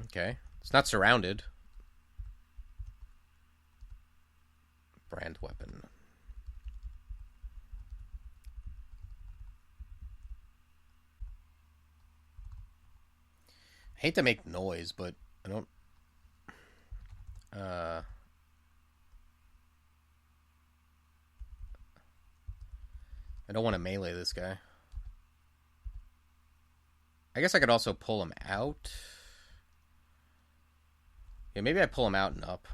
Okay. It's not surrounded. Brand weapon. I hate to make noise, but I don't. Uh, I don't want to melee this guy. I guess I could also pull him out. Yeah, maybe I pull him out and up.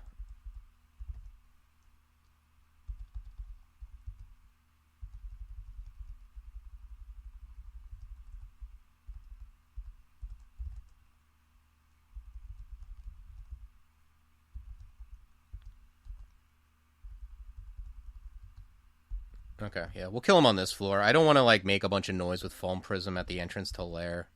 Okay, yeah, we'll kill him on this floor. I don't want to like make a bunch of noise with foam prism at the entrance to Lair.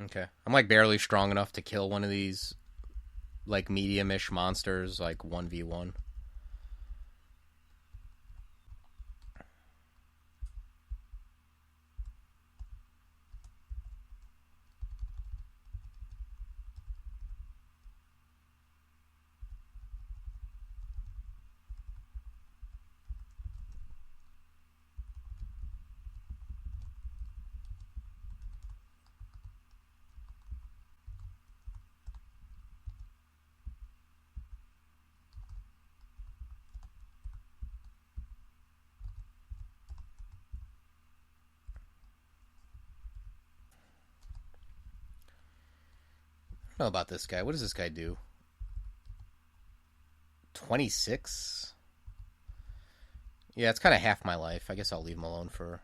Okay, I'm like barely strong enough to kill one of these like medium-ish monsters, like 1v1. I don't know about this guy. What does this guy do? 26? Yeah, it's kind of half my life. I guess I'll leave him alone for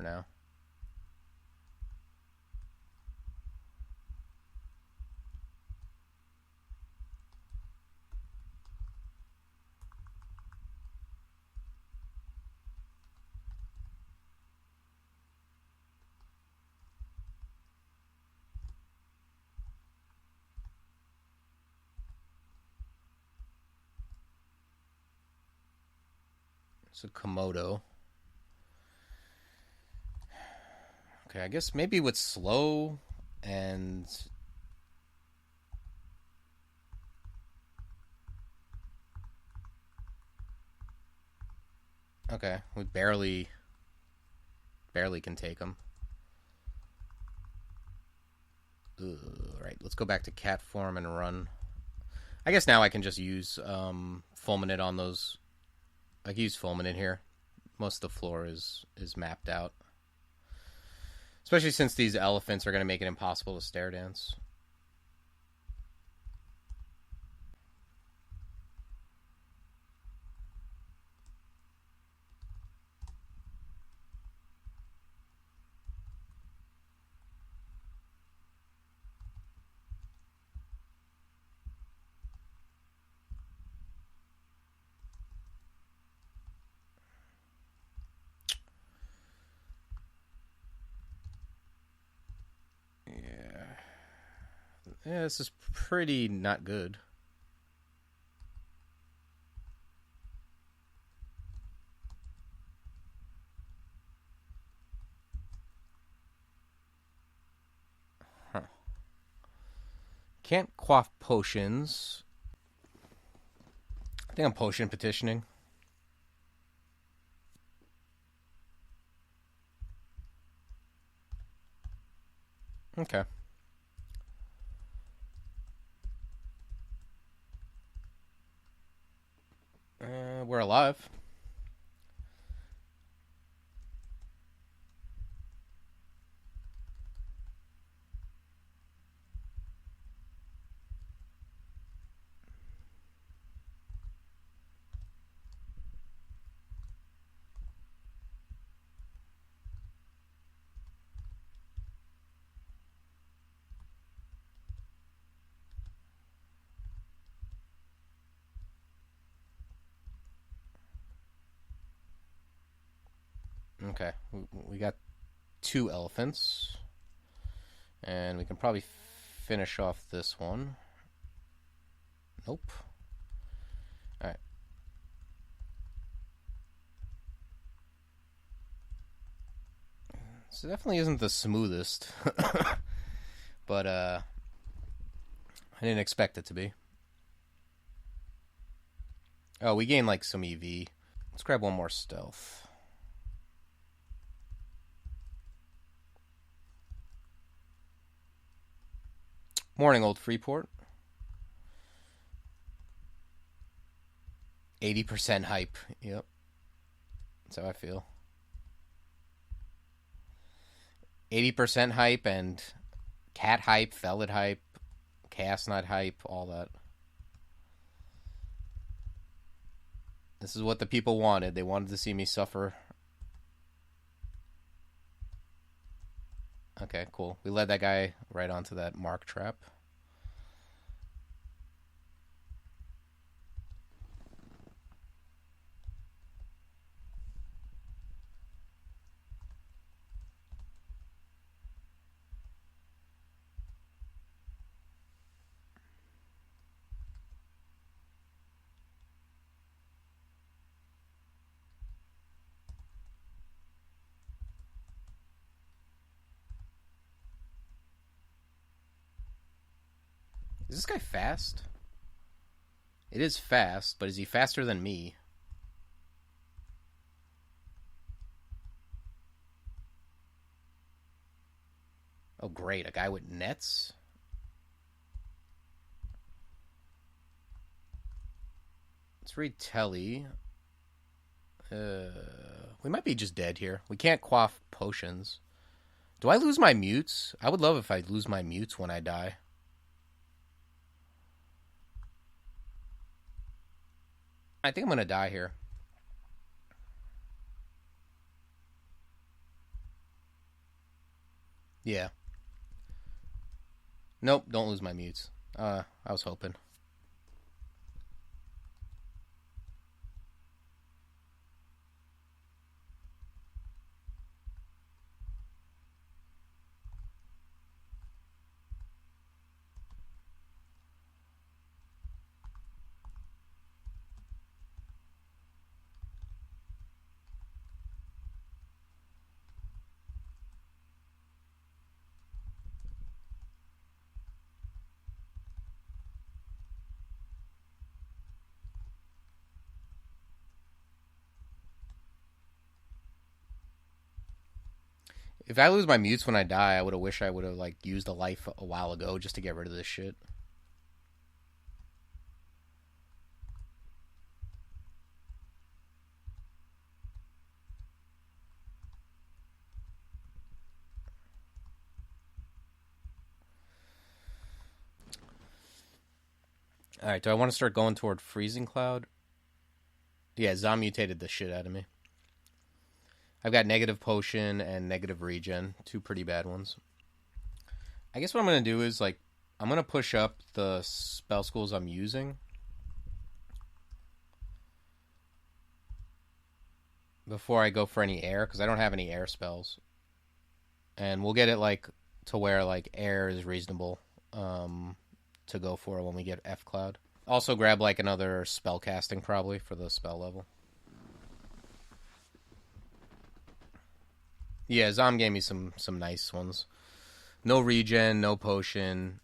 now. It's a Komodo. Okay, I guess maybe with slow and okay, we barely can take him. Right, let's go back to cat form and run. I guess now I can just use fulminate on those. I can use fulminate here. Most of the floor is mapped out. Especially since these elephants are going to make it impossible to stair dance. Yeah. Yeah, this is pretty not good. Huh. Can't quaff potions. I think I'm potion petitioning. Okay. We're alive. Okay, we got 2 elephants. And we can probably finish off this one. Nope. Alright. So definitely isn't the smoothest. But, I didn't expect it to be. Oh, we gained, like, some EV. Let's grab one more stealth. Morning, Old Freeport. 80% hype. Yep. That's how I feel. 80% hype and cat hype, Felid hype, chaos nut hype, all that. This is what the people wanted. They wanted to see me suffer. Okay, cool. We led that guy right onto that mark trap. Is this guy fast? It is fast, but is he faster than me? Oh, great. A guy with nets? Let's read Telly. We might be just dead here. We can't quaff potions. Do I lose my mutes? I would love if I lose my mutes when I die. I think I'm going to die here. Yeah. Nope, don't lose my mutes. I was hoping. If I lose my mutes when I die, I would have wished I would have like used a life a while ago just to get rid of this shit. Alright, do I want to start going toward Freezing Cloud? Yeah, Zom mutated the shit out of me. I've got negative potion and negative regen. 2 pretty bad ones. I guess what I'm going to do is, like, I'm going to push up the spell schools I'm using. Before I go for any air, because I don't have any air spells. And we'll get it, like, to where, like, air is reasonable to go for when we get F Cloud. Also grab, like, another spell casting, probably, for the spell level. Yeah, Zom gave me some nice ones. No regen, no potion.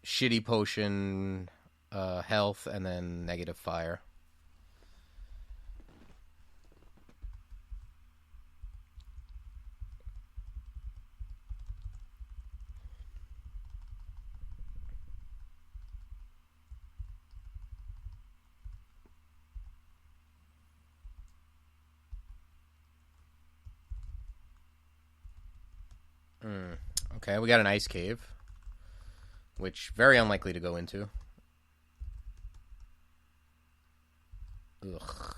Shitty potion, health, and then negative fire. Okay, we got an ice cave, which very unlikely to go into. Ugh.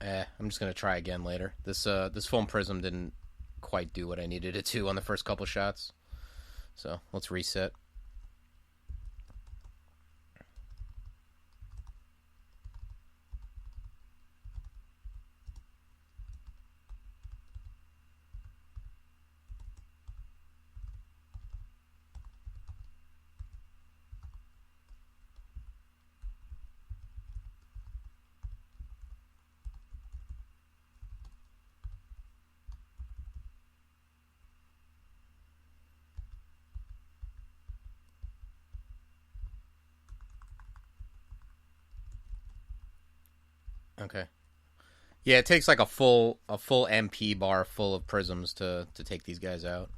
I'm just gonna try again later. This foam prism didn't quite do what I needed it to on the first couple shots. So let's reset. Okay. Yeah, it takes like a full MP bar full of prisms to take these guys out.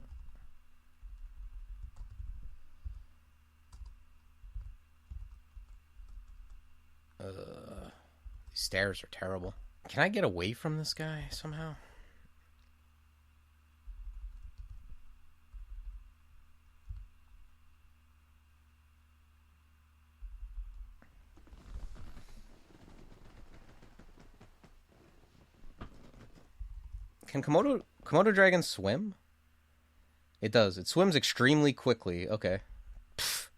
These stairs are terrible. Can I get away from this guy somehow? Can Komodo dragon swim? It does. It swims extremely quickly. Okay. Pfft.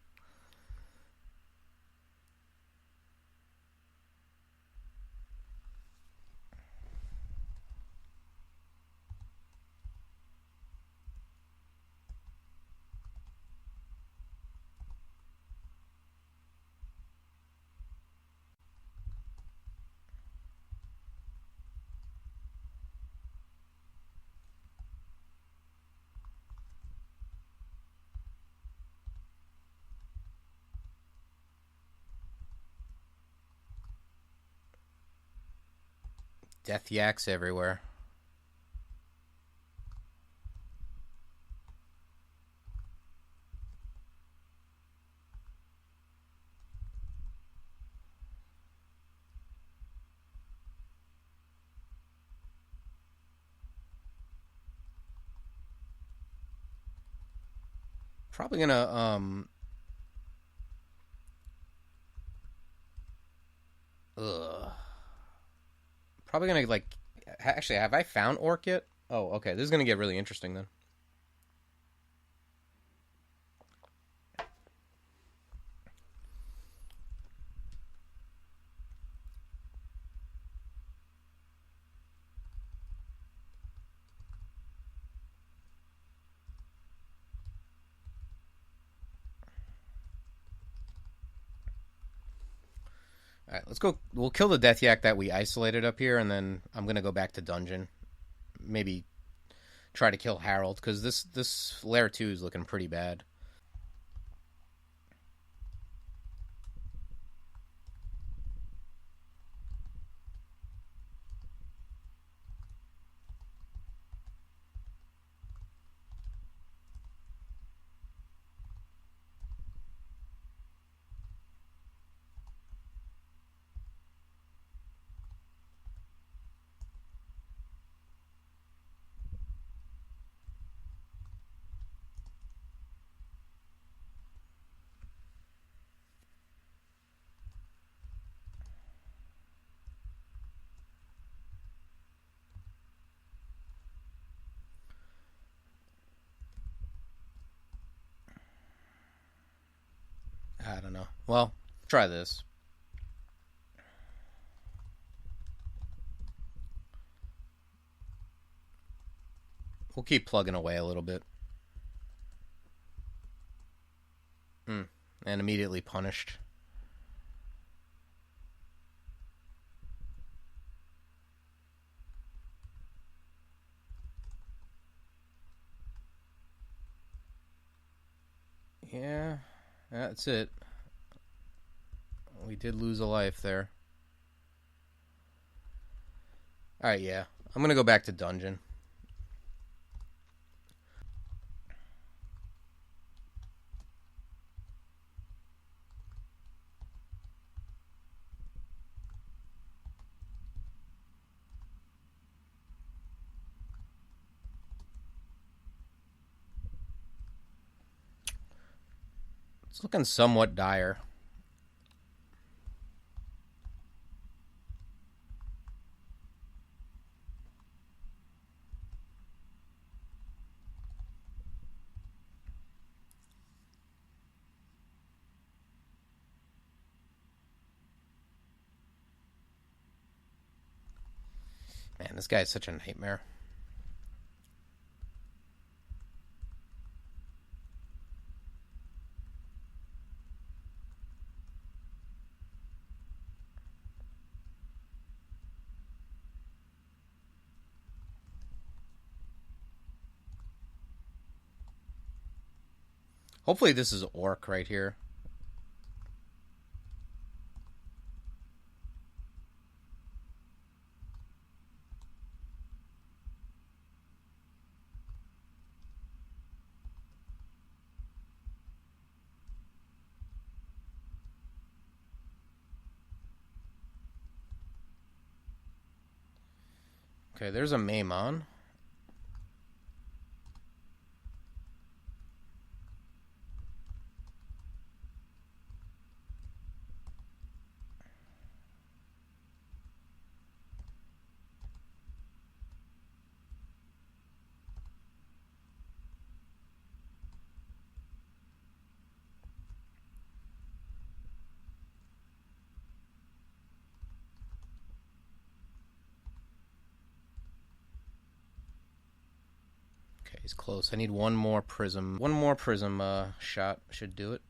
Death yaks everywhere. Probably gonna ugh. Probably gonna like actually have I found orc yet? Oh, okay. This is gonna get really interesting then. All right, let's go. We'll kill the death yak that we isolated up here, and then I'm gonna go back to dungeon. Maybe try to kill Harold because this Lair 2 is looking pretty bad. I don't know. Well, try this. We'll keep plugging away a little bit. And immediately punished. Yeah, that's it. We did lose a life there. Alright, yeah. I'm gonna go back to dungeon. It's looking somewhat dire. Man, this guy is such a nightmare. Hopefully this is orc right here. Okay, there's a Maimon. Okay, he's close. I need one more prism. One more prism shot should do it.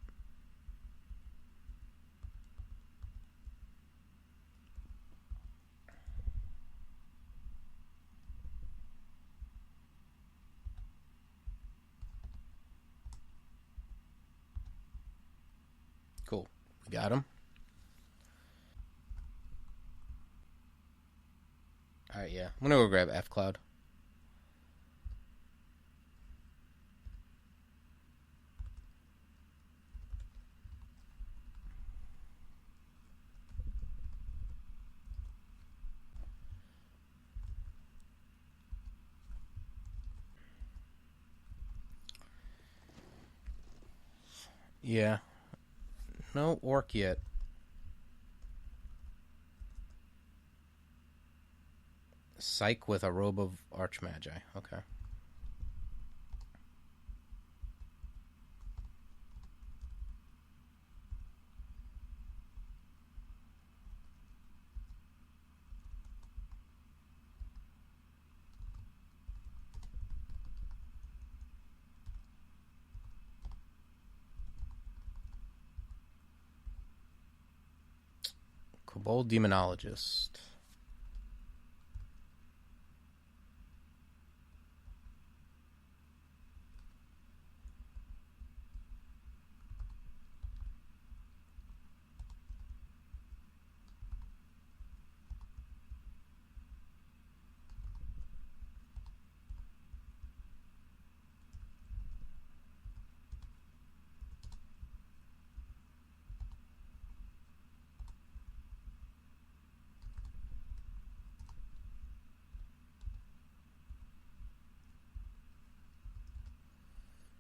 Cool. We got him. Alright, yeah. I'm gonna go grab F Cloud. Yeah. No orc yet. Psych with a robe of Archmagi. Okay. Kobold Demonologist.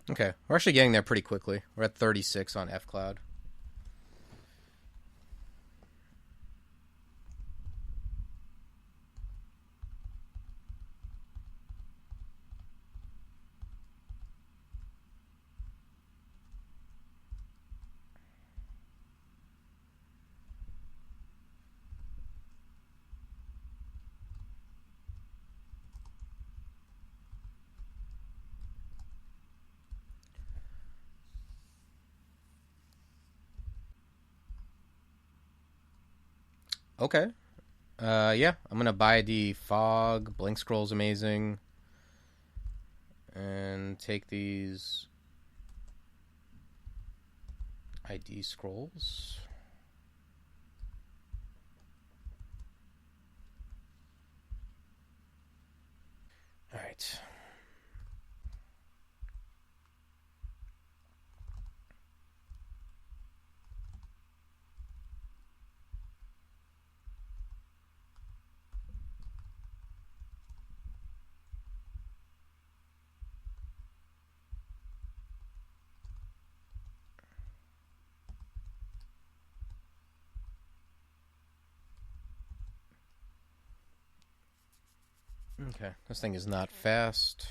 Okay, we're actually getting there pretty quickly. We're at 36 on F Cloud. Okay. Yeah, I'm gonna buy the fog. Blink scroll's amazing. And take these ID scrolls. Alright. Okay, this thing is not fast.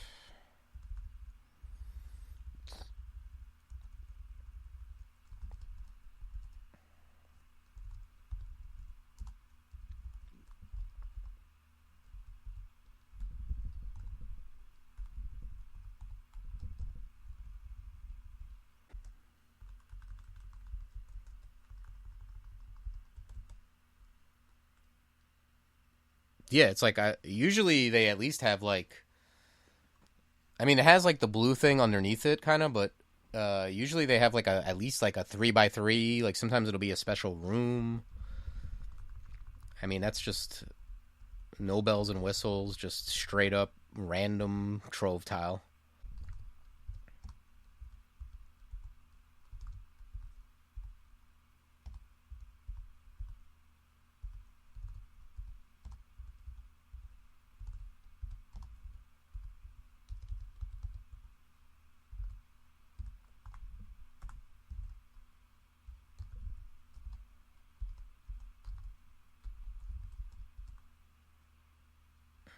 Yeah, it's like usually they at least have like, I mean, it has like the blue thing underneath it, kind of, but usually they have like at least like a 3x3. Like sometimes it'll be a special room. I mean, that's just no bells and whistles, just straight up random trove tile.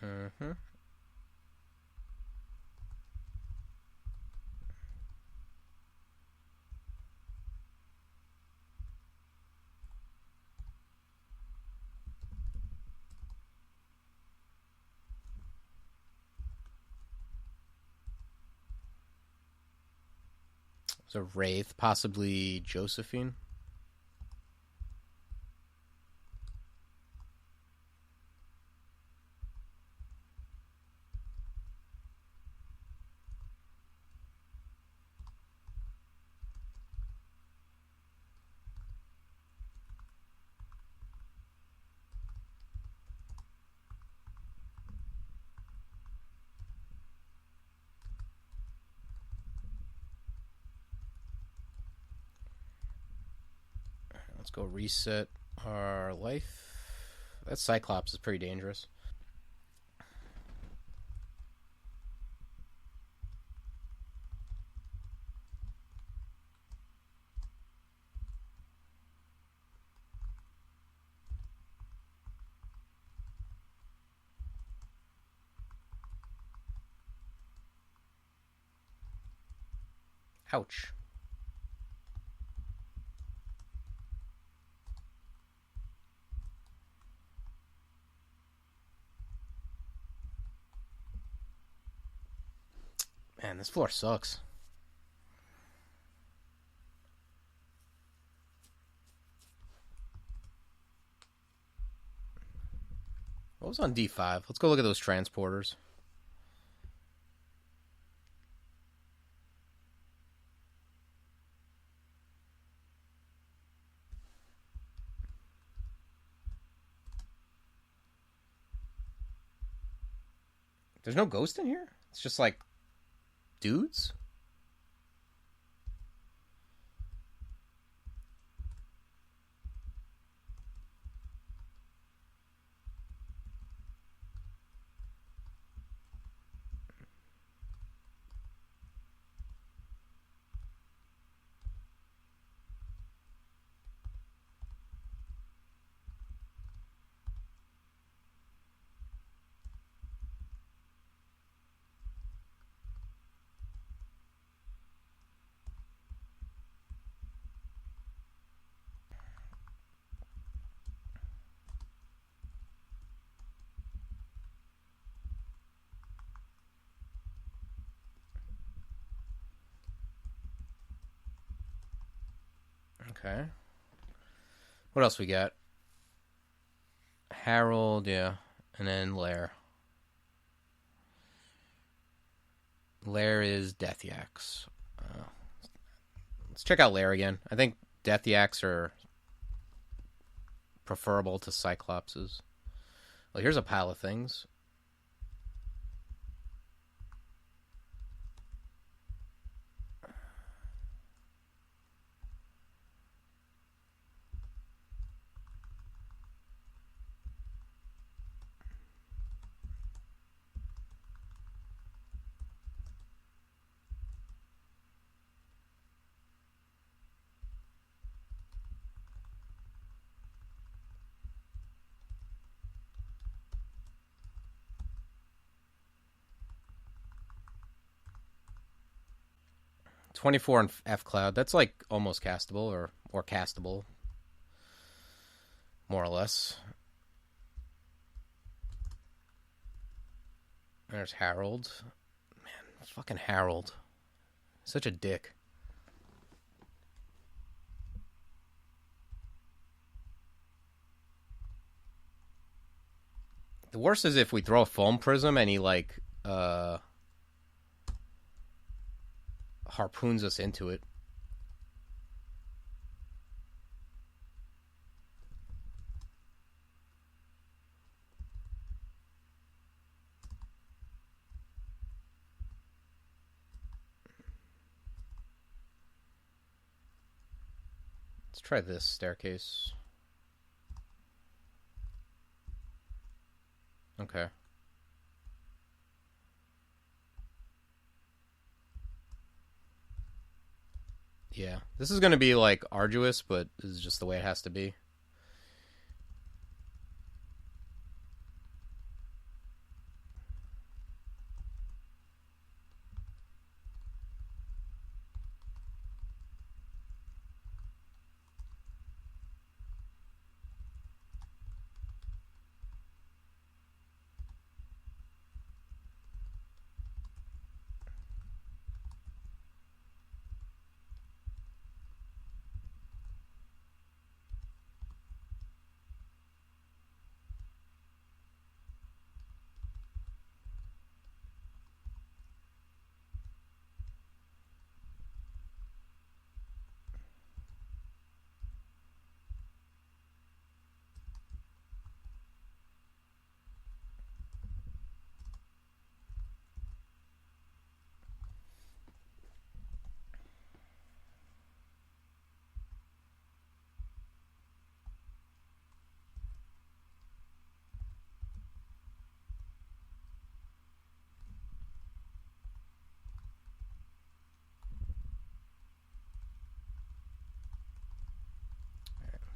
Mm-hmm. So Wraith, possibly Josephine. Let's go reset our life. That Cyclops is pretty dangerous. Ouch. Man, this floor sucks. What was on D5? Let's go look at those transporters. There's no ghost in here? It's just like dudes? 'Kay. What else we got? Harold, yeah. And then Lair. Lair is Death Yaks. Let's check out Lair again. I think Death Yaks are preferable to Cyclopses. Well, here's a pile of things. $24 and F Cloud. That's like almost castable or castable, more or less. There's Harold. Man, fucking Harold. Such a dick. The worst is if we throw a foam prism and he like harpoons us into it. Let's try this staircase. Okay. Yeah. This is going to be, like, arduous, but this is just the way it has to be.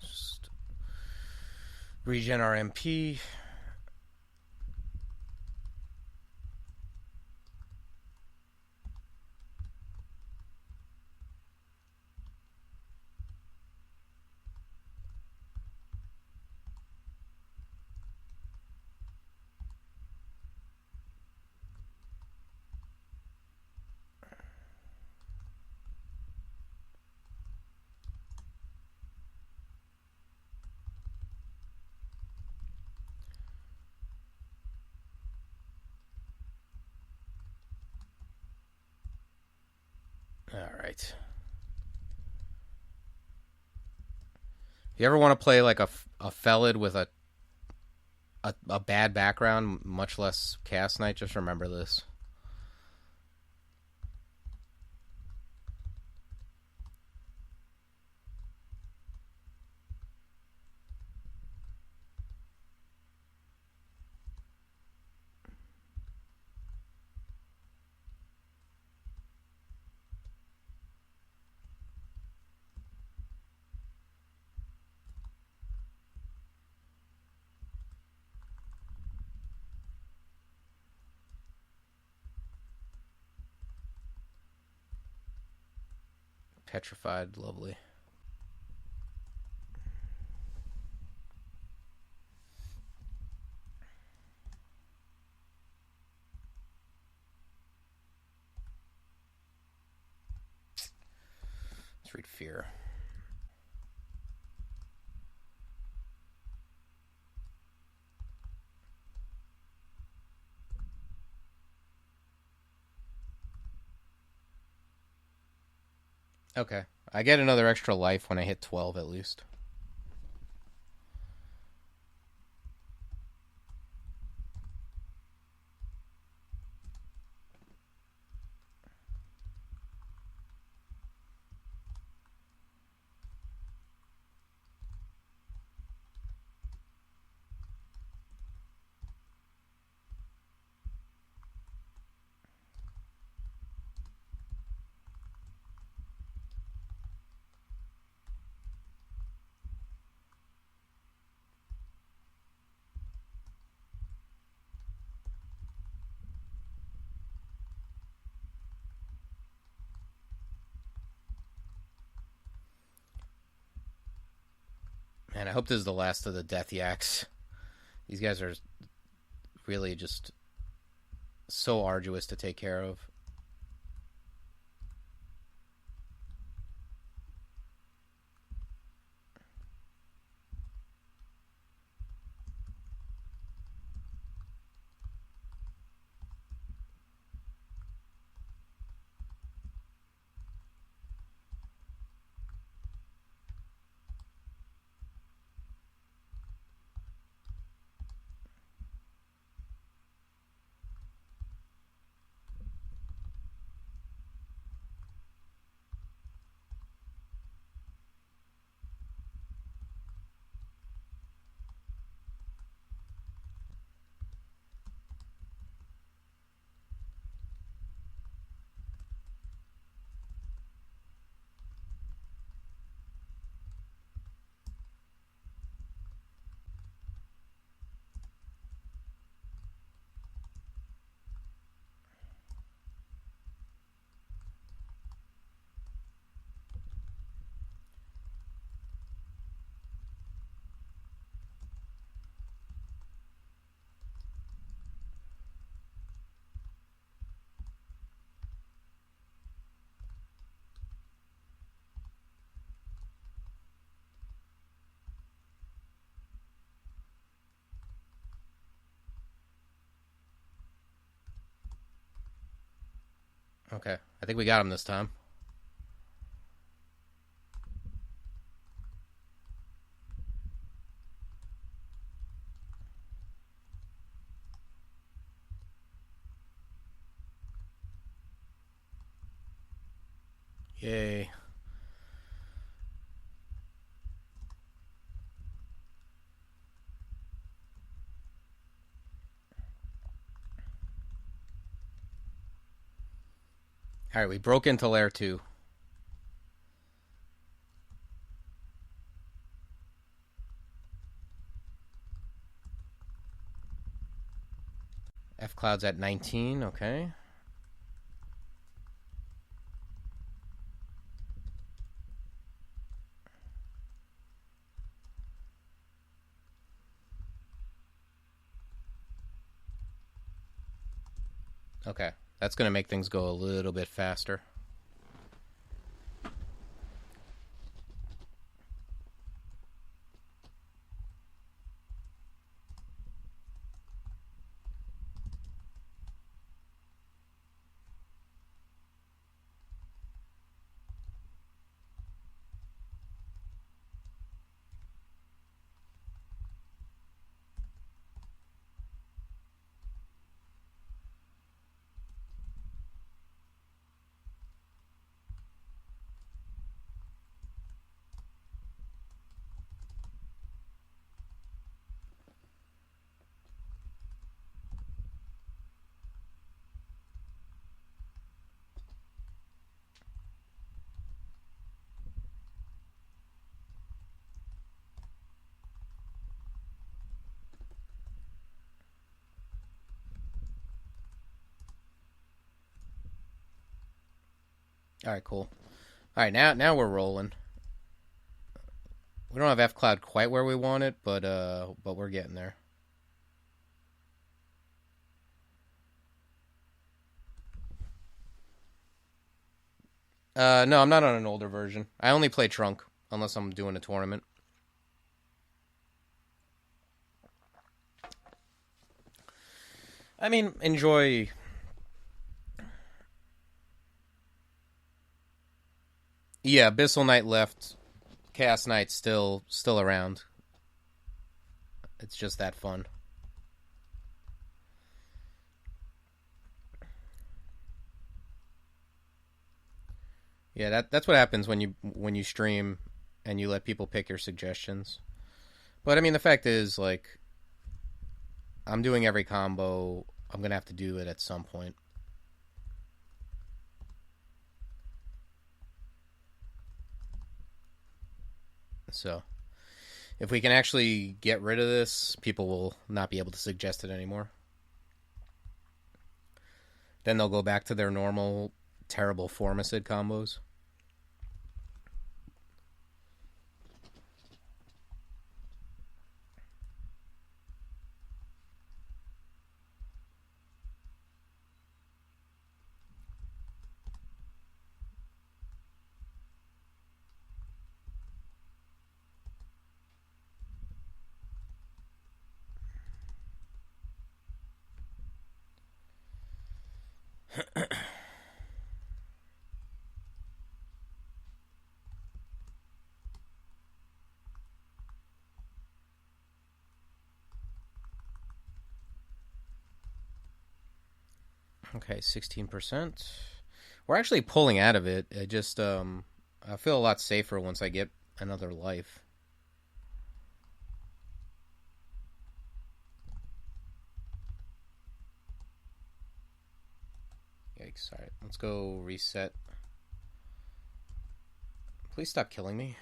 Just regen our MP. Alright. If you ever want to play like a Felid with a bad background, much less Cast Knight, just remember this. Petrified, lovely. Let's read Fear. Okay. I get another extra life when I hit 12 at least. Man, I hope this is the last of the Death Yaks. These guys are really just so arduous to take care of. Okay, I think we got him this time. Yay. Alright, we broke into Lair 2. F cloud's at 19, okay. Okay, that's going to make things go a little bit faster. Alright, cool. Alright, now we're rolling. We don't have F cloud quite where we want it, but we're getting there. No, I'm not on an older version. I only play Trunk, unless I'm doing a tournament. I mean, enjoy... Yeah, Abyssal Knight left. Chaos Knight's still around. It's just that fun. Yeah, that's what happens when you stream and you let people pick your suggestions. But I mean, the fact is, like, I'm doing every combo. I'm gonna have to do it at some point. So, if we can actually get rid of this, people will not be able to suggest it anymore. Then they'll go back to their normal, terrible Formicid combos. Okay, 16%. We're actually pulling out of it. It just, I feel a lot safer once I get another life. Yikes. Alright, let's go reset. Please stop killing me.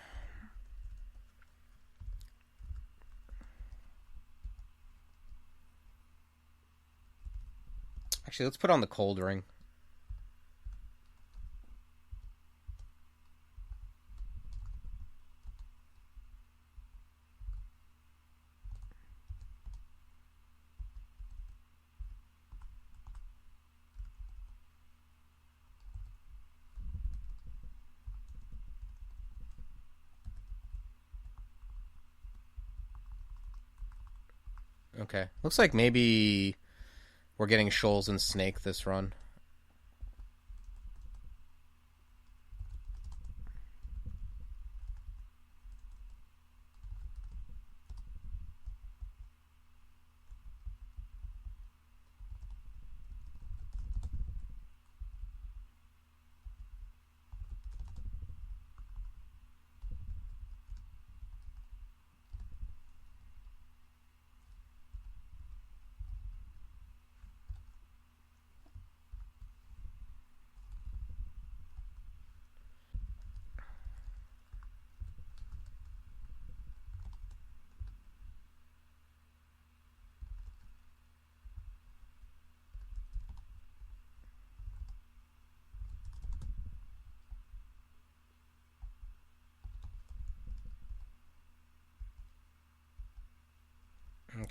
Actually, let's put on the cold ring. Okay. Looks like maybe we're getting Shoals and Snake this run.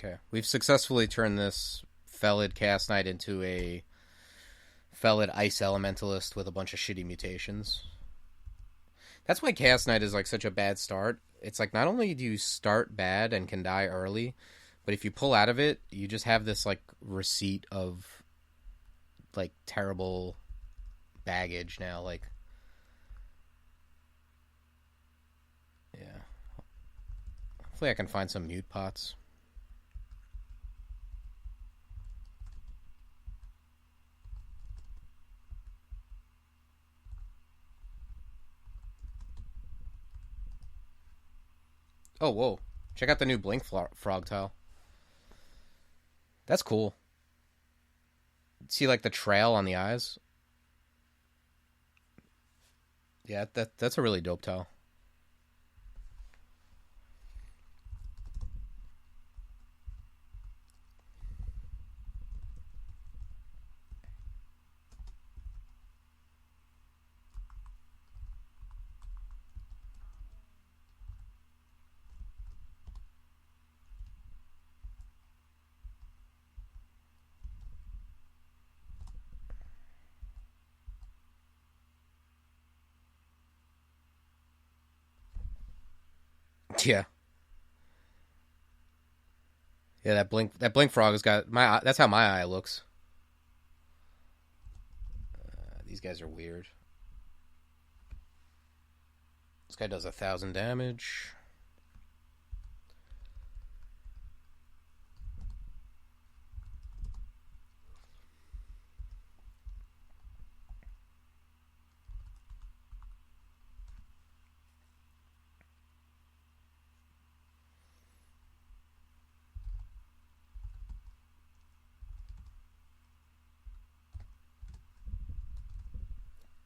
Okay. We've successfully turned this Felid Cast Knight into a Felid Ice Elementalist with a bunch of shitty mutations. That's why Chaos Knight is like such a bad start. It's like not only do you start bad and can die early, but if you pull out of it, you just have this like receipt of like terrible baggage now. Like, yeah. Hopefully I can find some mute pots. Oh, whoa. Check out the new Blink Frog tile. That's cool. See, like, the trail on the eyes? Yeah, that's a really dope tile. Yeah. Yeah, that blink frog has got my eye. That's how my eye looks. These guys are weird. This guy does 1,000 damage.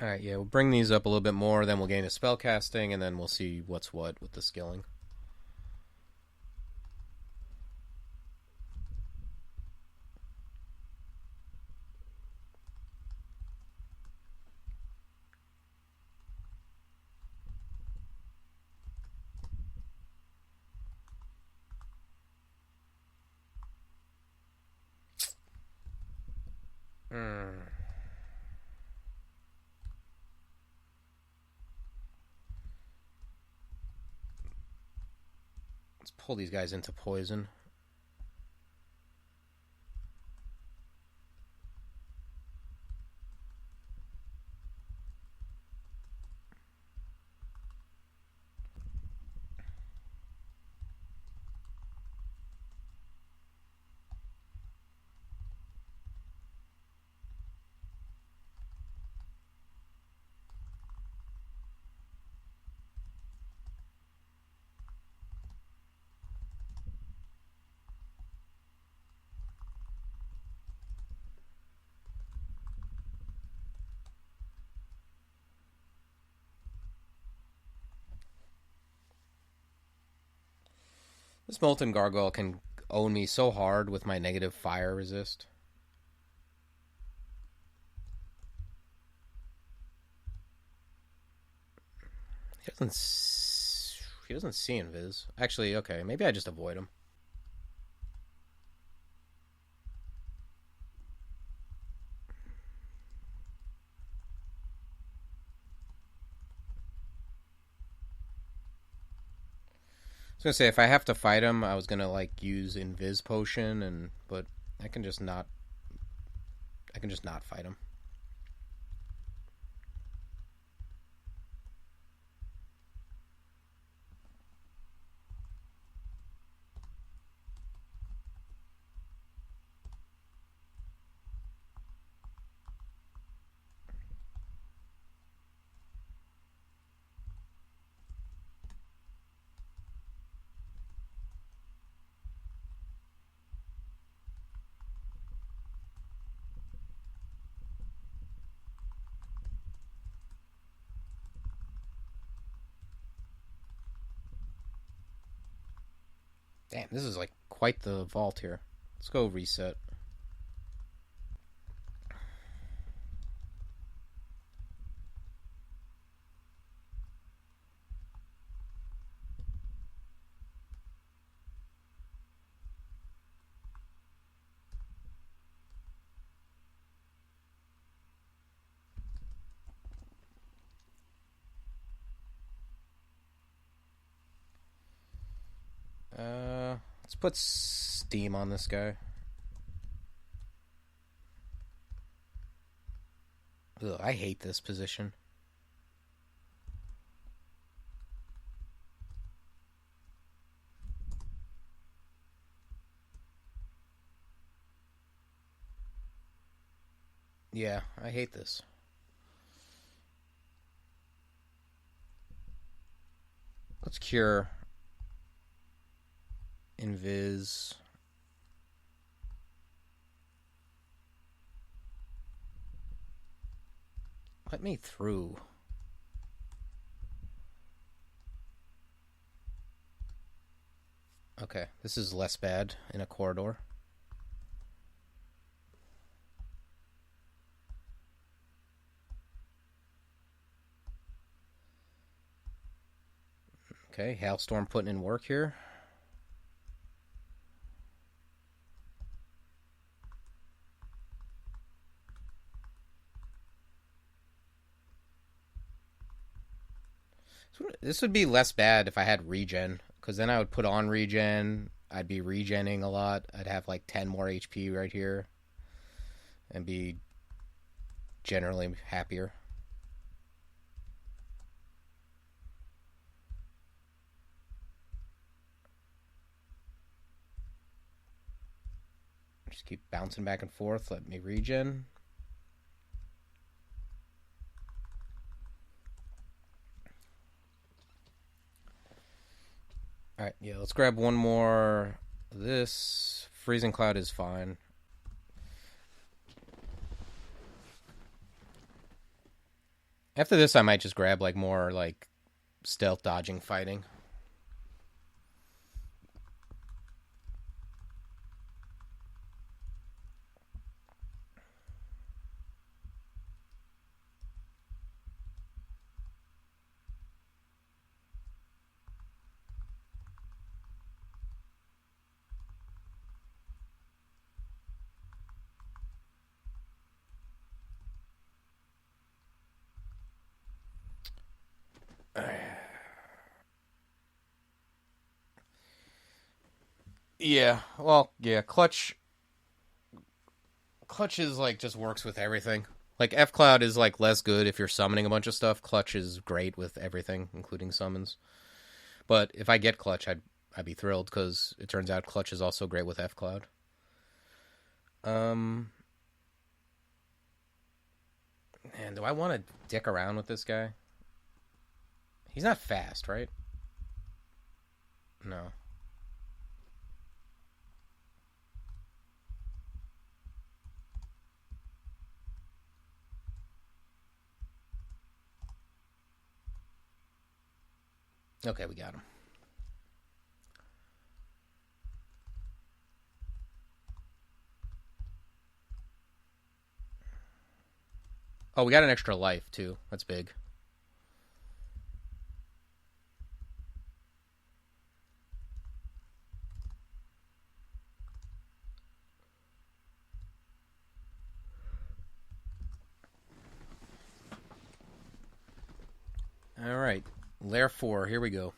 Alright, yeah, we'll bring these up a little bit more, then we'll gain a spell casting, and then we'll see what's what with the skilling. Let's pull these guys into poison. This Molten Gargoyle can own me so hard with my negative fire resist. He doesn't see invis. Actually, okay, maybe I just avoid him. I was gonna say if I have to fight him, I was gonna like use invis potion, but I can just not fight him. Damn, this is like quite the vault here. Let's go reset. Let's put steam on this guy. Ugh, I hate this position. Yeah, I hate this. Let's cure. Invis. Let me through. Okay, this is less bad in a corridor. Okay, Hailstorm putting in work here. This would be less bad if I had regen, because then I would put on regen. I'd be regenning a lot. I'd have like 10 more HP right here and be generally happier. Just keep bouncing back and forth. Let me regen. Alright, yeah, let's grab one more. This Freezing Cloud is fine. After this, I might just grab like more like stealth dodging fighting. Yeah, well, yeah, Clutch is like just works with everything. Like F Cloud is like less good if you're summoning a bunch of stuff. Clutch is great with everything, including summons. But if I get Clutch, I'd be thrilled because it turns out Clutch is also great with F Cloud. Man, do I want to dick around with this guy? He's not fast, right? No. Okay, we got him. Oh, we got an extra life, too. That's big. All right. Lair 4, here we go.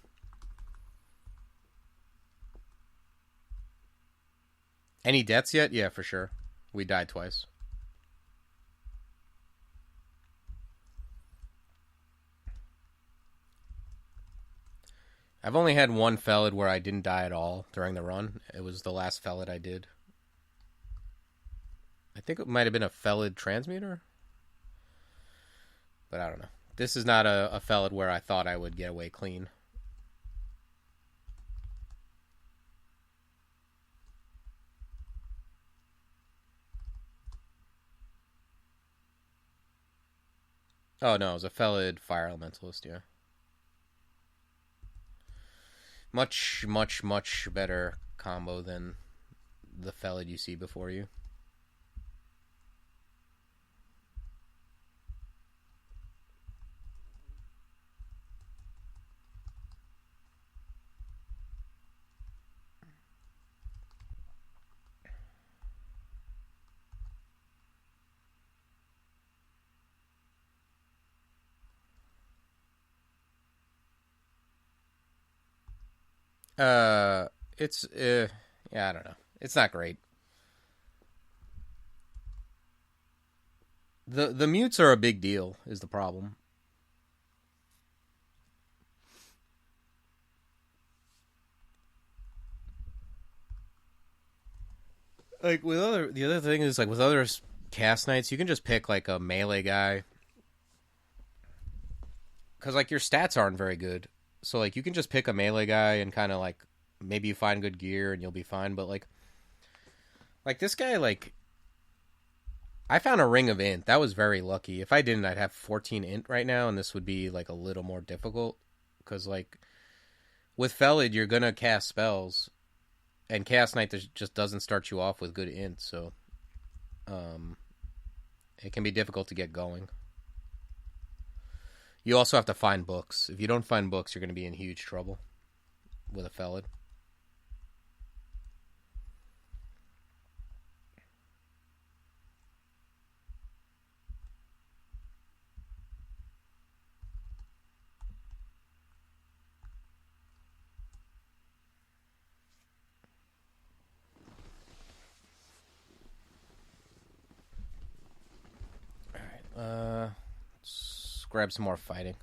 Any deaths yet? Yeah, for sure. We died twice. I've only had one Felid where I didn't die at all during the run. It was the last Felid I did. I think it might have been a Felid transmuter. But I don't know. This is not a Felid where I thought I would get away clean. Oh, no, it was a Felid Fire Elementalist, yeah. Much, much, much better combo than the Felid you see before you. It's Yeah, I don't know. It's not great. The mutes are a big deal, is the problem. Like the other thing is like with other cast knights, you can just pick like a melee guy because like your stats aren't very good. So like you can just pick a melee guy and kind of like maybe you find good gear and you'll be fine. But like this guy like I found a ring of int. That was very lucky. If I didn't, I'd have 14 int right now, and this would be like a little more difficult because like with Felid, you're gonna cast spells, and Chaos Knight just doesn't start you off with good int, so um, it can be difficult to get going. You also have to find books. If you don't find books, you're going to be in huge trouble with a Felid. Let's grab some more fighting.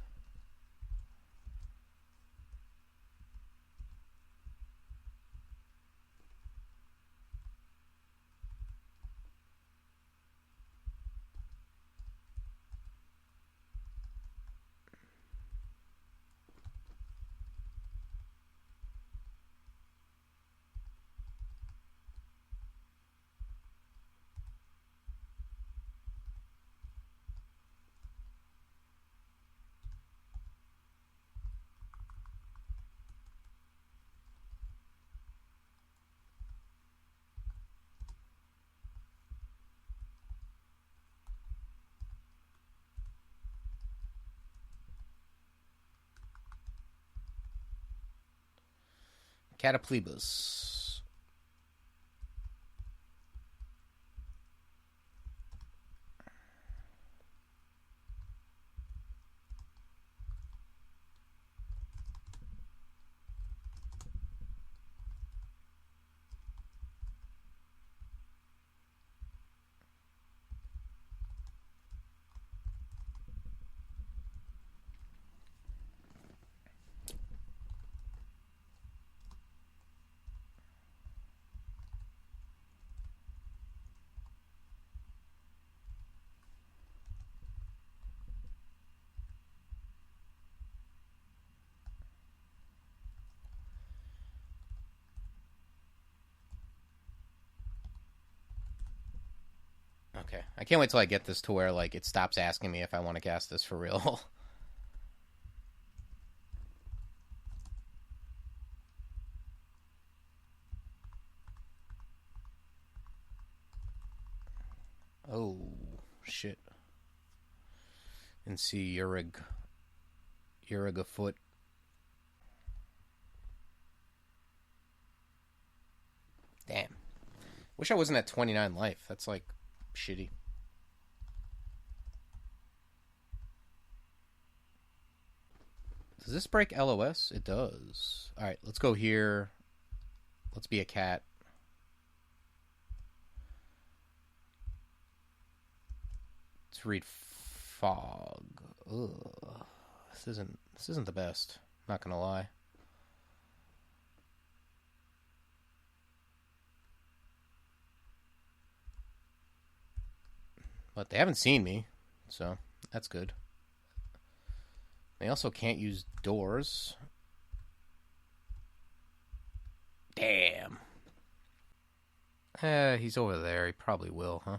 Cataplebus. Okay, I can't wait till I get this to where like it stops asking me if I want to cast this for real. Oh shit! And see Urig afoot. Damn. Wish I wasn't at 29 life. That's like shitty. Does this break LOS? It does. Alright, let's go here. Let's be a cat. Let's read fog. Ugh. This isn't the best. Not gonna lie. But they haven't seen me, so that's good. They also can't use doors. Damn. He's over there. He probably will, huh?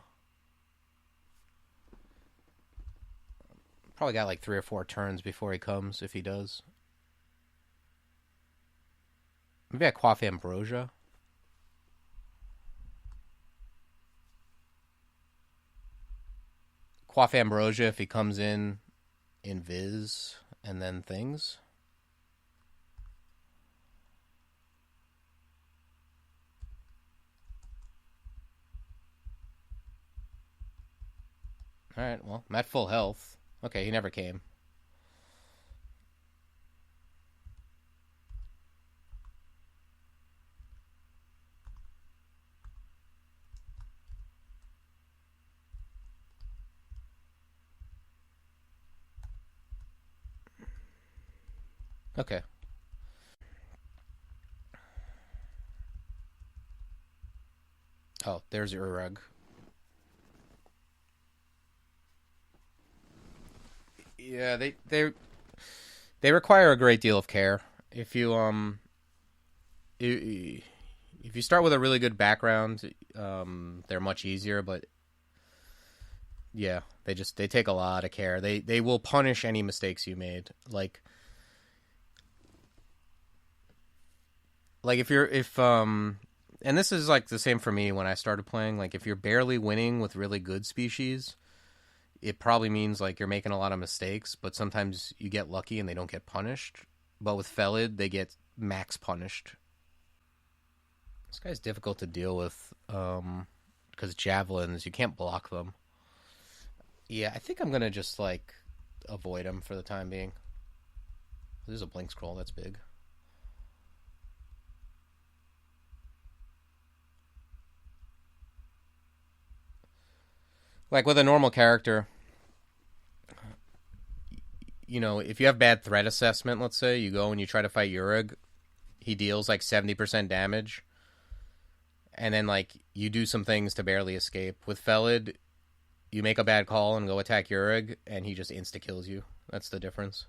Probably got like 3 or 4 turns before he comes, if he does. Maybe I quaff Ambrosia. Quaff Ambrosia if he comes in Viz and then things. Alright, well, I'm at full health. Okay, he never came. Okay. Oh, there's your rug. Yeah, they require a great deal of care. If you if you start with a really good background, they're much easier. But yeah, they take a lot of care. They will punish any mistakes you made. Like if and this is like the same for me when I started playing. Like if you're barely winning with really good species, it probably means like you're making a lot of mistakes. But sometimes you get lucky and they don't get punished. But with Felid, they get max punished. This guy's difficult to deal with because javelins, you can't block them. Yeah, I think I'm gonna just like avoid him for the time being. There's a blink scroll. That's big. Like with a normal character, if you have bad threat assessment, let's say you go and you try to fight Yurig, he deals like 70% damage, and then like you do some things to barely escape. With Felid, you make a bad call and go attack Yurig, and he just insta kills you. That's the difference.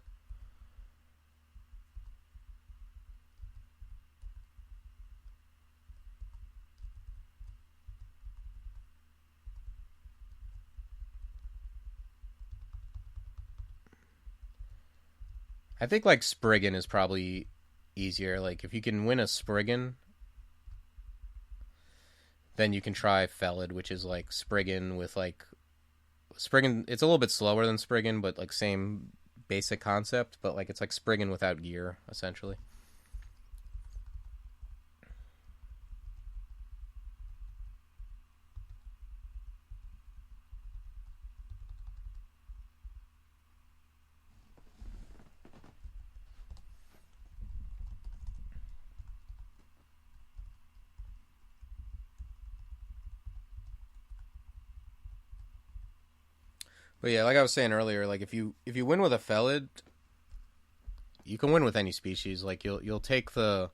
I think like Spriggan is probably easier. Like if you can win a Spriggan, then you can try Felid, which is like Spriggan with like Spriggan. It's a little bit slower than Spriggan, but like same basic concept. But like it's like Spriggan without gear, essentially. But yeah, like I was saying earlier, like if you win with a Felid, you can win with any species. Like you'll take the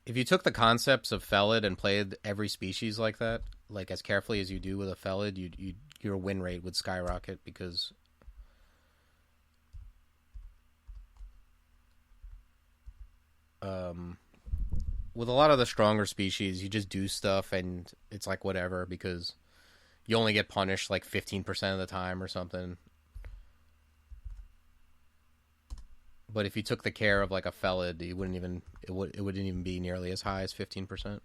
if you took the concepts of Felid and played every species like that, like as carefully as you do with a Felid, your win rate would skyrocket because um, with a lot of the stronger species, you just do stuff and it's like whatever because you only get punished like 15% of the time or something. But if you took the care of like a Felid, you wouldn't even it wouldn't even be nearly as high as 15%.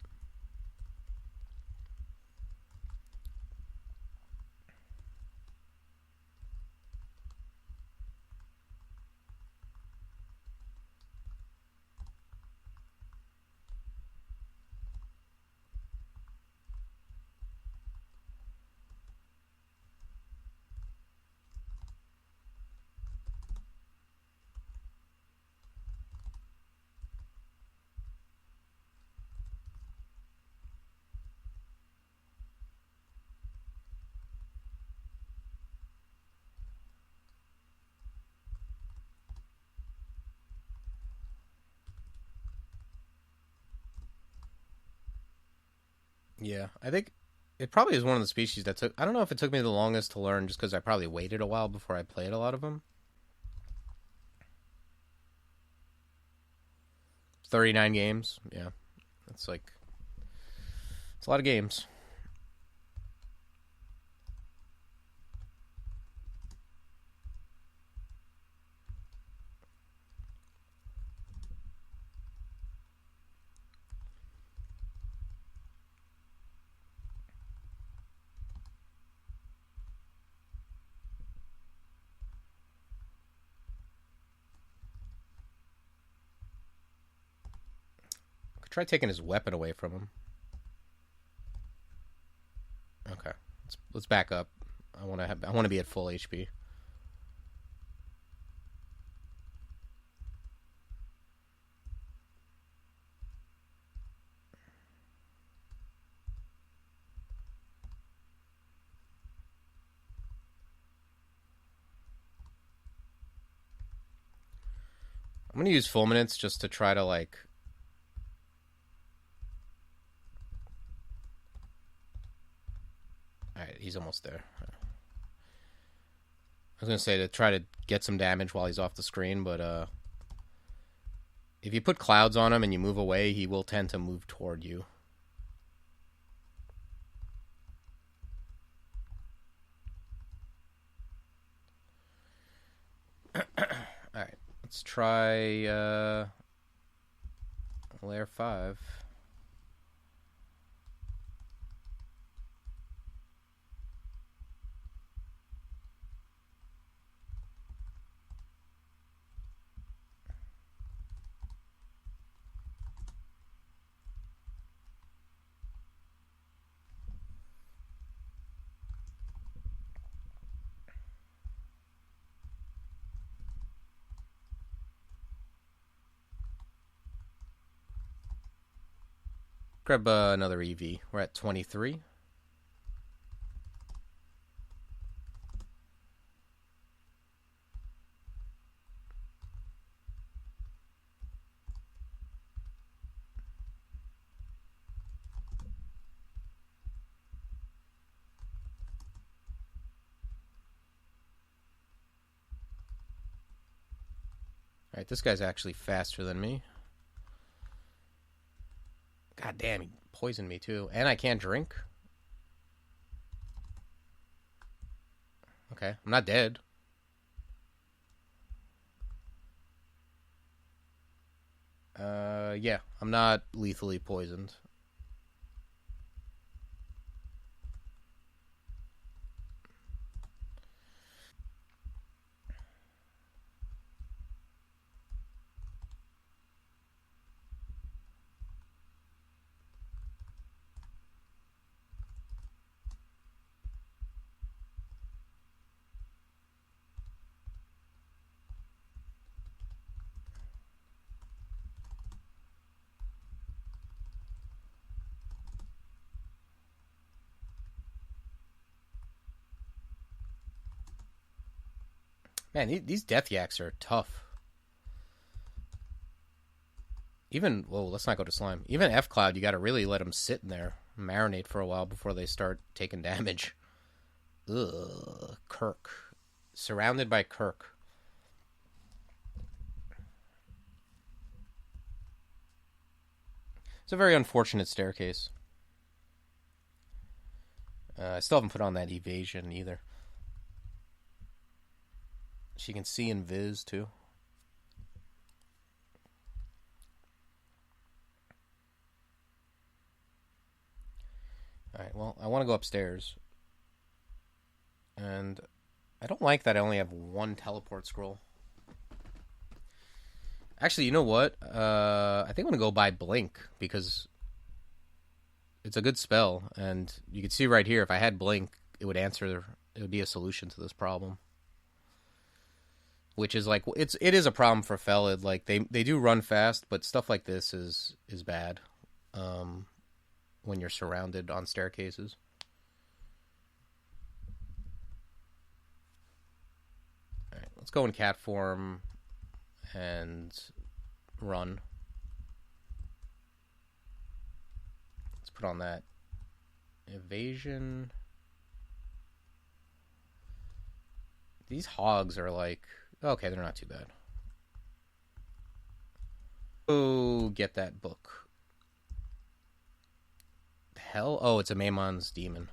Yeah, I think it probably is one of the species that took. I don't know if it took me the longest to learn, just because I probably waited a while before I played a lot of them. 39 games. Yeah, it's like it's a lot of games. Could try taking his weapon away from him. Okay, let's back up. I want to be at full HP. I'm gonna use fulminants just to try to like. All right, he's almost there. I was gonna say to try to get some damage while he's off the screen, but if you put clouds on him and you move away, he will tend to move toward you. Alright, let's try Lair 5. Grab another EV. We're at 23. Alright, this guy's actually faster than me. God damn, he poisoned me too. And I can't drink? Okay, I'm not dead. Yeah, I'm not lethally poisoned. Man, these death yaks are tough. Even, whoa, let's not go to slime. Even F Cloud, you gotta really let them sit in there, marinate for a while before they start taking damage. Ugh, Kirk. Surrounded by Kirk. It's a very unfortunate staircase. I still haven't put on that evasion either. She can see in Viz too. Alright, well, I want to go upstairs. And I don't like that I only have one teleport scroll. Actually, you know what? I think I'm going to go buy Blink because it's a good spell. And you can see right here, if I had Blink, it would be a solution to this problem. Which is like, it is a problem for Felid. Like, they do run fast, but stuff like this is bad. When you're surrounded on staircases. Alright, let's go in cat form and run. Let's put on that evasion. These hogs are like, okay, they're not too bad. Oh, get that book. The hell? Oh, it's a Maimon's demon.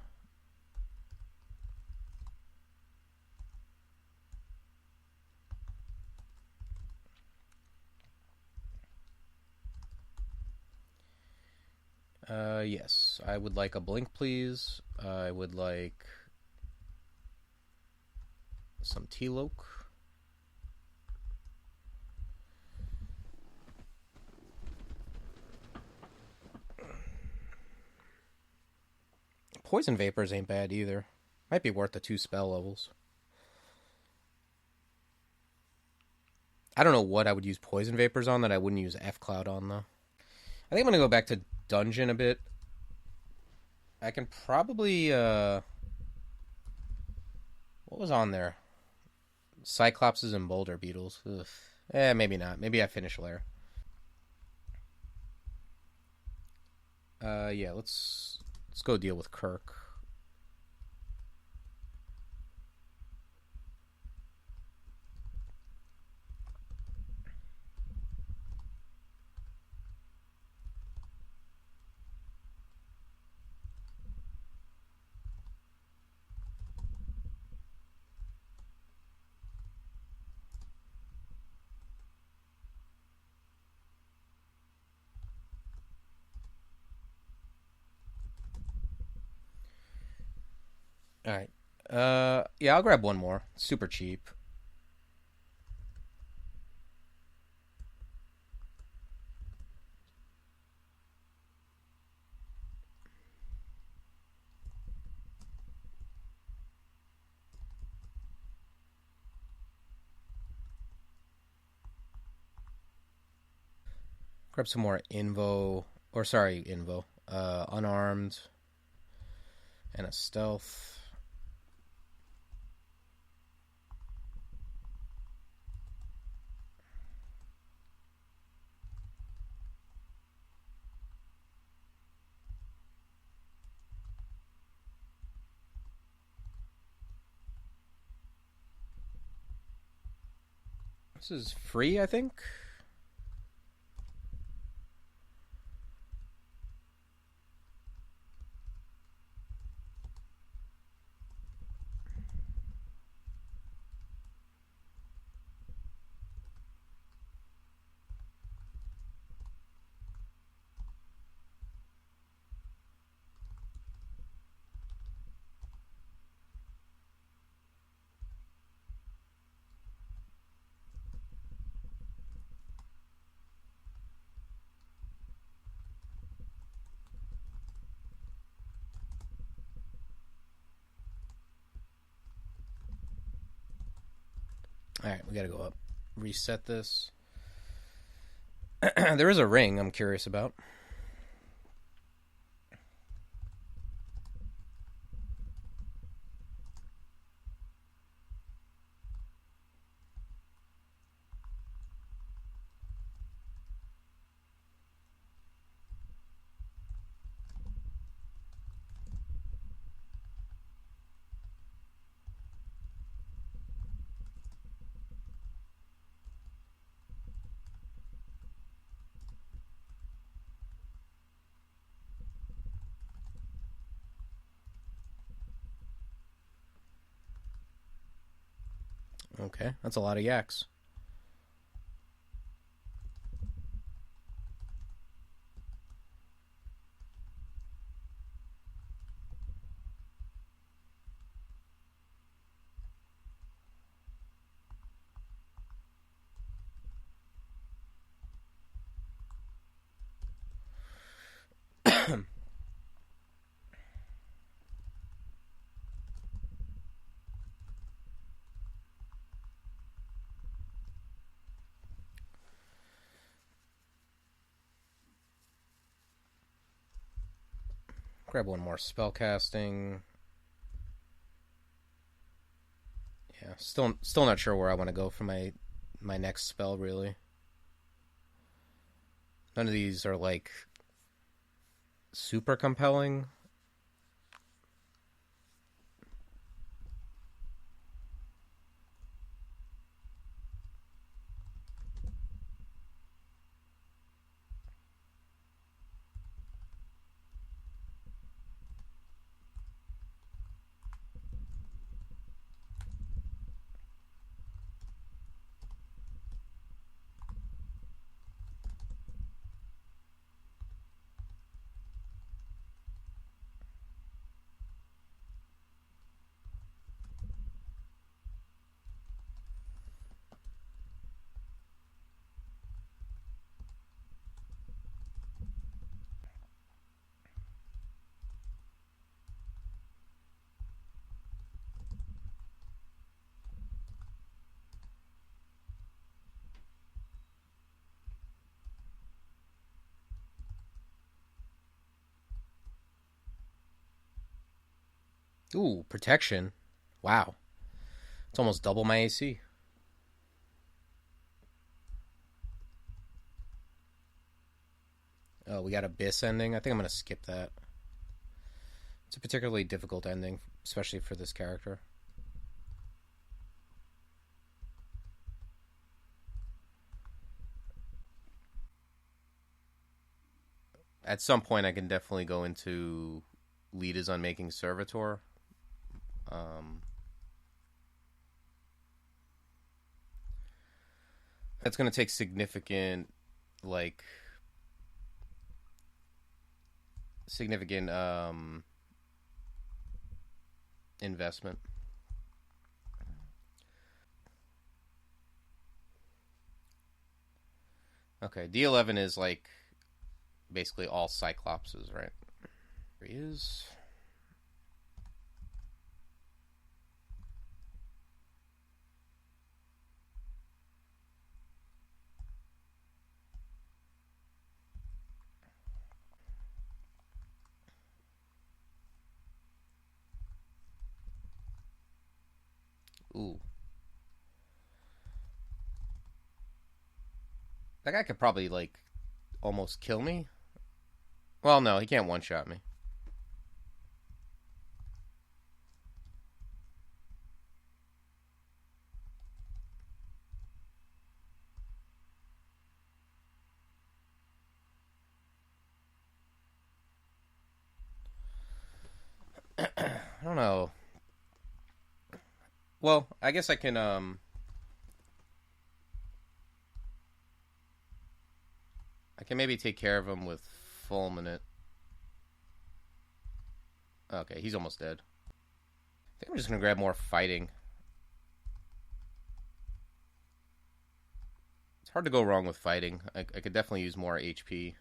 Yes. I would like a blink, please. I would like some T-Loke. Poison Vapors ain't bad either. Might be worth the 2 spell levels. I don't know what I would use Poison Vapors on that I wouldn't use F-Cloud on, though. I think I'm going to go back to Dungeon a bit. I can probably, what was on there? Cyclopses and Boulder Beetles. Ugh. Maybe not. Maybe I finish Lair. Yeah, let's go deal with Kirk. All right. Yeah, I'll grab one more. Super cheap. Grab some more invo. Unarmed and a stealth. This is free, I think. All right, we gotta go up. Reset this. There is a ring I'm curious about. Okay, that's a lot of yaks. Grab one more spellcasting. Yeah, still not sure where I want to go for my next spell really. None of these are like super compelling. Ooh, protection. Wow. It's almost double my AC. we got Abyss ending. I think I'm going to skip that. It's a particularly difficult ending, especially for this character. At some point, I can definitely go into lead is unmaking servitor. That's going to take significant, investment. Okay, D11 is like basically all Cyclopses, right? Here he is. Ooh. That guy could probably, almost kill me. Well, no, he can't one-shot me. I don't know. Well, I guess I can, I can maybe take care of him with Fulminate. Okay, he's almost dead. I think I'm just going to grab more fighting. It's hard to go wrong with fighting. I could definitely use more HP.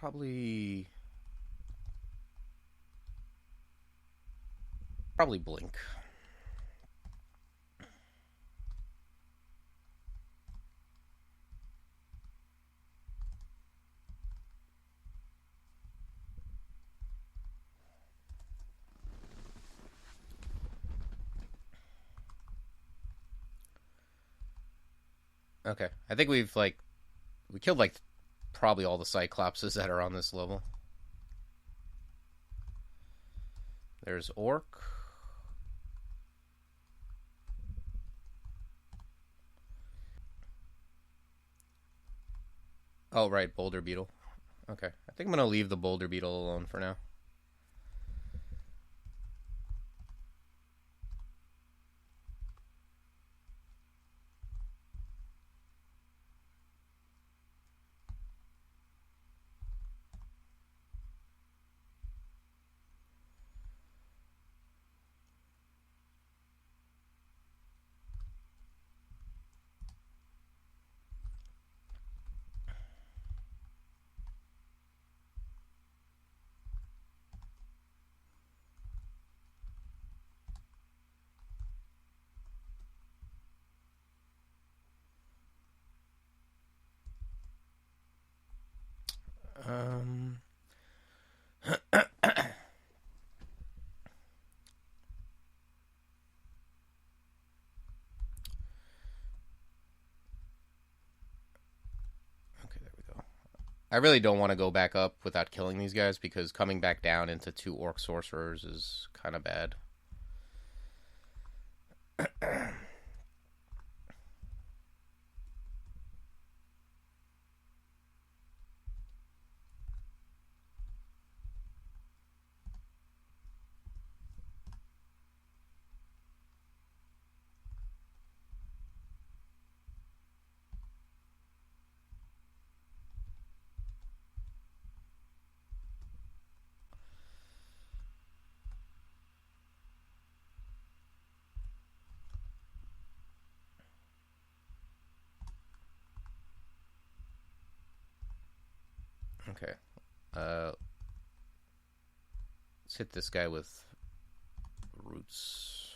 Probably blink. Okay, I think we killed probably all the Cyclopses that are on this level. There's Orc. Oh, right, Boulder Beetle. Okay, I think I'm going to leave the Boulder Beetle alone for now. I really don't want to go back up without killing these guys because coming back down into 2 Orc Sorcerers is kind of bad. Okay. Let's hit this guy with roots.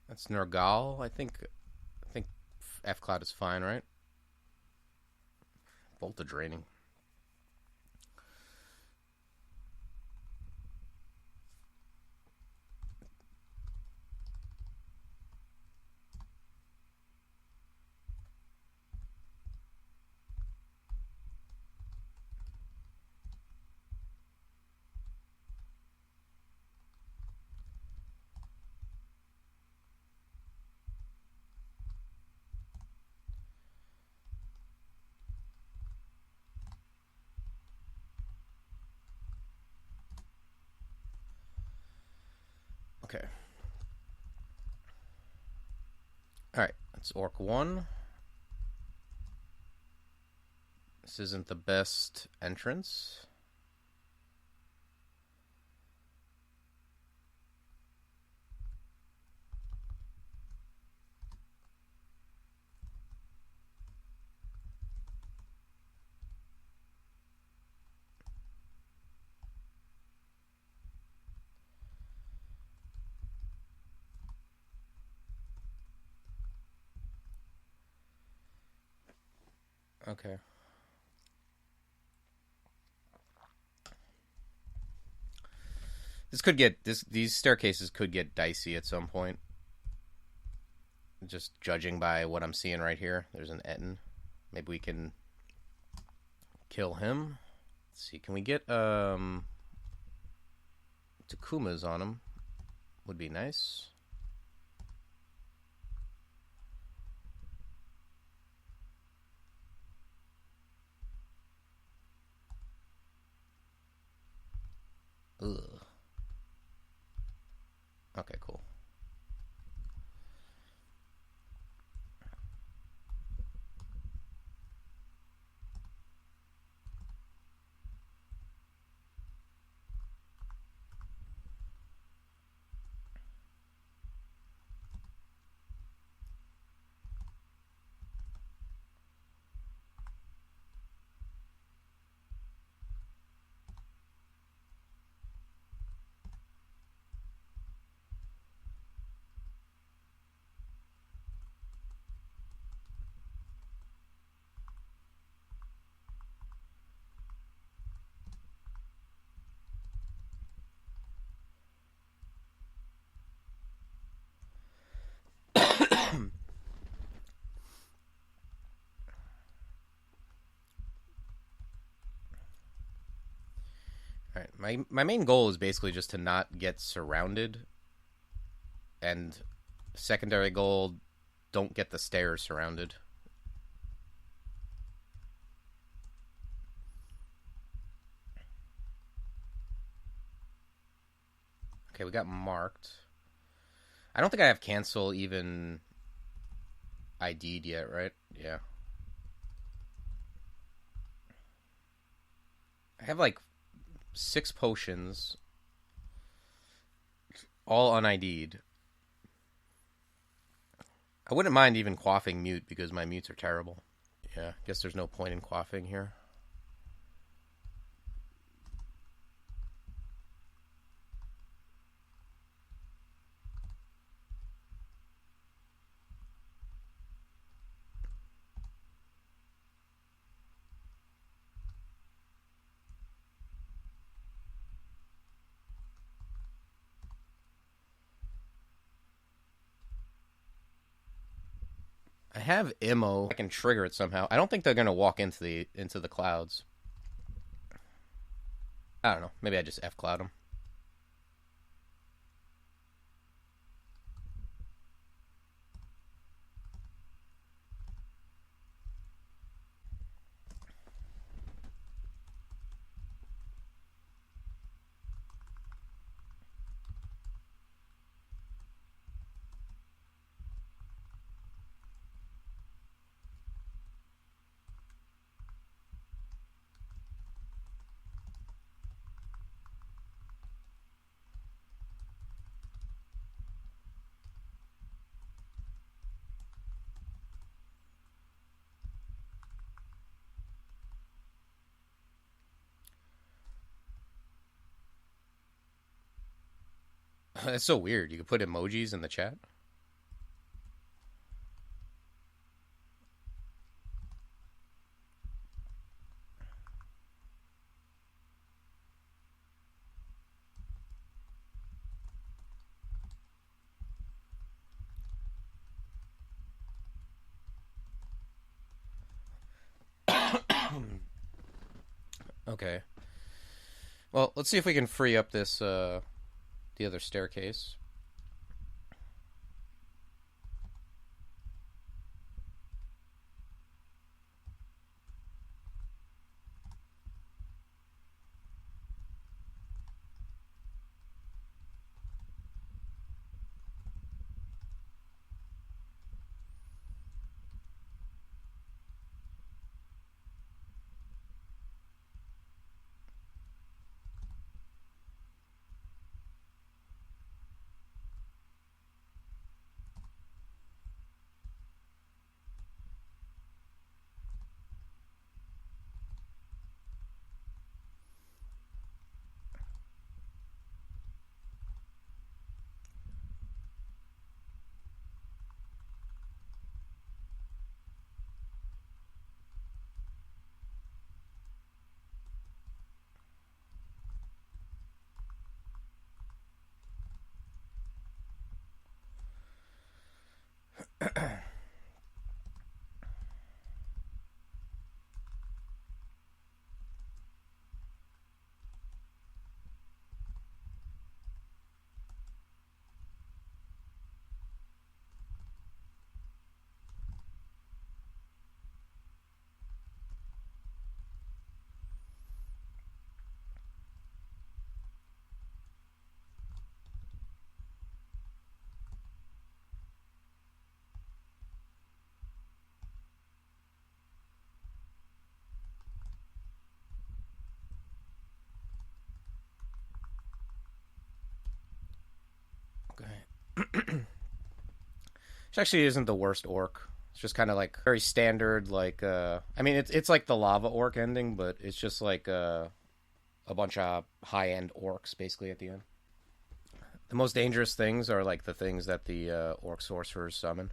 That's Nergal, I think. I think F Cloud is fine, right? Voltage draining. Okay. Alright, that's Orc 1. This isn't the best entrance. Okay. These staircases could get dicey at some point. Just judging by what I'm seeing right here. There's an Etten. Maybe we can kill him. Let's see, can we get Takumas on him? Would be nice. Ugh. Okay, cool. Alright, my main goal is basically just to not get surrounded. And secondary goal, don't get the stairs surrounded. Okay, we got marked. I don't think I have cancel even ID'd yet, right? Yeah. I have like 6 potions, all un-ID'd. I wouldn't mind even quaffing mute because my mutes are terrible. Yeah, guess there's no point in quaffing here. I have Immo. I can trigger it somehow. I don't think they're gonna walk into the clouds. I don't know. Maybe I just F cloud them. That's so weird. You could put emojis in the chat. Okay. Well, let's see if we can free up this the other staircase. Okay. Which actually isn't the worst orc. It's just kind of like very standard. Like, I mean, it's like the lava orc ending, but it's just like a bunch of high end orcs basically at the end. The most dangerous things are like the things that the orc sorcerers summon.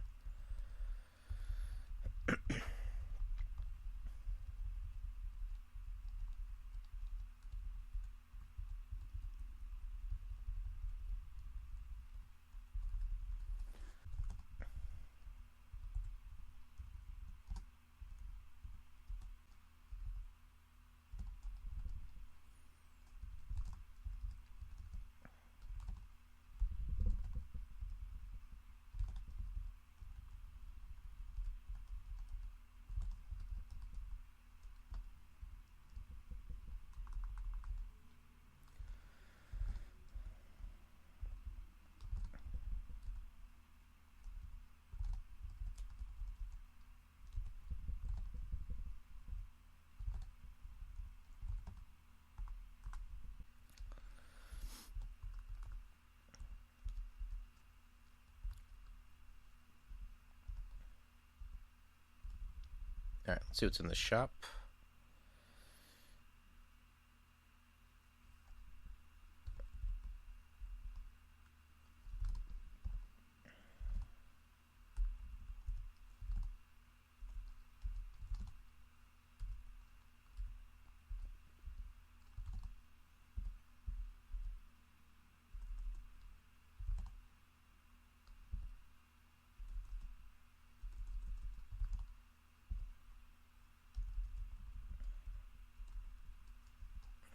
All right, let's see what's in the shop.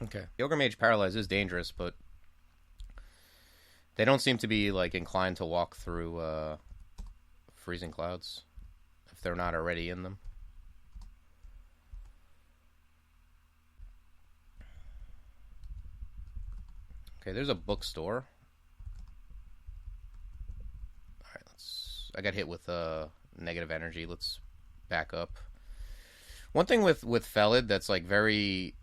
Okay. The Ogre Mage Paralyze is dangerous, but they don't seem to be like inclined to walk through freezing clouds if they're not already in them. Okay, there's a bookstore. All right, I got hit with negative energy. Let's back up. One thing with Felid that's like very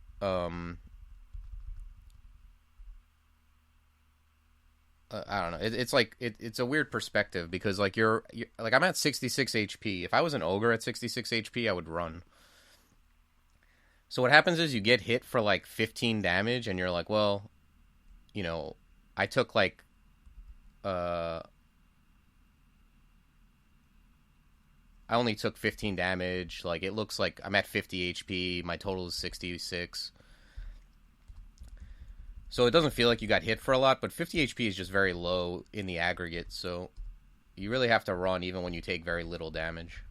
I don't know. It's like it's a weird perspective because like you're like I'm at 66 HP. If I was an ogre at 66 HP, I would run. So what happens is you get hit for like 15 damage, and you're like, well, you know, I took like Uh, I only took 15 damage. Like, it looks like I'm at 50 HP. My total is 66. So it doesn't feel like you got hit for a lot, but 50 HP is just very low in the aggregate, so you really have to run even when you take very little damage.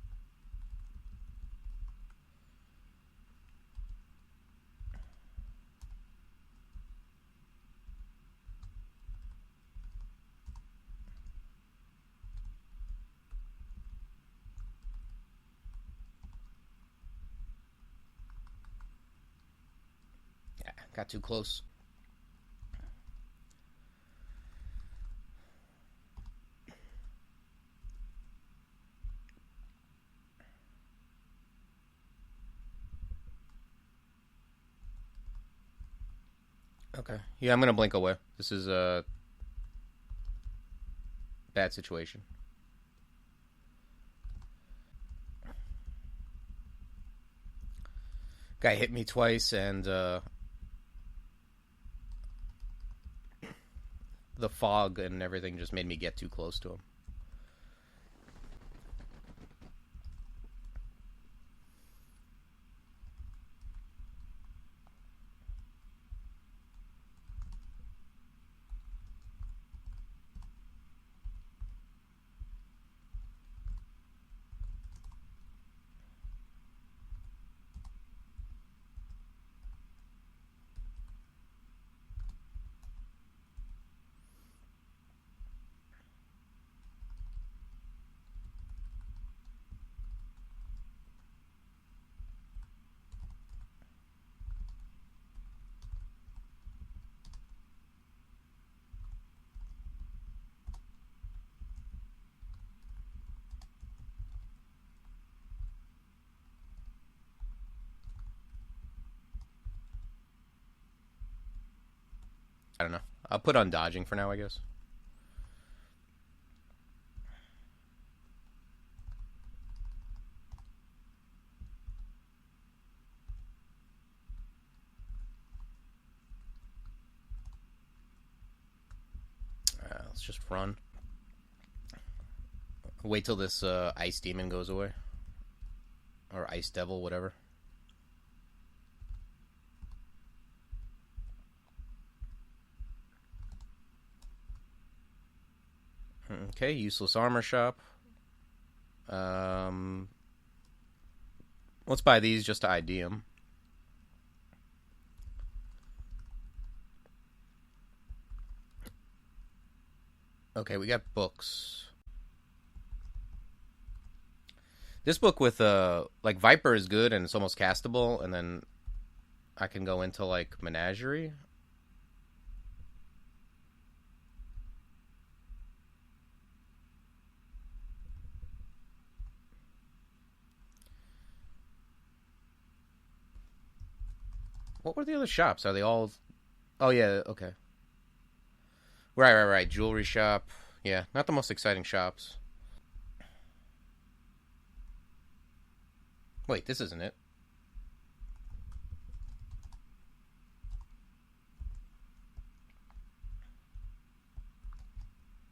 Yeah, got too close. Okay. Yeah, I'm gonna blink away. This is a bad situation. Guy hit me twice, and the fog and everything just made me get too close to him. I don't know. I'll put on dodging for now, I guess. Let's just run. Wait till this ice demon goes away. Or ice devil, whatever. Okay, useless armor shop. Let's buy these just to ID them. Okay, we got books. This book with like Viper is good and it's almost castable, and then I can go into like Menagerie. What were the other shops? Are they all? Oh yeah, okay. Right. Jewelry shop. Yeah, not the most exciting shops. Wait, this isn't it.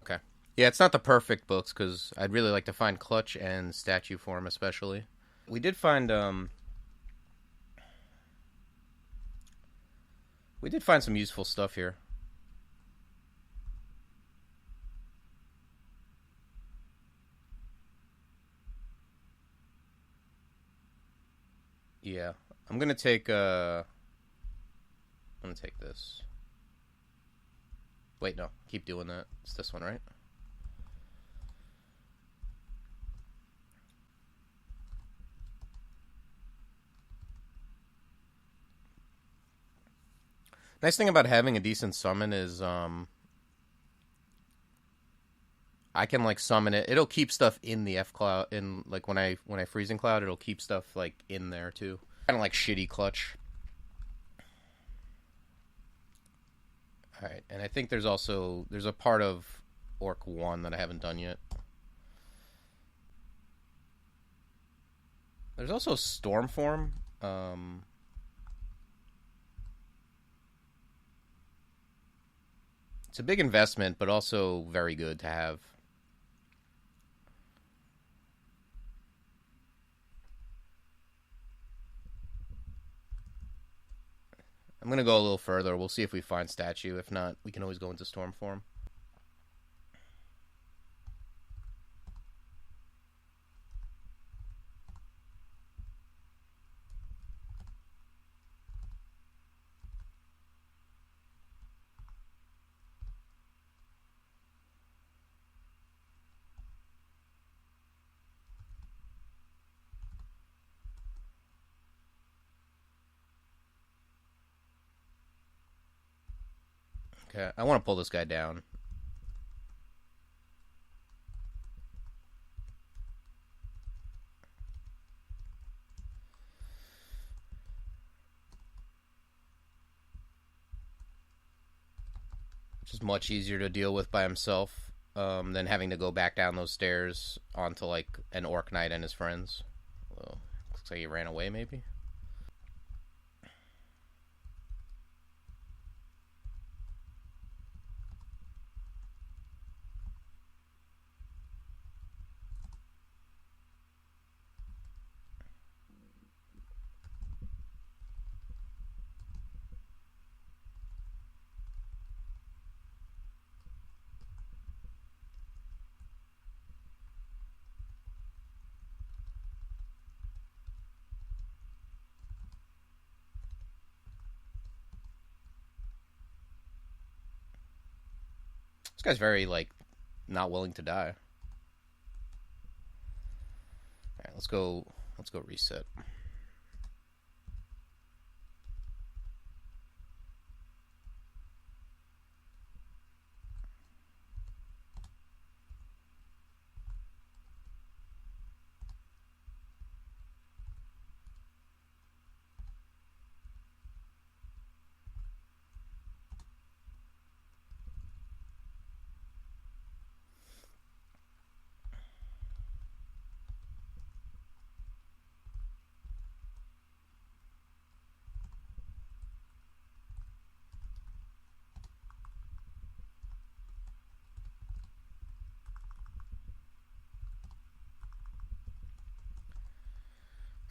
Okay. Yeah, it's not the perfect books because I'd really like to find clutch and statue form, especially. We did find some useful stuff here. Yeah, I'm gonna take this. Wait, no, keep doing that. It's this one, right? Nice thing about having a decent summon is I can like summon it. It'll keep stuff in the F cloud in like when I freezing cloud, it'll keep stuff like in there too. Kind of like shitty clutch. All right, and I think there's a part of Orc 1 that I haven't done yet. There's also Storm Form. Um, It's a big investment, but also very good to have. I'm going to go a little further. We'll see if we find statue. If not, we can always go into storm form. Okay, I want to pull this guy down. Which is much easier to deal with by himself than having to go back down those stairs onto like an orc knight and his friends. Well, looks like he ran away, maybe. This guy's very like not willing to die. All right, let's go. Let's go reset.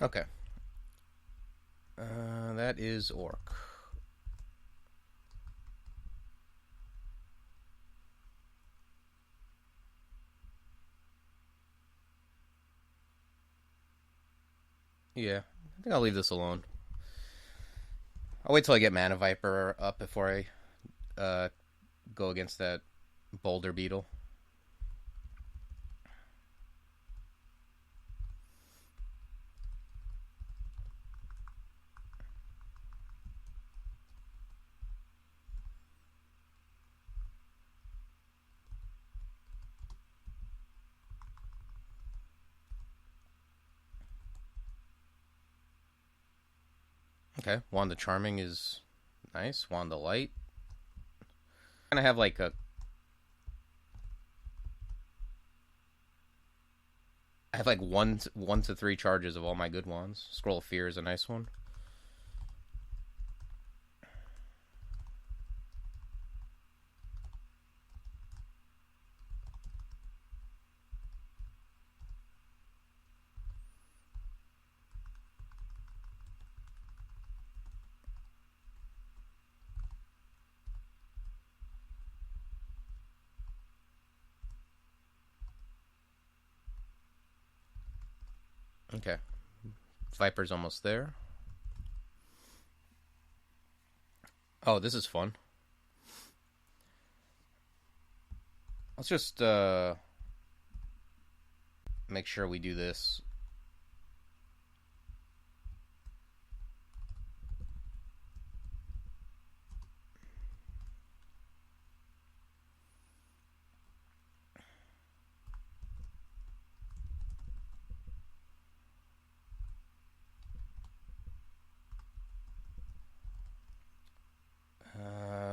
Okay. That is orc. Yeah, I think I'll leave this alone. I'll wait till I get Mana Viper up before I go against that Boulder Beetle. Okay, Wand of Charming is nice. Wand of Light. I have like a... I have like one to three charges of all my good wands. Scroll of Fear is a nice one. Okay. Viper's almost there. Oh, this is fun. Let's just make sure we do this.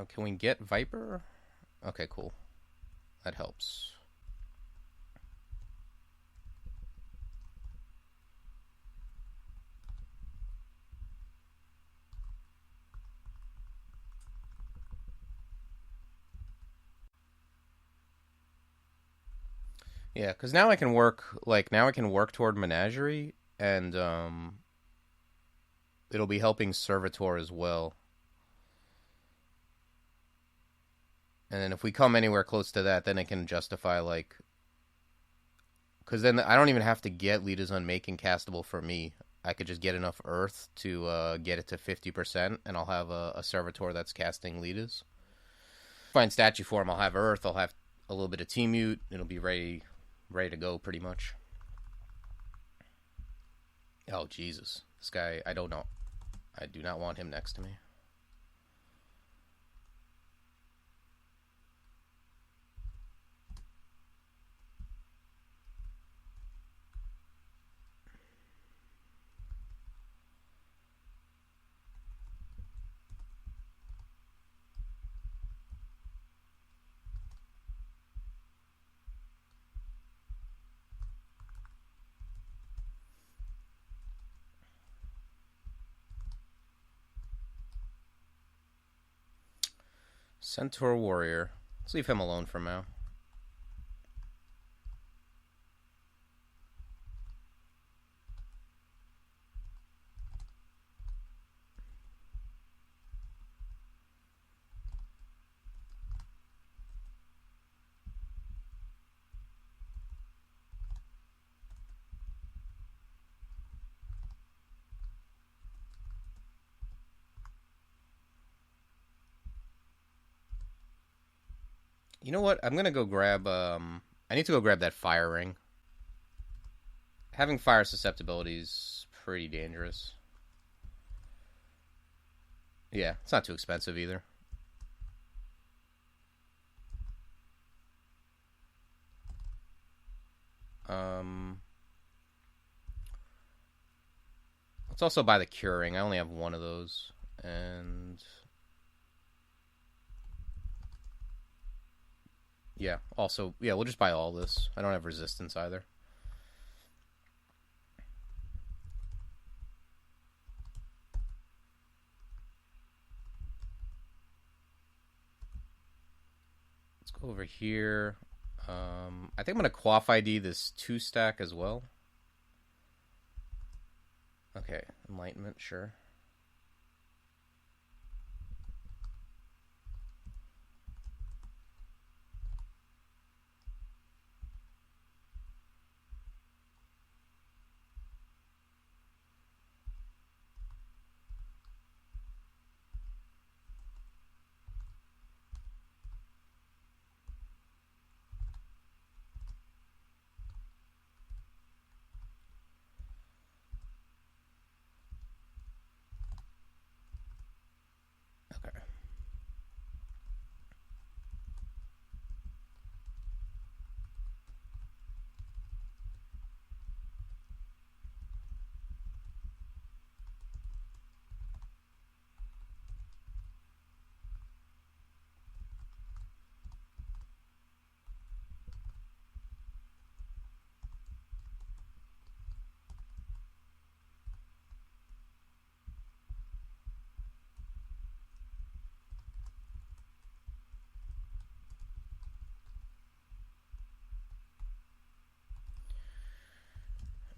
Can we get Viper? Okay, cool. That helps. Yeah, because now I can work now I can work toward menagerie, and it'll be helping servitor as well. And then if we come anywhere close to that, then it can justify because then I don't even have to get leaders unmaking castable for me. I could just get enough earth to get it to 50%, and I'll have a servitor that's casting leaders. Find statue form, I'll have earth, I'll have a little bit of T-mute, it'll be ready to go pretty much. Oh, Jesus. This guy, I don't know. I do not want him next to me. Centaur Warrior. Let's leave him alone for now. You know what? I'm gonna go grab. I need to go grab that fire ring. Having fire susceptibility is pretty dangerous. Yeah, it's not too expensive either. Um, let's also buy the curing. I only have one of those, and yeah. Also, yeah, we'll just buy all this. I don't have resistance either. Let's go over here. I think I'm gonna quaff ID this 2-stack as well. Okay, enlightenment, sure. Okay.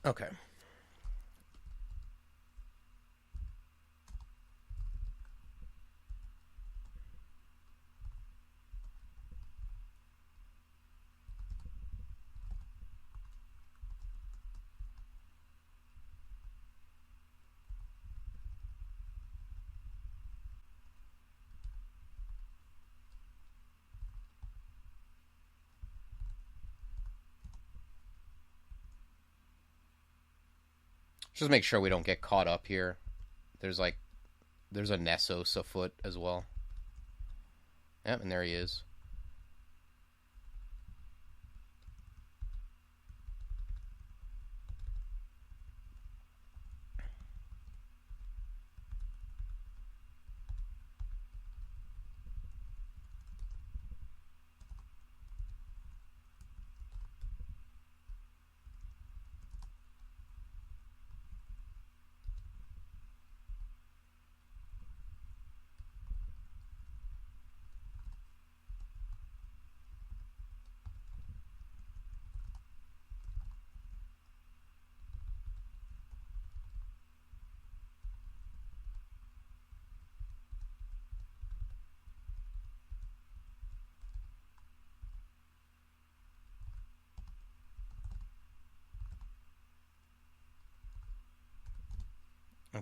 Okay. Just make sure we don't get caught up here. There's there's a Nessos afoot as well. Yep, and there he is.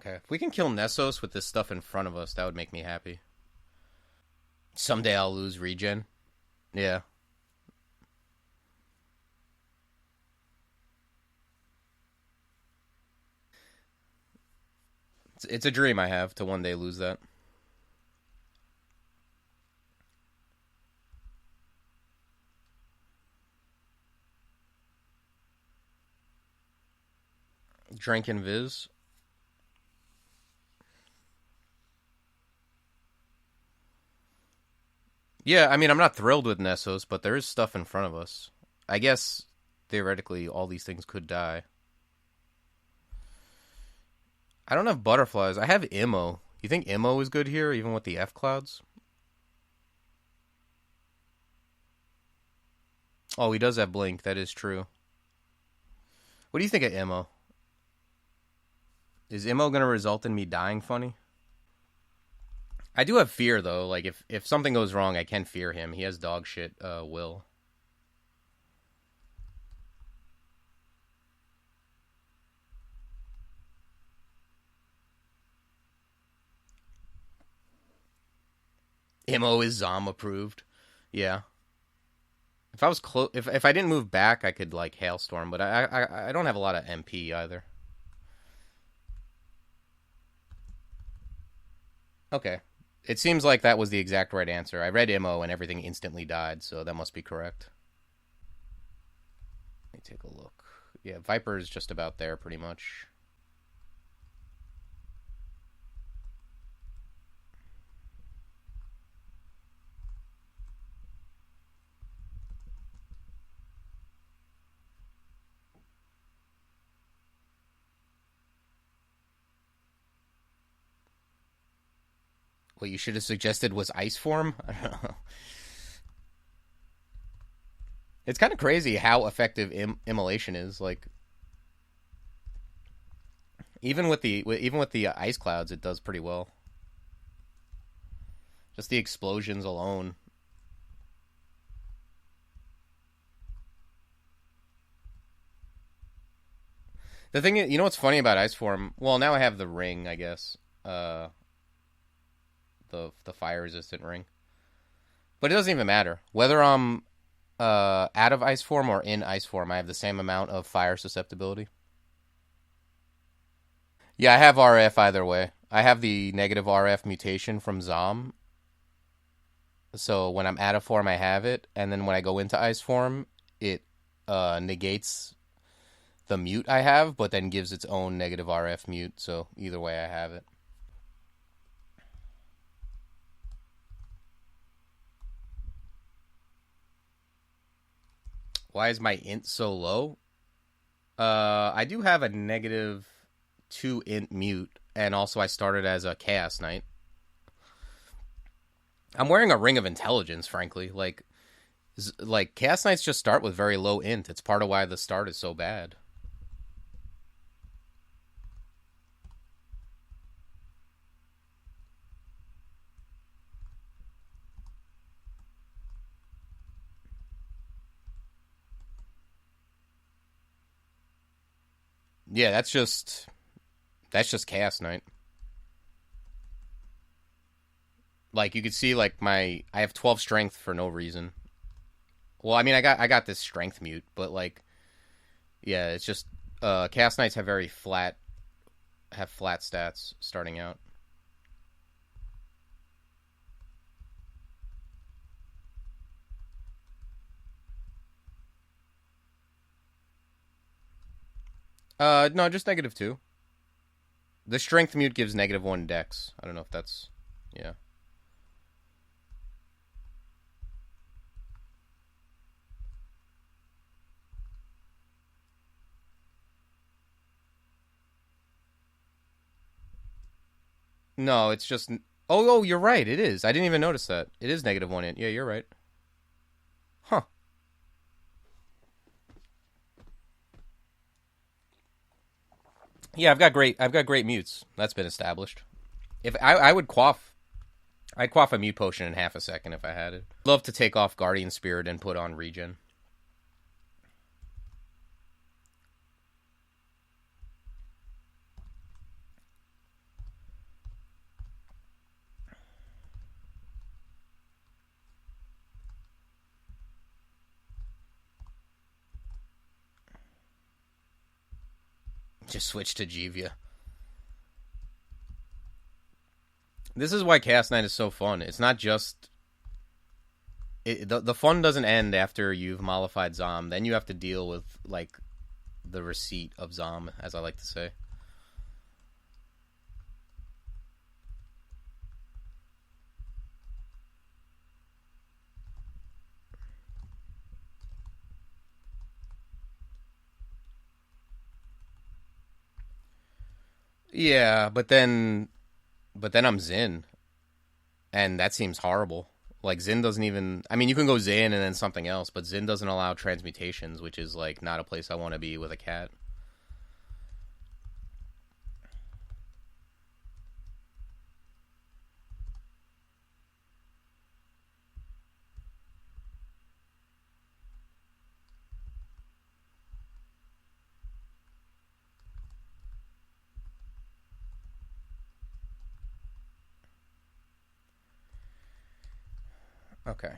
Okay. If we can kill Nessos with this stuff in front of us, that would make me happy. Someday I'll lose regen. Yeah. It's a dream I have to one day lose that. Drink and Viz. Yeah, I mean, I'm not thrilled with Nessos, but there is stuff in front of us. I guess, theoretically, all these things could die. I don't have butterflies. I have Immo. You think Immo is good here, even with the F clouds? Oh, he does have Blink. That is true. What do you think of Immo? Is Immo going to result in me dying funny? I do have fear, though. Like, if something goes wrong, I can fear him. He has dog shit will. Immo is Zom approved. Yeah. If I was close, if I didn't move back, I could like Hailstorm, but I don't have a lot of MP either. Okay. It seems like that was the exact right answer. I read Immo and everything instantly died, so that must be correct. Let me take a look. Yeah, Viper is just about there pretty much. What you should have suggested was Ice Form? I don't know. It's kind of crazy how effective immolation is. Like, even with the ice clouds, it does pretty well. Just the explosions alone. The thing is, you know what's funny about Ice Form? Well, now I have the ring, I guess. The fire resistant ring. But it doesn't even matter. Whether I'm out of ice form or in ice form, I have the same amount of fire susceptibility. Yeah, I have RF either way. I have the negative RF mutation from Zom. So when I'm out of form, I have it. And then when I go into ice form, it negates the mute I have, but then gives its own negative RF mute. So either way, I have it. Why is my int so low? I do have a -2 int mute, and also I started as a Chaos Knight. I'm wearing a Ring of Intelligence, frankly. Like Chaos Knights just start with very low int. It's part of why the start is so bad. Yeah, that's just Chaos Knight. Like you could see, like I have 12 strength for no reason. Well, I mean, I got this strength mute, but like, yeah, it's just Chaos Knights have flat stats starting out. No, just -2. The strength mute gives -1 dex. I don't know if that's, yeah. No, it's just. Oh, you're right. It is. I didn't even notice that. It is -1 int. Yeah, you're right. Huh. Yeah, I've got great mutes. That's been established. If I would I'd quaff a mute potion in half a second if I had it. Love to take off Guardian Spirit and put on regen. Just switch to Jivia. This is why Chaos Knight is so fun. It's not just... the fun doesn't end after you've mollified Zom. Then you have to deal with, like, the receipt of Zom, as I like to say. Yeah, but then I'm Zin, and that seems horrible. Like, Zin doesn't even... I mean, you can go Zin and then something else, but Zin doesn't allow transmutations, which is, like, not a place I want to be with a cat. Okay.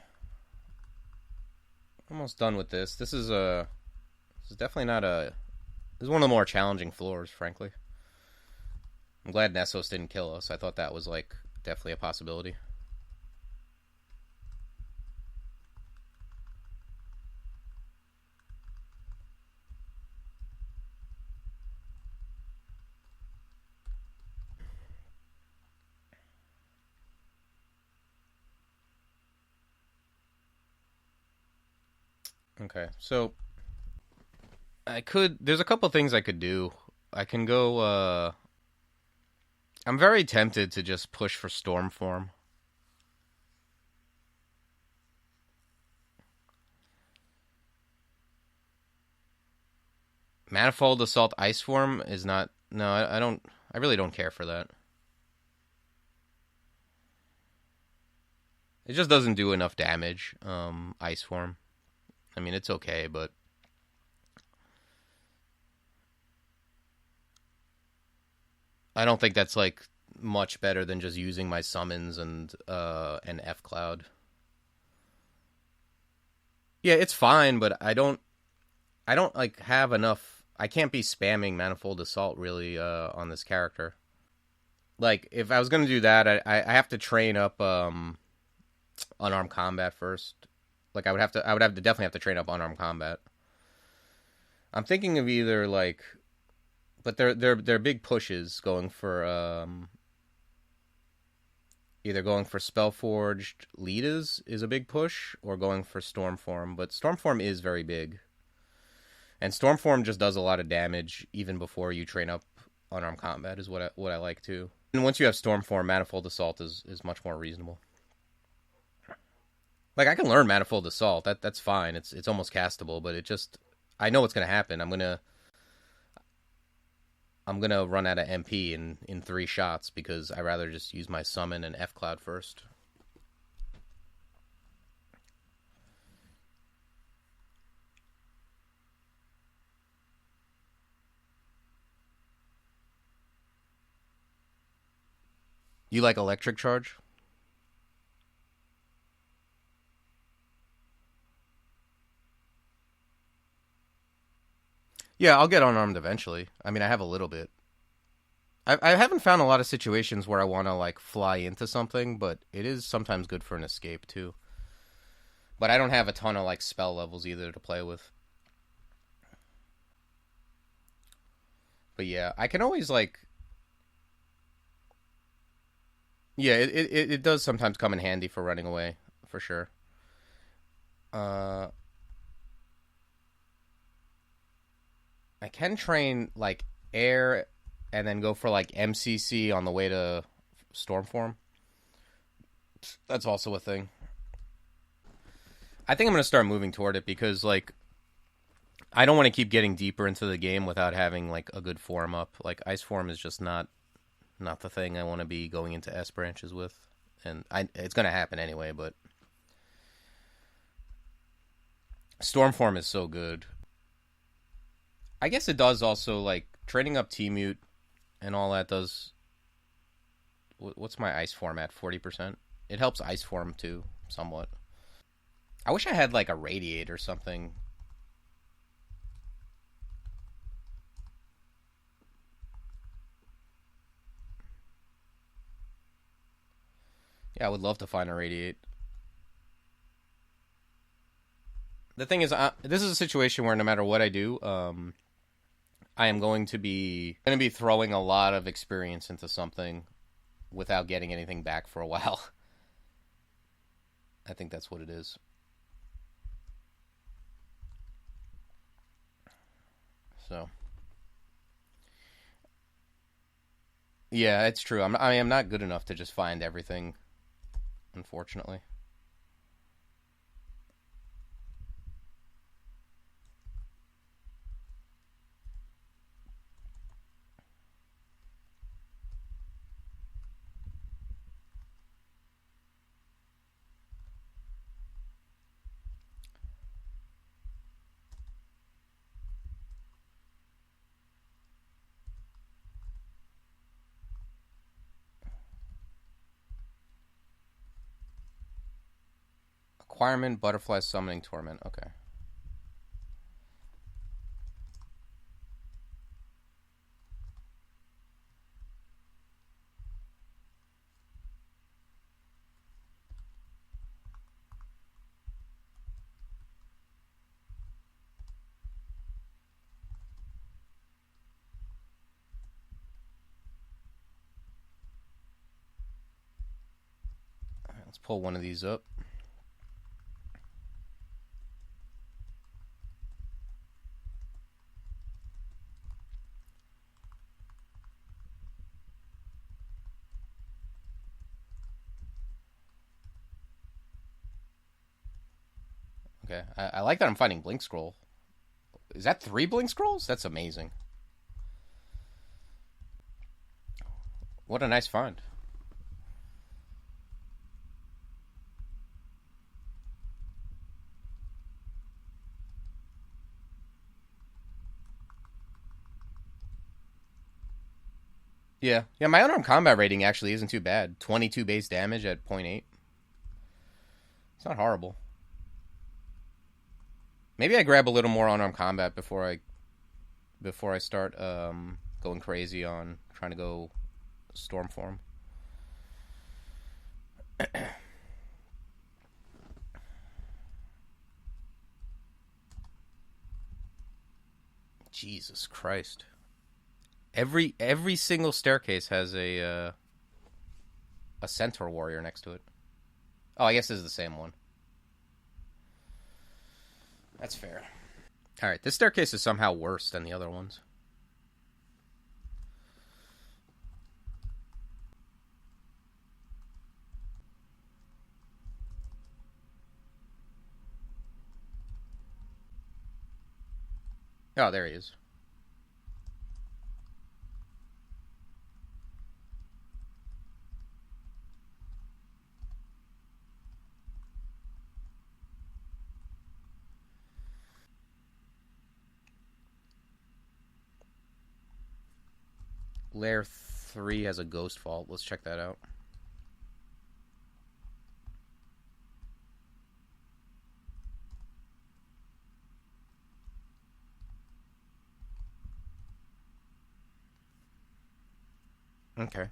Almost done with this. This is definitely not a... This is one of the more challenging floors, frankly. I'm glad Nessos didn't kill us. I thought that was, like, definitely a possibility. Okay, so there's a couple things I could do. I can go, I'm very tempted to just push for Stormform. Manifold Assault Iceform is not... No, I don't... I really don't care for that. It just doesn't do enough damage, Iceform. I mean, it's okay, but... I don't think that's, like, much better than just using my summons and F-Cloud. Yeah, it's fine, but I don't, like, have enough... I can't be spamming Manifold Assault, really, on this character. Like, if I was going to do that, I have to train up, unarmed combat first. Like, I would have to definitely have to train up unarmed combat. I'm thinking of either, like... But they're big pushes going for, either going for Spellforged Leaders is a big push, or going for Stormform. But Stormform is very big. And Stormform just does a lot of damage even before you train up unarmed combat, is what I like, too. And once you have Stormform, Manifold Assault is much more reasonable. Like, I can learn Manifold Assault. That's fine. It's almost castable, but it just... I know what's going to happen. I'm gonna run out of MP in 3 shots because I rather just use my summon and F-Cloud first. You like Electric Charge? Yeah, I'll get unarmed eventually. I mean, I have a little bit. I haven't found a lot of situations where I want to, like, fly into something, but it is sometimes good for an escape, too. But I don't have a ton of, like, spell levels either to play with. But yeah, I can always, like... Yeah, it does sometimes come in handy for running away, for sure. Uh, I can train, like, air and then go for, like, MCC on the way to Stormform. That's also a thing. I think I'm going to start moving toward it because, like, I don't want to keep getting deeper into the game without having, like, a good form up. Like, Ice Form is just not the thing I want to be going into S branches with. And it's going to happen anyway, but Stormform is so good. I guess it does also, like, training up T-Mute and all that does... What's my Ice Form at? 40%? It helps Ice Form, too, somewhat. I wish I had, like, a Radiate or something. Yeah, I would love to find a radiate. The thing is, this is a situation where no matter what I do, I am going to be throwing a lot of experience into something without getting anything back for a while. I think that's what it is. So, yeah, it's true. I am not good enough to just find everything, unfortunately. Acquirement, butterfly summoning torment. Okay. All right, let's pull one of these up. Okay. I like that I'm finding blink scroll. Is that 3 blink scrolls? That's amazing. What a nice find. Yeah. Yeah, my unarmed combat rating actually isn't too bad. 22 base damage at 0.8. It's not horrible. Maybe I grab a little more unarmed combat before I start going crazy on trying to go storm form. Jesus Christ. Every single staircase has a centaur warrior next to it. Oh, I guess this is the same one. That's fair. All right, this staircase is somehow worse than the other ones. Oh, there he is. Lair 3 has a ghost vault. Let's check that out. Okay.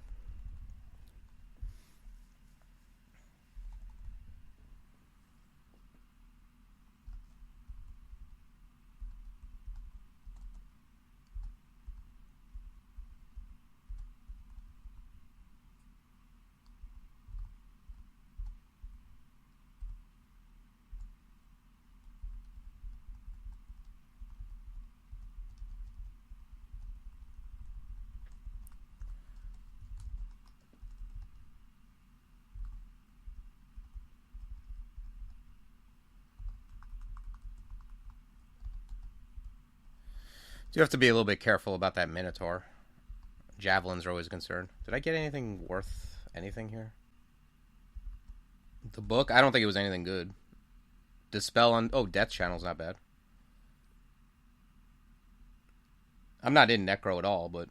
So you have to be a little bit careful about that Minotaur. Javelins are always a concern. Did I get anything worth anything here? The book? I don't think it was anything good. Dispel on... Oh, Death Channel's not bad. I'm not in Necro at all, but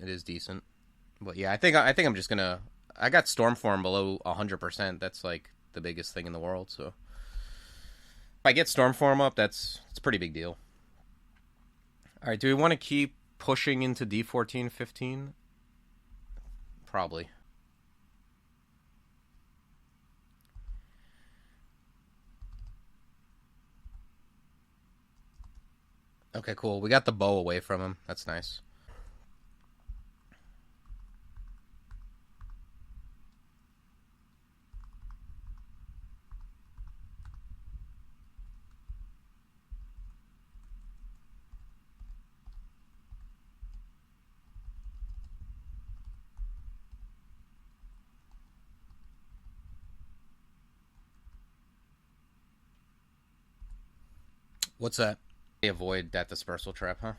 it is decent. But yeah, I think I'm just gonna... I got Stormform below 100%. That's like the biggest thing in the world, so... If I get Stormform up, it's a pretty big deal. Alright, do we want to keep pushing into D14, 15? Probably. Okay, cool. We got the bow away from him. That's nice. What's that? Avoid that dispersal trap, huh?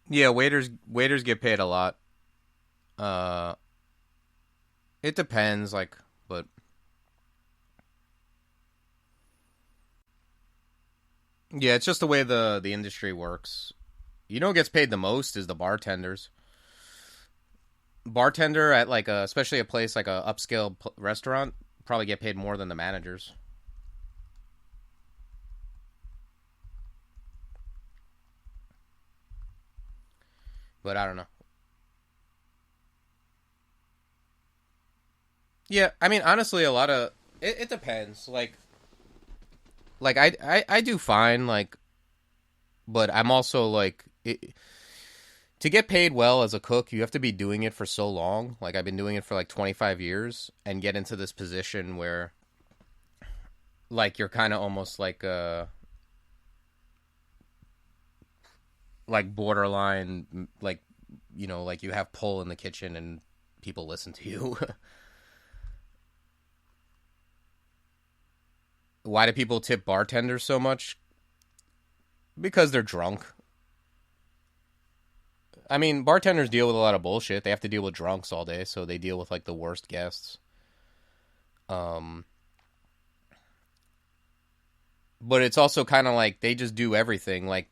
Yeah, waiters get paid a lot. Uh, it depends, like, but yeah, it's just the way the industry works. You know, who gets paid the most is the bartenders. Bartender at like a, especially a place like a upscale restaurant, probably get paid more than the managers. But I don't know. Yeah, I mean, honestly, a lot of it depends. Like I do fine. Like, but I'm also like to get paid well as a cook, you have to be doing it for so long. Like I've been doing it for like 25 years and get into this position where like you're kind of almost like borderline like like you have pull in the kitchen and people listen to you. Why do people tip bartenders so much? Because they're drunk. I mean, bartenders deal with a lot of bullshit. They have to deal with drunks all day, so they deal with like the worst guests. Um, but it's also kind of like they just do everything. Like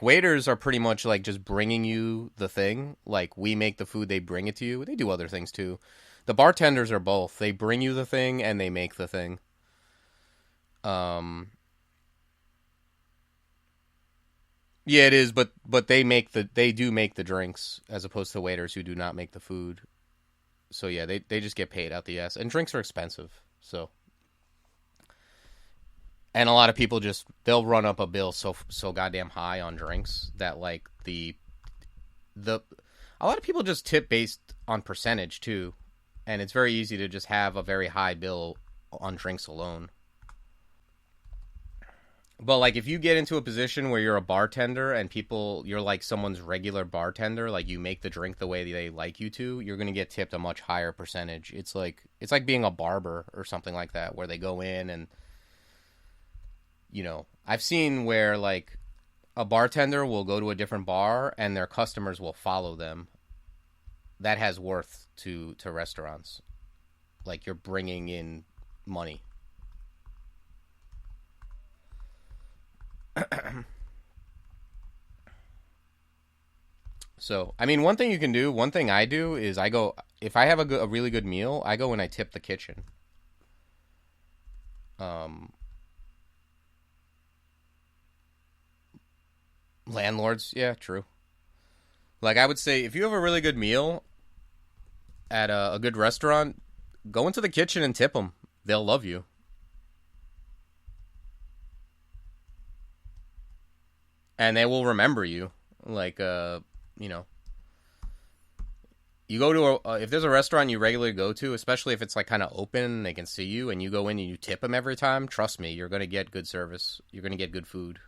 waiters are pretty much like just bringing you the thing. Like we make the food, they bring it to you. They do other things too. The bartenders are both. They bring you the thing and they make the thing. Um, yeah, it is, but they do make the drinks as opposed to waiters who do not make the food. So yeah, they just get paid out the ass, and drinks are expensive. So and a lot of people just they'll run up a bill so goddamn high on drinks that like the a lot of people just tip based on percentage too, and it's very easy to just have a very high bill on drinks alone. But like if you get into a position where you're a bartender and you're like someone's regular bartender, like you make the drink the way they like you to, you're going to get tipped a much higher percentage. It's like being a barber or something like that where they go in and I've seen where like a bartender will go to a different bar and their customers will follow them. That has worth to restaurants. Like you're bringing in money. So, I mean, one thing I do is I go, if I have a really good meal, I go and I tip the kitchen. Um, Landlords, yeah, true. Like, I would say, if you have a really good meal at a good restaurant, go into the kitchen and tip them. They'll love you. And they will remember you. Like, you know, you go to if there's a restaurant you regularly go to, especially if it's like kind of open and they can see you, and you go in and you tip them every time. Trust me, you're gonna get good service. You're gonna get good food.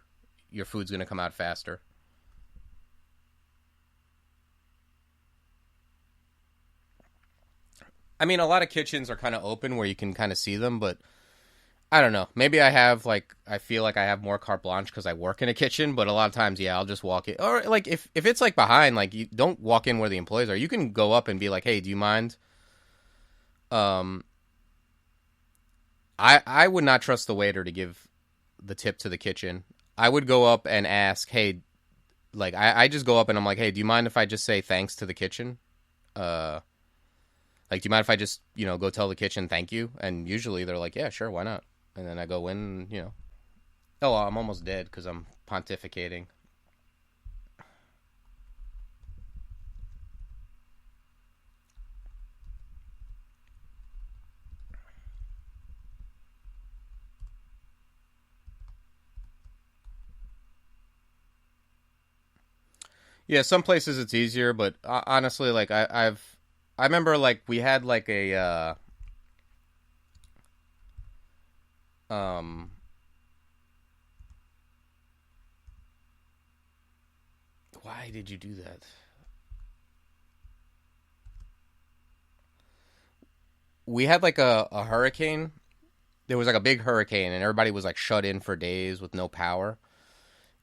Your food's gonna come out faster. I mean, a lot of kitchens are kind of open where you can kind of see them, but I don't know. Maybe I feel like I have more carte blanche because I work in a kitchen, but a lot of times, yeah, I'll just walk in. Or like if it's like behind, like you don't walk in where the employees are. You can go up and be like, "Hey, do you mind?" Um, I would not trust the waiter to give the tip to the kitchen. I would go up and ask, "Hey, like I just go up and I'm like, hey, do you mind if I just say thanks to the kitchen? Uh, like, do you mind if I just go tell the kitchen thank you? And usually they're like, yeah, sure, why not? And then I go in. Oh, I'm almost dead because I'm pontificating. Yeah, some places it's easier, but honestly, like I remember like we had like a um why did you do that? We had like a hurricane. There was like a big hurricane, and everybody was like shut in for days with no power.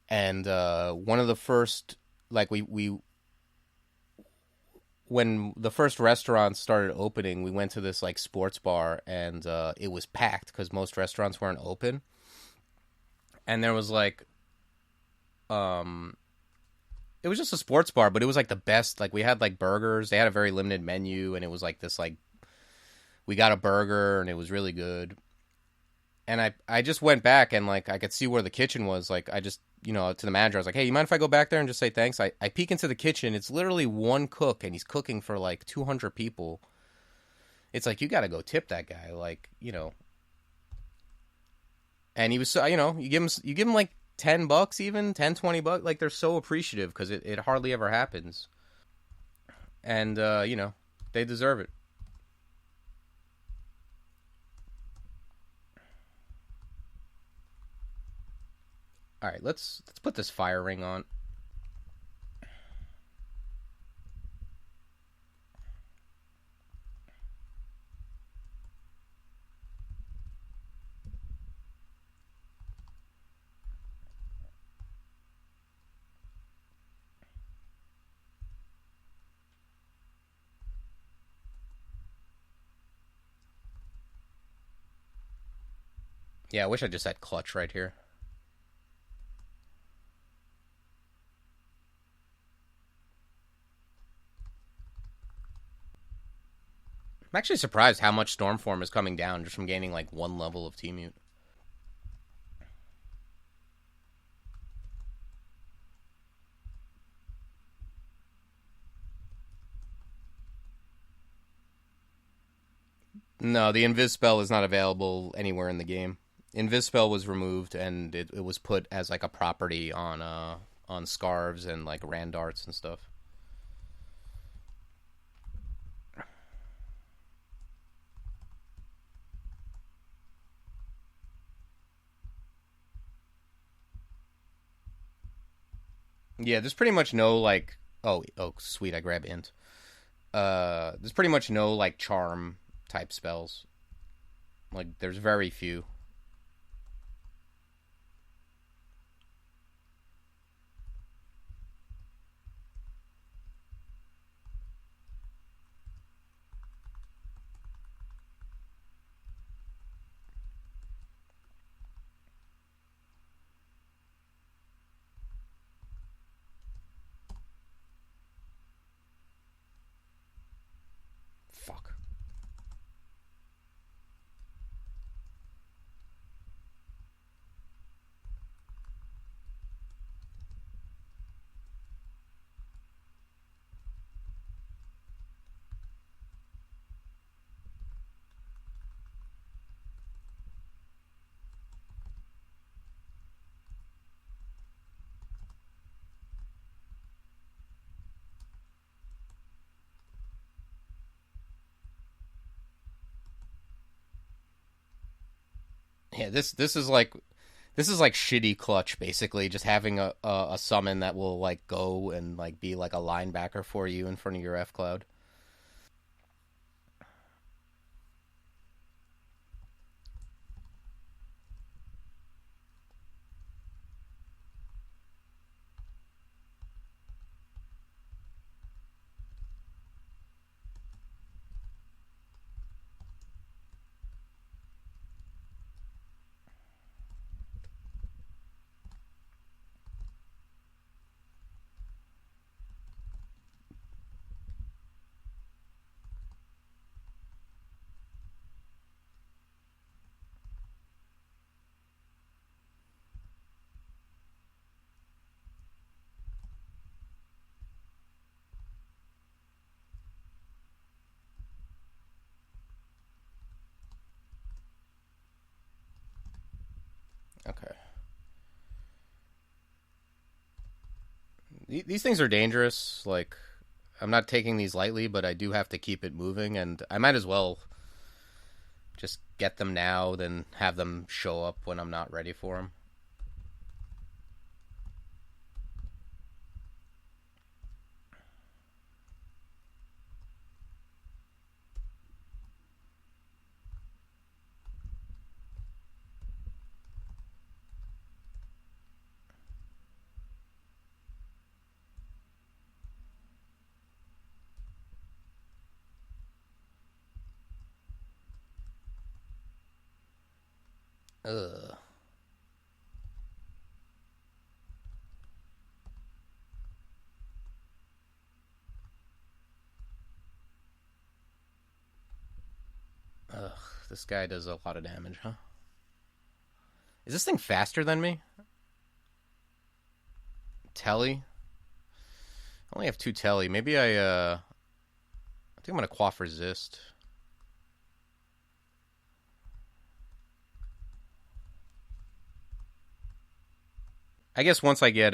And one of the first, like we when the first restaurants started opening, we went to this like sports bar, and it was packed because most restaurants weren't open. And there was like um it was just a sports bar, but it was like the best. Like we had like burgers. They had a very limited menu, and it was like this like we got a burger, and it was really good. And I just went back, and like I could see where the kitchen was. Like I just to the manager, I was like, hey, you mind if I go back there and just say thanks? I peek into the kitchen. It's literally one cook, and he's cooking for like 200 people. It's like you got to go tip that guy, like. And he was so you give him like $10, even 10, $20. Like they're so appreciative because it hardly ever happens. And they deserve it. All right, let's put this fire ring on. Yeah, I wish I just had clutch right here. I'm actually surprised how much Stormform is coming down just from gaining like one level of Team Mute. No, the Invis spell is not available anywhere in the game. Invis spell was removed, and it was put as like a property on scarves and like randarts and stuff. Yeah, there's pretty much no like oh sweet, I grab int. There's pretty much no like charm type spells. Like there's very few. Fuck. Yeah, this is like shitty clutch basically. Just having a summon that will like go and like be like a linebacker for you in front of your F cloud. These things are dangerous. Like, I'm not taking these lightly, but I do have to keep it moving, and I might as well just get them now than have them show up when I'm not ready for them. Ugh. Ugh. This guy does a lot of damage, huh? Is this thing faster than me? Telly? I only have 2 telly. Maybe I think I'm gonna quaff resist. I guess once I get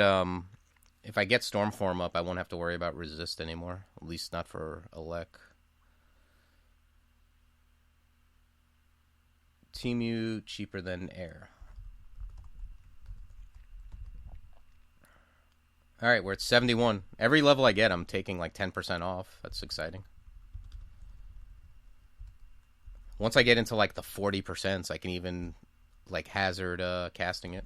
if I get Stormform up, I won't have to worry about resist anymore. At least not for Elec. Temu cheaper than air. All right, we're at 71. Every level I get, I'm taking like 10% off. That's exciting. Once I get into like the 40%, I can even like hazard casting it.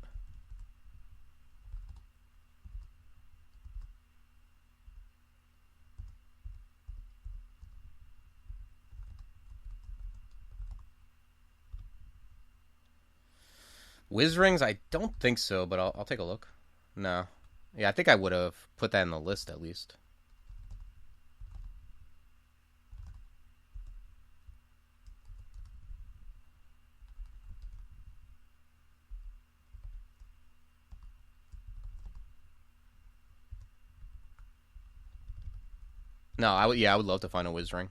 Wiz rings? I don't think so, but I'll take a look. No. Yeah, I think I would have put that in the list at least. No, I would. Yeah, I would love to find a Wiz ring.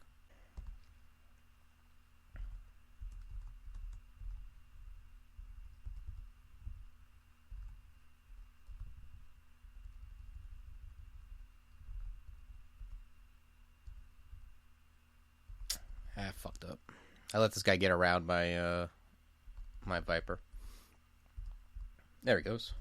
I fucked up. I let this guy get around my my Viper. There he goes.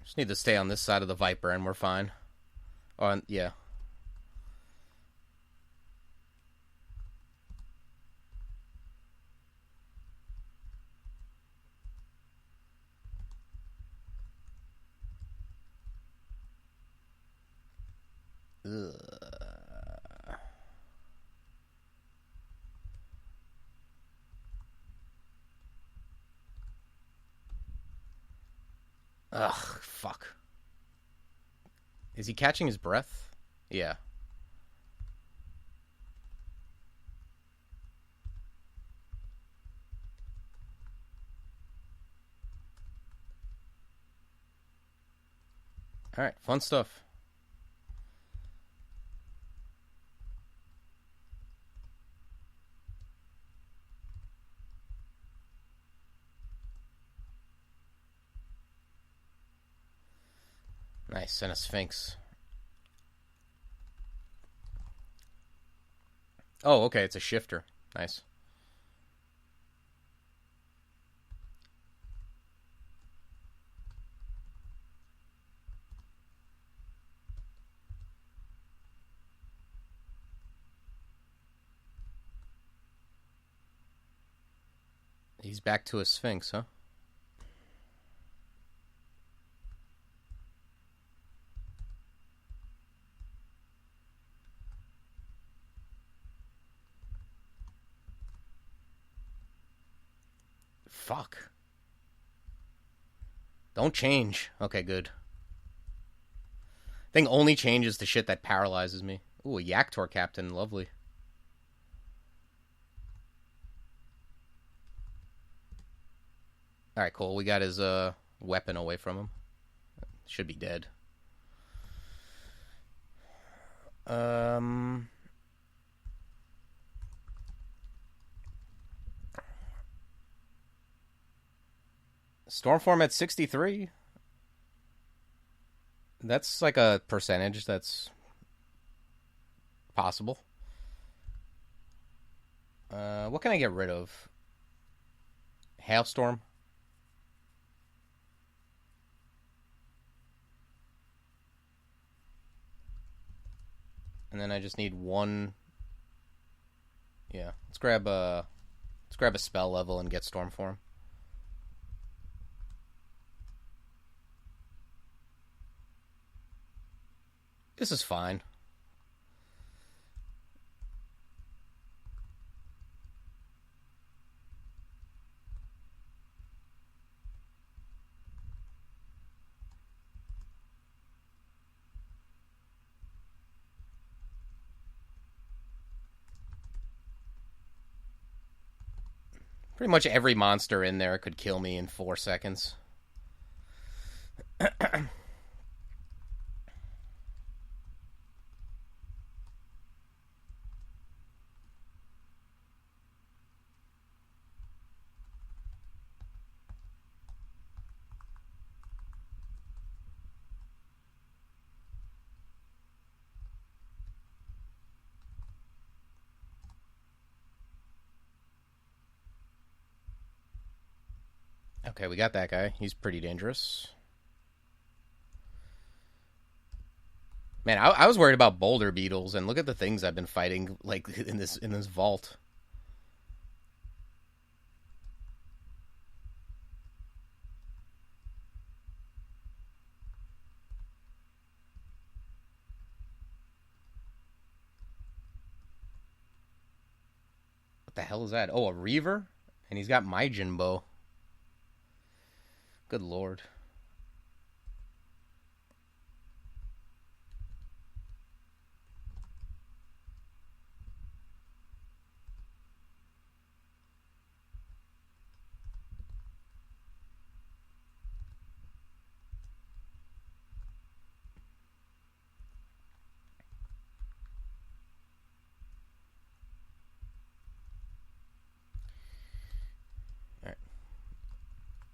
Just need to stay on this side of the Viper and we're fine. Yeah. Ugh. Ugh, fuck. Is he catching his breath? Yeah. Alright, fun stuff. Nice, and a Sphinx. Oh, okay, it's a shifter. Nice. He's back to a Sphinx, huh? Fuck. Don't change. Okay, good. Thing only changes to shit that paralyzes me. Ooh, a Yaktor captain. Lovely. Alright, cool. We got his weapon away from him. Should be dead. Stormform at 63. That's like a percentage that's possible. What can I get rid of? Hailstorm. And then I just need one. Yeah, let's grab a spell level and get Stormform. This is fine. Pretty much every monster in there could kill me in 4 seconds. Okay, we got that guy. He's pretty dangerous. Man, I was worried about boulder beetles, and look at the things I've been fighting like in this vault. What the hell is that? Oh, a Reaver? And he's got Maijin bow. Good lord.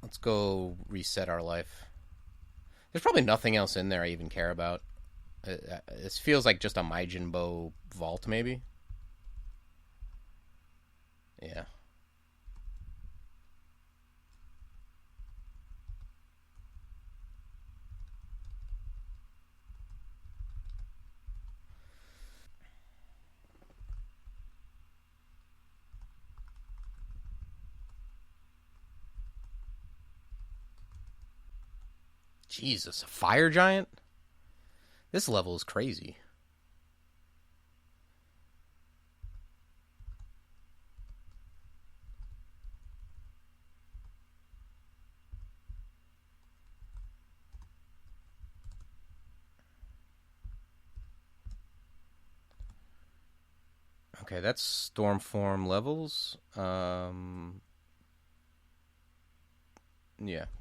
Let's go reset our life. There's probably nothing else in there I even care about. This feels like just a Maijin bow vault, maybe. Yeah. Jesus, a fire giant? This level is crazy. Okay, that's Stormform levels. Yeah,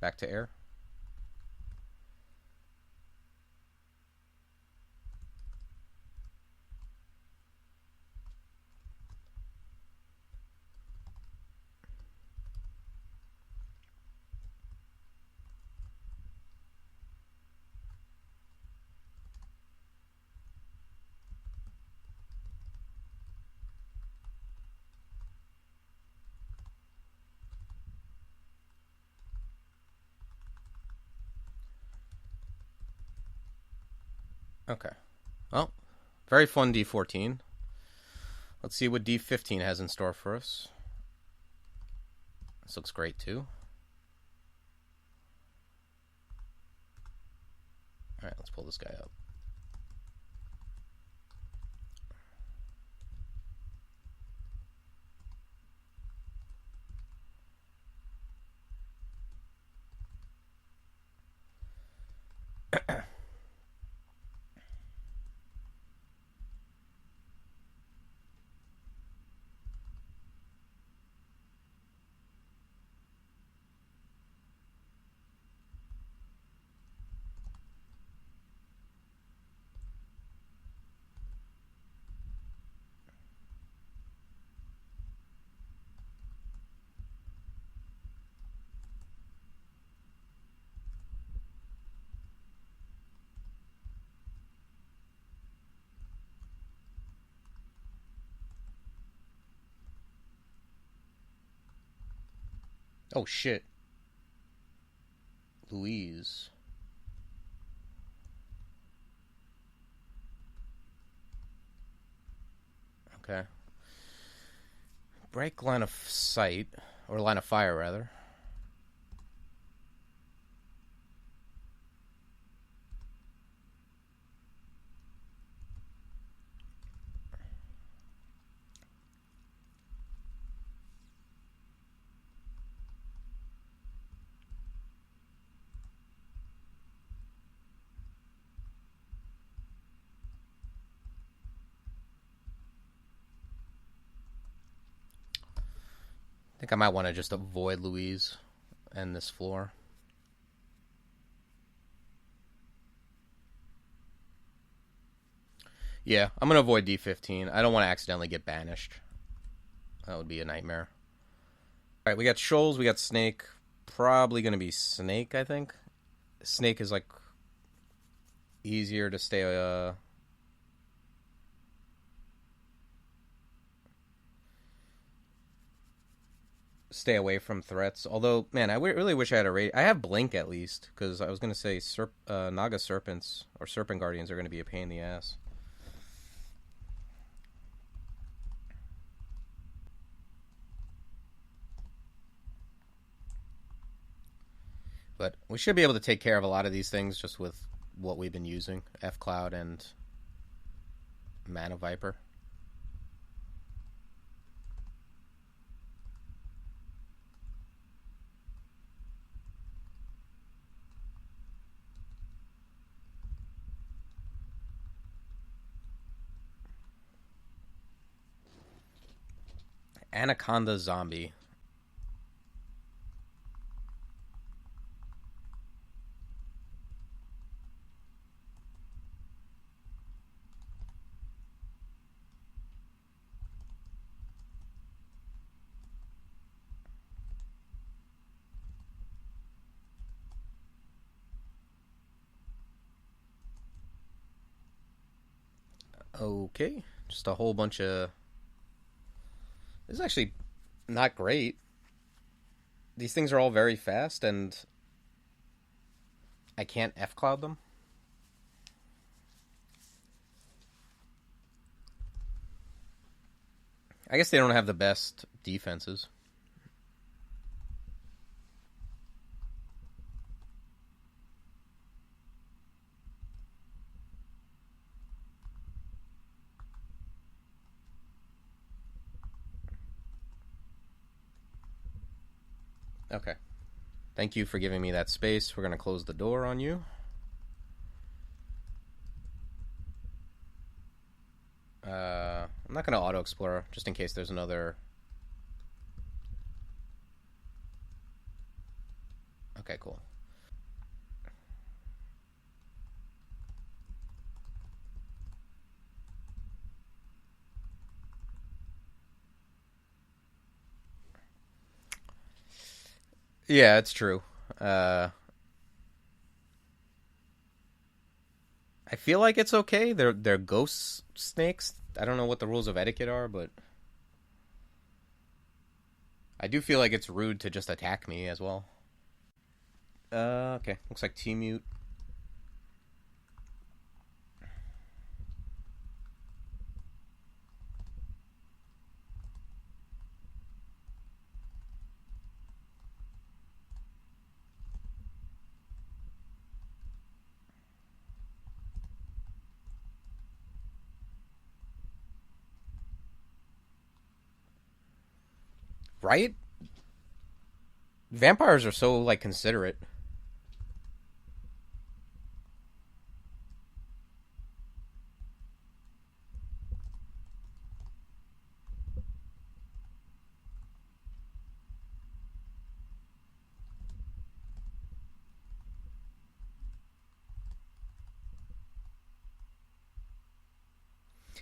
back to air. Okay. Well, very fun D14. Let's see what D15 has in store for us. This looks great too. Alright, let's pull this guy up. Oh shit, Louise. Okay. Break line of sight, or line of fire rather. I think I might want to just avoid Louise and this floor. Yeah, I'm going to avoid D15. I don't want to accidentally get banished. That would be a nightmare. Alright, we got Shoals, we got Snake. Probably going to be Snake, I think. Snake is like easier to stay away from threats. Although, man, I really wish I had a rate. I have Blink at least, because I was going to say Naga Serpents or Serpent Guardians are going to be a pain in the ass. But we should be able to take care of a lot of these things just with what we've been using. F Cloud and Mana Viper. Anaconda Zombie. Okay, just a whole bunch of... This is actually not great. These things are all very fast, and I can't F-Cloud them. I guess they don't have the best defenses. Okay. Thank you for giving me that space. We're going to close the door on you. I'm not going to auto-explore, just in case there's another... Okay, cool. Yeah, it's true. I feel like it's okay. They're ghost snakes. I don't know what the rules of etiquette are, but I do feel like it's rude to just attack me as well. Okay. Looks like T-Mute. Right? Vampires are so, like, considerate.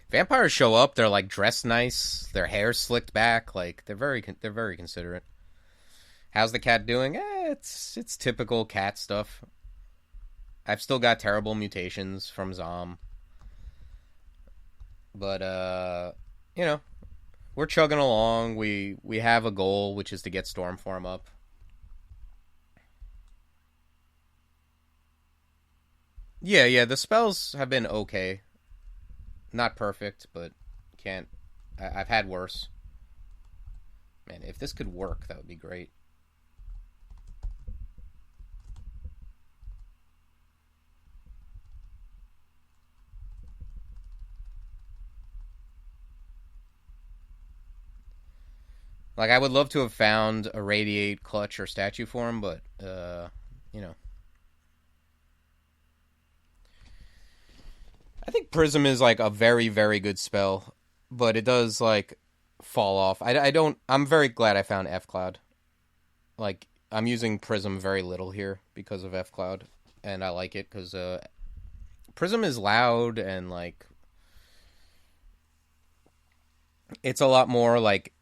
Vampires show up, they're like dressed nice, their hair's slicked back, like they're very considerate. How's the cat doing? It's typical cat stuff. I've still got terrible mutations from Zom. But you know, we're chugging along. We have a goal, which is to get Stormform up. Yeah, yeah. The spells have been okay, not perfect, but can't. I've had worse. Man, if this could work, that would be great. Like, I would love to have found a radiate, clutch, or statue form, but you know, I think prism is like a very, very good spell, but it does like fall off. I don't. I'm very glad I found F Cloud. Like, I'm using prism very little here because of F Cloud, and I like it because prism is loud and like it's a lot more like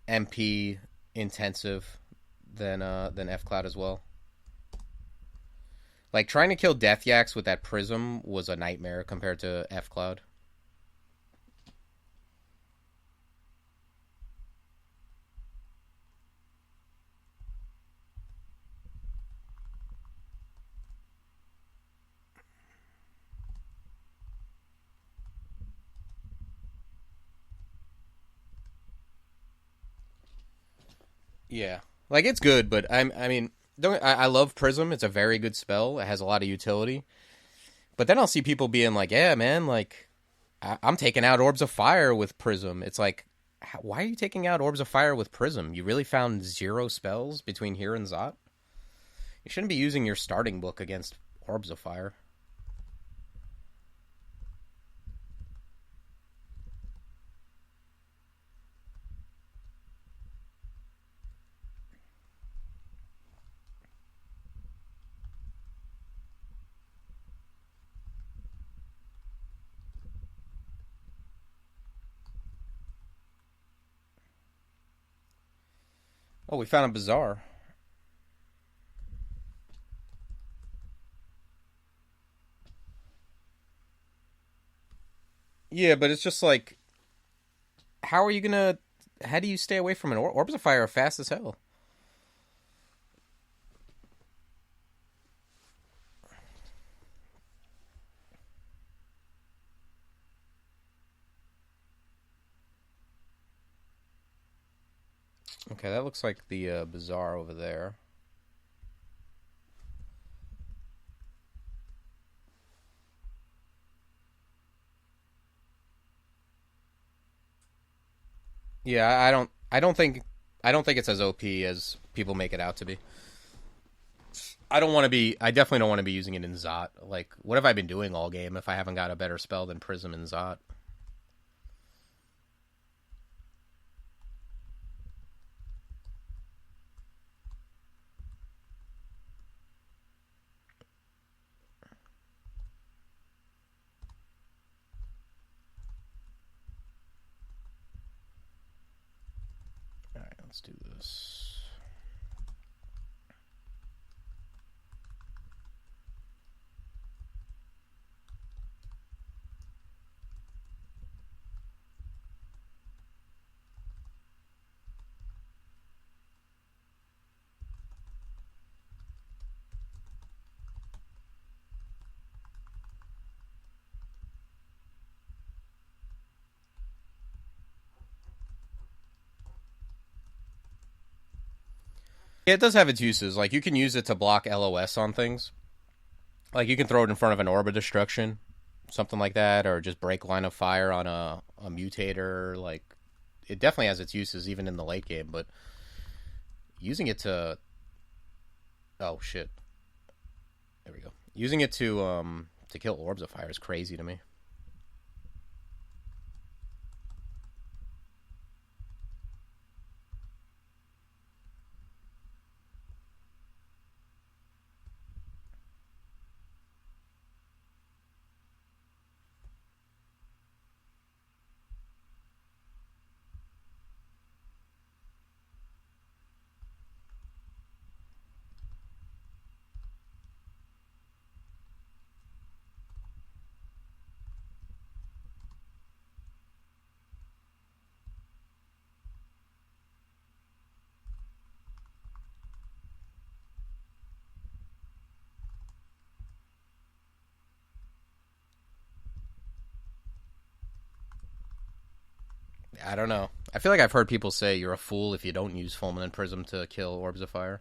MP intensive than F Cloud as well. Like trying to kill Death Yaks with that prism was a nightmare compared to F Cloud. Yeah, like it's good, but I mean, don't I love Prism. It's a very good spell. It has a lot of utility. But then I'll see people being like, "Yeah, man, like I'm taking out Orbs of Fire with Prism." It's like, why are you taking out Orbs of Fire with Prism? You really found zero spells between here and Zot. You shouldn't be using your starting book against Orbs of Fire. Oh, we found a Bazaar. Yeah, but it's just like, how are you gonna? How do you stay away from an Orbs of Fire are fast as hell? Okay, that looks like the Bazaar over there. Yeah, I don't think it's as OP as people make it out to be. I don't want to be. I definitely don't want to be using it in Zot. Like, what have I been doing all game if I haven't got a better spell than Prism and Zot? All right, let's do this. Yeah, it does have its uses. Like, you can use it to block LOS on things. Like, you can throw it in front of an Orb of Destruction, something like that, or just break line of fire on a mutator. Like, it definitely has its uses even in the late game. But using it to oh shit, there we go. Using it to kill Orbs of Fire is crazy to me. I don't know. I feel like I've heard people say you're a fool if you don't use Fulminant Prism to kill Orbs of Fire.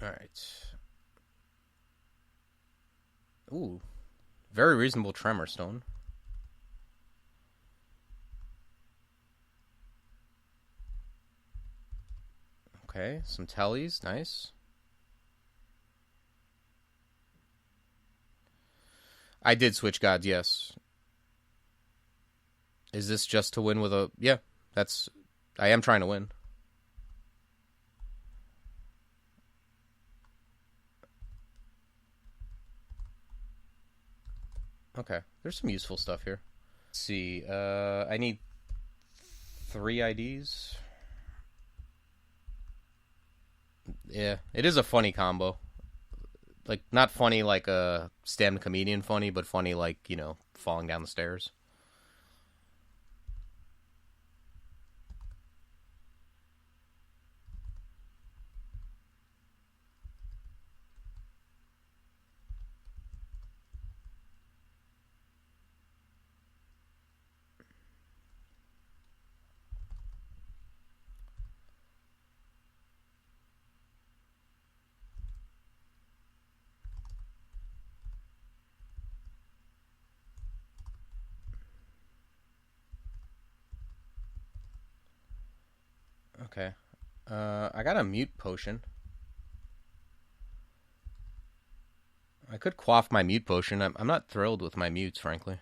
Alright. Ooh. Very reasonable Tremor Stone. Okay, some tellies, nice. I did switch gods, yes. Is this just to win with a... Yeah, that's... I am trying to win. Okay, there's some useful stuff here. Let's see, I need 3 IDs. Yeah, it is a funny combo. Like, not funny like a stand comedian funny, but funny like, you know, falling down the stairs. Okay. I got a mute potion. I could quaff my mute potion. I'm not thrilled with my mutes, frankly.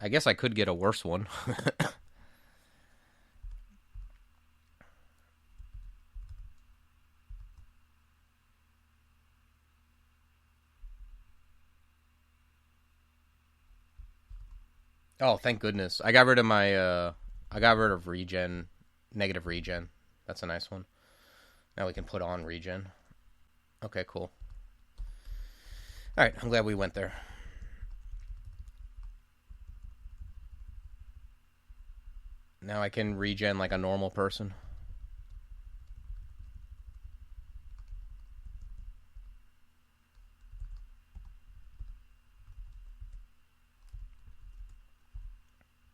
I guess I could get a worse one. Oh, thank goodness. I got rid of my, I got rid of regen, negative regen. That's a nice one. Now we can put on regen. Okay, cool. Alright, I'm glad we went there. Now I can regen like a normal person.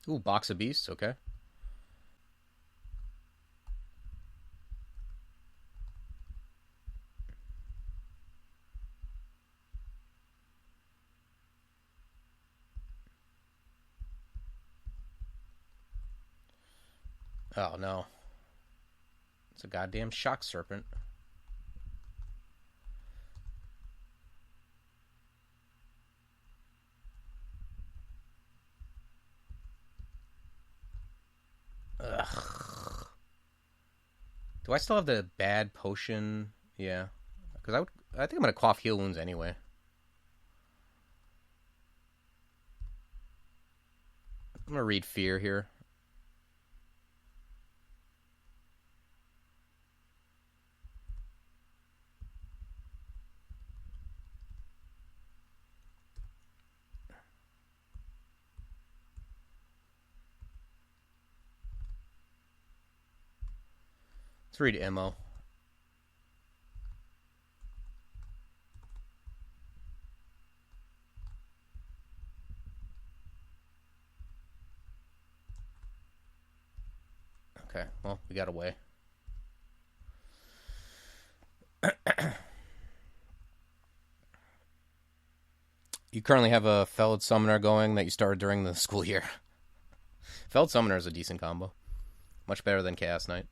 Ooh, box of beasts, okay. Oh no. It's a goddamn shock serpent. Ugh. Do I still have the bad potion? Yeah. Because I think I'm gonna quaff heal wounds anyway. I'm gonna read fear here. Let's read ammo. Okay, well, we got away. You currently have a Felid Summoner going that you started during the school year. Felid Summoner is a decent combo. Much better than Chaos Knight.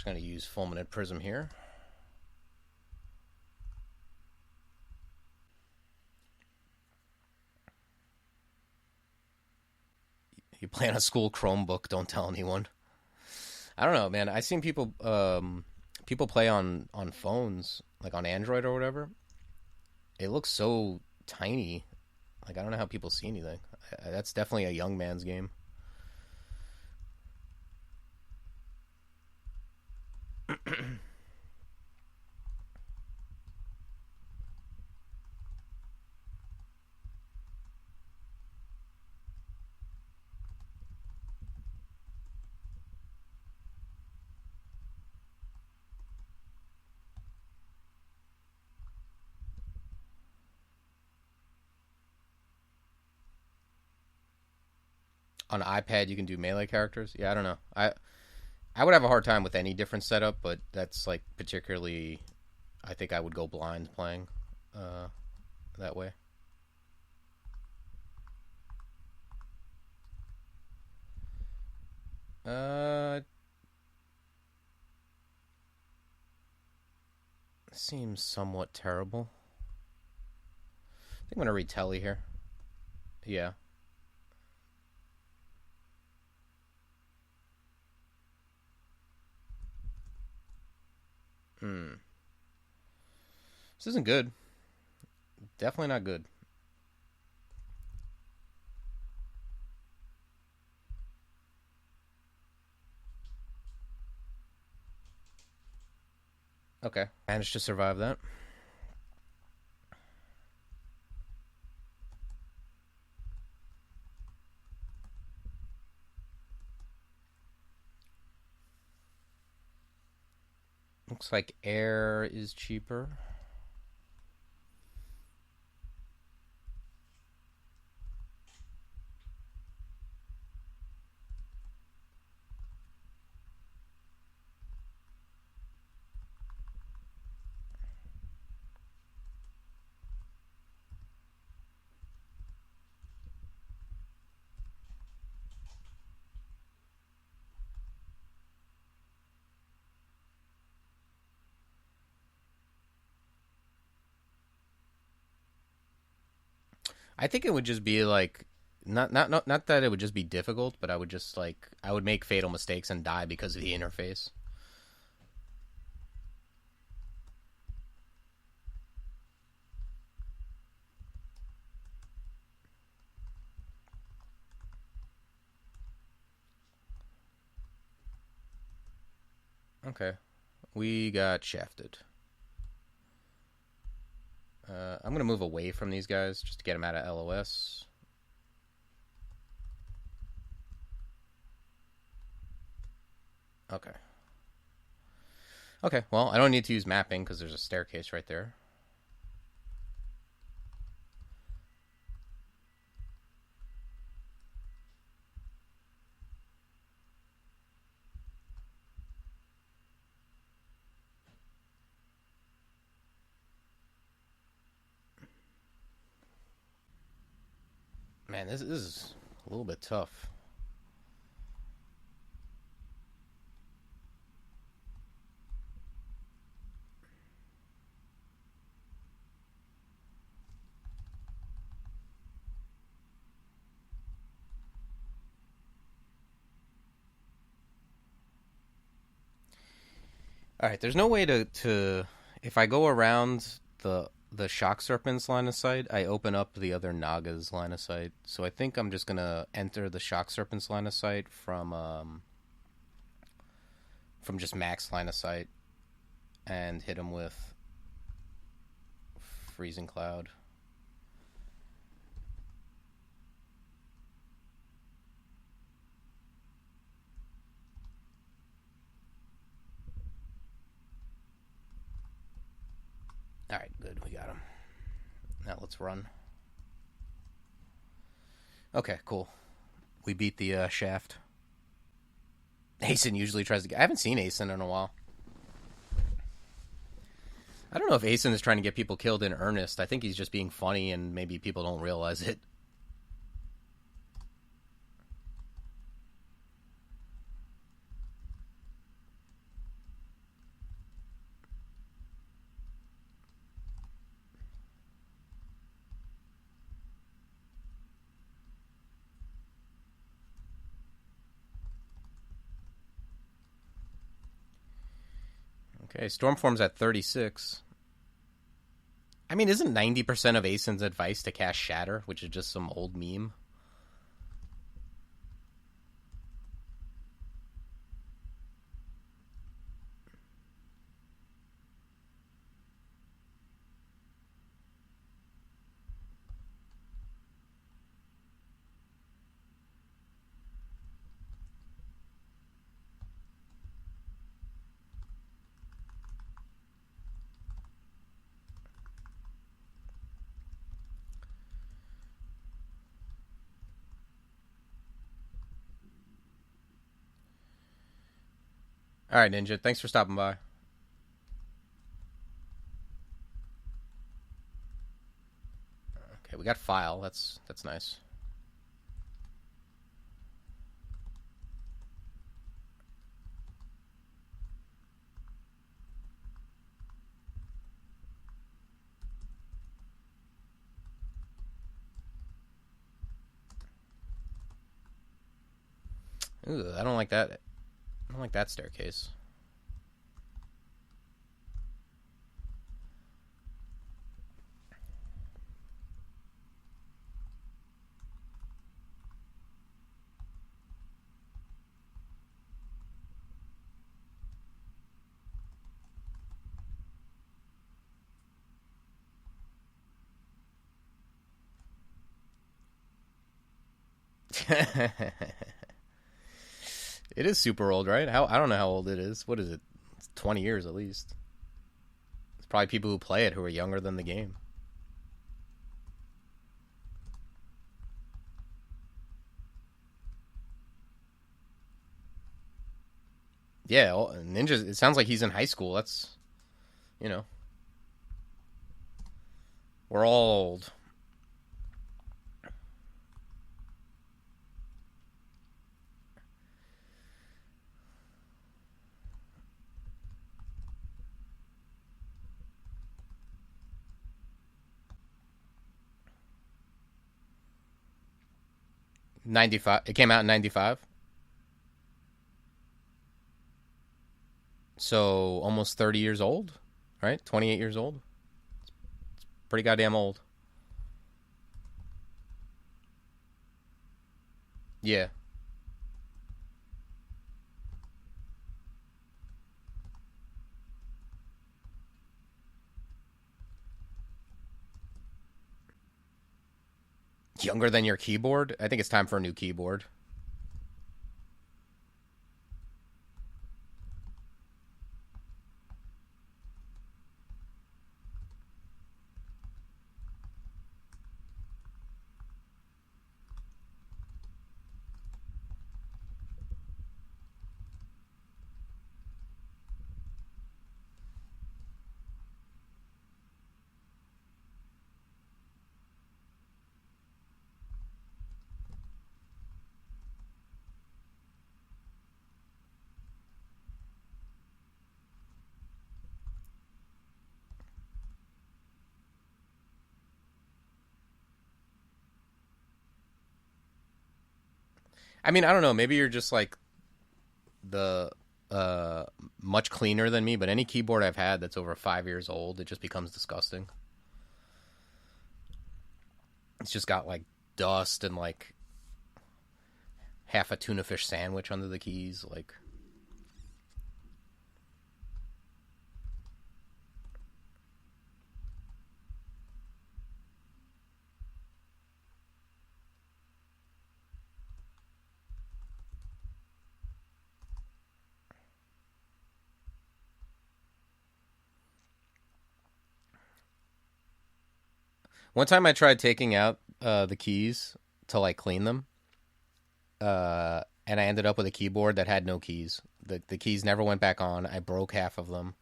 Just going to use Fulminate Prism here. You play on a school Chromebook, don't tell anyone. I don't know, man. I've seen people people play on phones, like on Android or whatever. It looks so tiny. Like, I don't know how people see anything. That's definitely a young man's game. On iPad, you can do melee characters. Yeah, I don't know. I would have a hard time with any different setup, but that's like particularly. I think I would go blind playing that way. Seems somewhat terrible. I think I'm gonna read Telly here. Yeah. Hmm. This isn't good. Definitely not good. Okay. Managed to survive that. Looks like air is cheaper. I think it would just be like not that it would just be difficult, but I would just like I would make fatal mistakes and die because of the interface. Okay. We got shafted. I'm gonna move away from these guys just to get them out of LOS. Okay. Okay, well, I don't need to use mapping because there's a staircase right there. Man, this is a little bit tough. All right, there's no way to if I go around the shock serpent's line of sight, I open up the other Naga's line of sight. So I think I'm just gonna enter the shock serpent's line of sight from just max line of sight and hit him with freezing cloud. All right, good. We got him. Now let's run. Okay, cool. We beat the shaft. Asen usually tries to get... I haven't seen Asen in a while. I don't know if Asen is trying to get people killed in earnest. I think he's just being funny and maybe people don't realize it. Okay, Stormform's at 36. I mean, isn't 90% of Aeson's advice to cast Shatter, which is just some old meme? All right, Ninja. Thanks for stopping by. Okay, we got file. That's nice. Ooh, I don't like that. I don't like that staircase. It is super old, right? How I don't know how old it is. What is it? It's 20 years at least. It's probably people who play it who are younger than the game. Yeah, Ninja. It sounds like he's in high school. That's, you know, we're all old. 95. It came out in 95. So almost 30 years old, right? 28 years old. Pretty goddamn old. Yeah. Younger than your keyboard? I think it's time for a new keyboard. I mean, I don't know. Maybe you're just like the much cleaner than me, but any keyboard I've had that's over 5 years old, it just becomes disgusting. It's just got like dust and like half a tuna fish sandwich under the keys. Like, one time I tried taking out the keys to like clean them, and I ended up with a keyboard that had no keys. The keys never went back on. I broke half of them.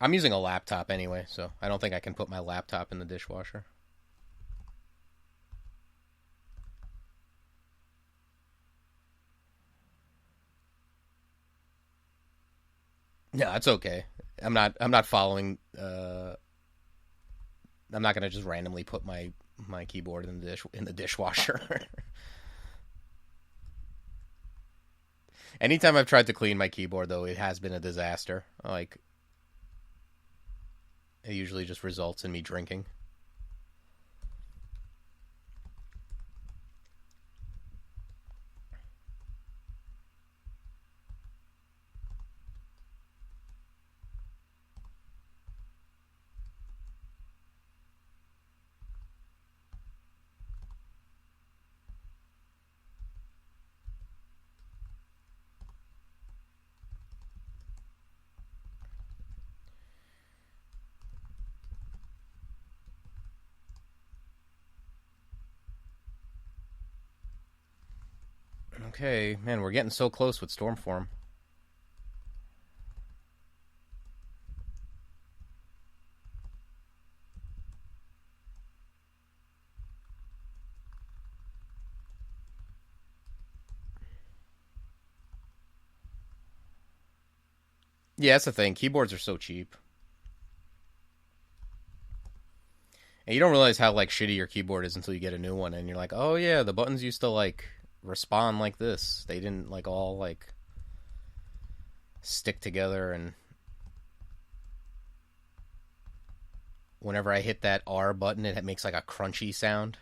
I'm using a laptop anyway, so I don't think I can put my laptop in the dishwasher. No, it's okay. I'm not following I'm not gonna just randomly put my keyboard in the dishwasher. Anytime I've tried to clean my keyboard, though, it has been a disaster. Like, it usually just results in me drinking. Okay, man, we're getting so close with Stormform. Yeah, that's the thing. Keyboards are so cheap. And you don't realize how like shitty your keyboard is until you get a new one and you're like, "Oh yeah, the buttons used to like respond like this. They didn't like all like stick together, and whenever I hit that R button, it makes like a crunchy sound."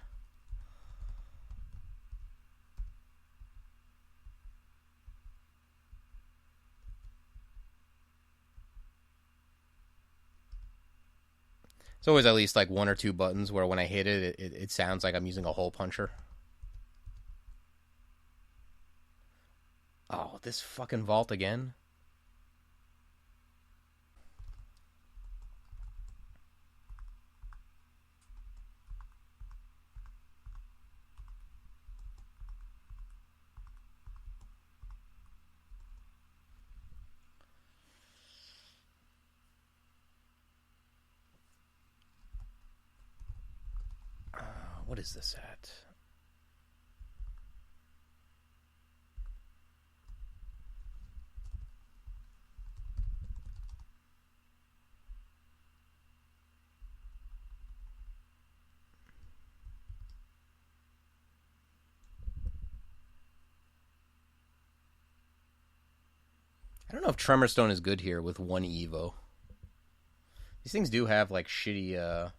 It's always at least like one or two buttons where when I hit it sounds like I'm using a hole puncher. Oh, this fucking vault again? What is this at? I don't know if Tremorstone is good here with one Evo. These things do have like shitty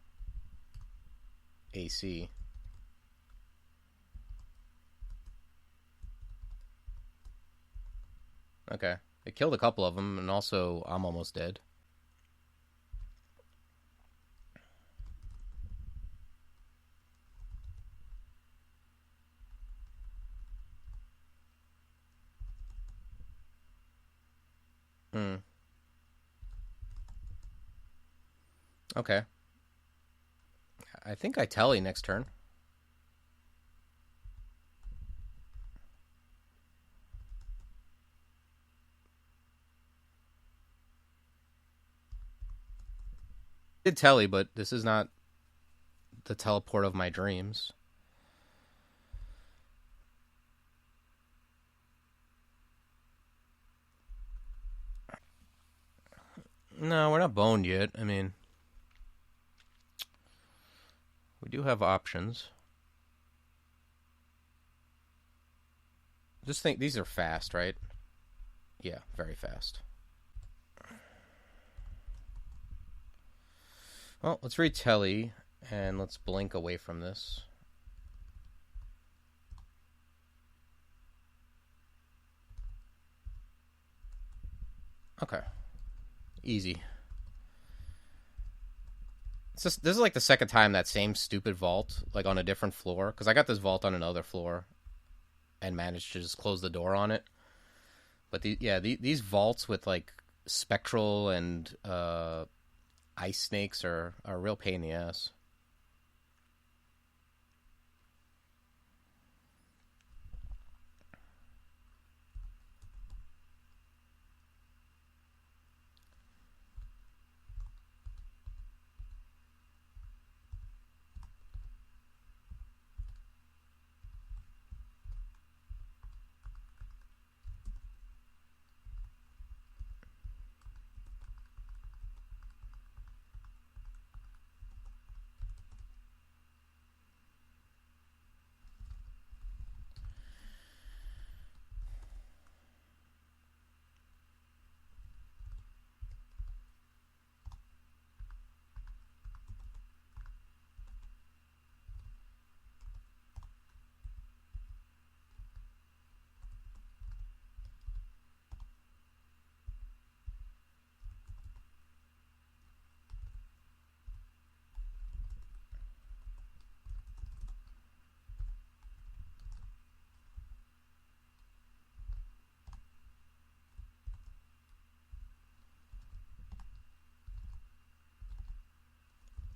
AC. Okay. It killed a couple of them, and also I'm almost dead. Hmm. Okay. I think I telly next turn. I did telly, but this is not the teleport of my dreams. No, we're not boned yet. I mean, we do have options. Just think, these are fast, right? Yeah, very fast. Well, let's read telly, and let's blink away from this. Okay. Easy. This is like the second time that same stupid vault, like on a different floor, because I got this vault on another floor and managed to just close the door on it. But these vaults with like spectral and ice snakes are a real pain in the ass.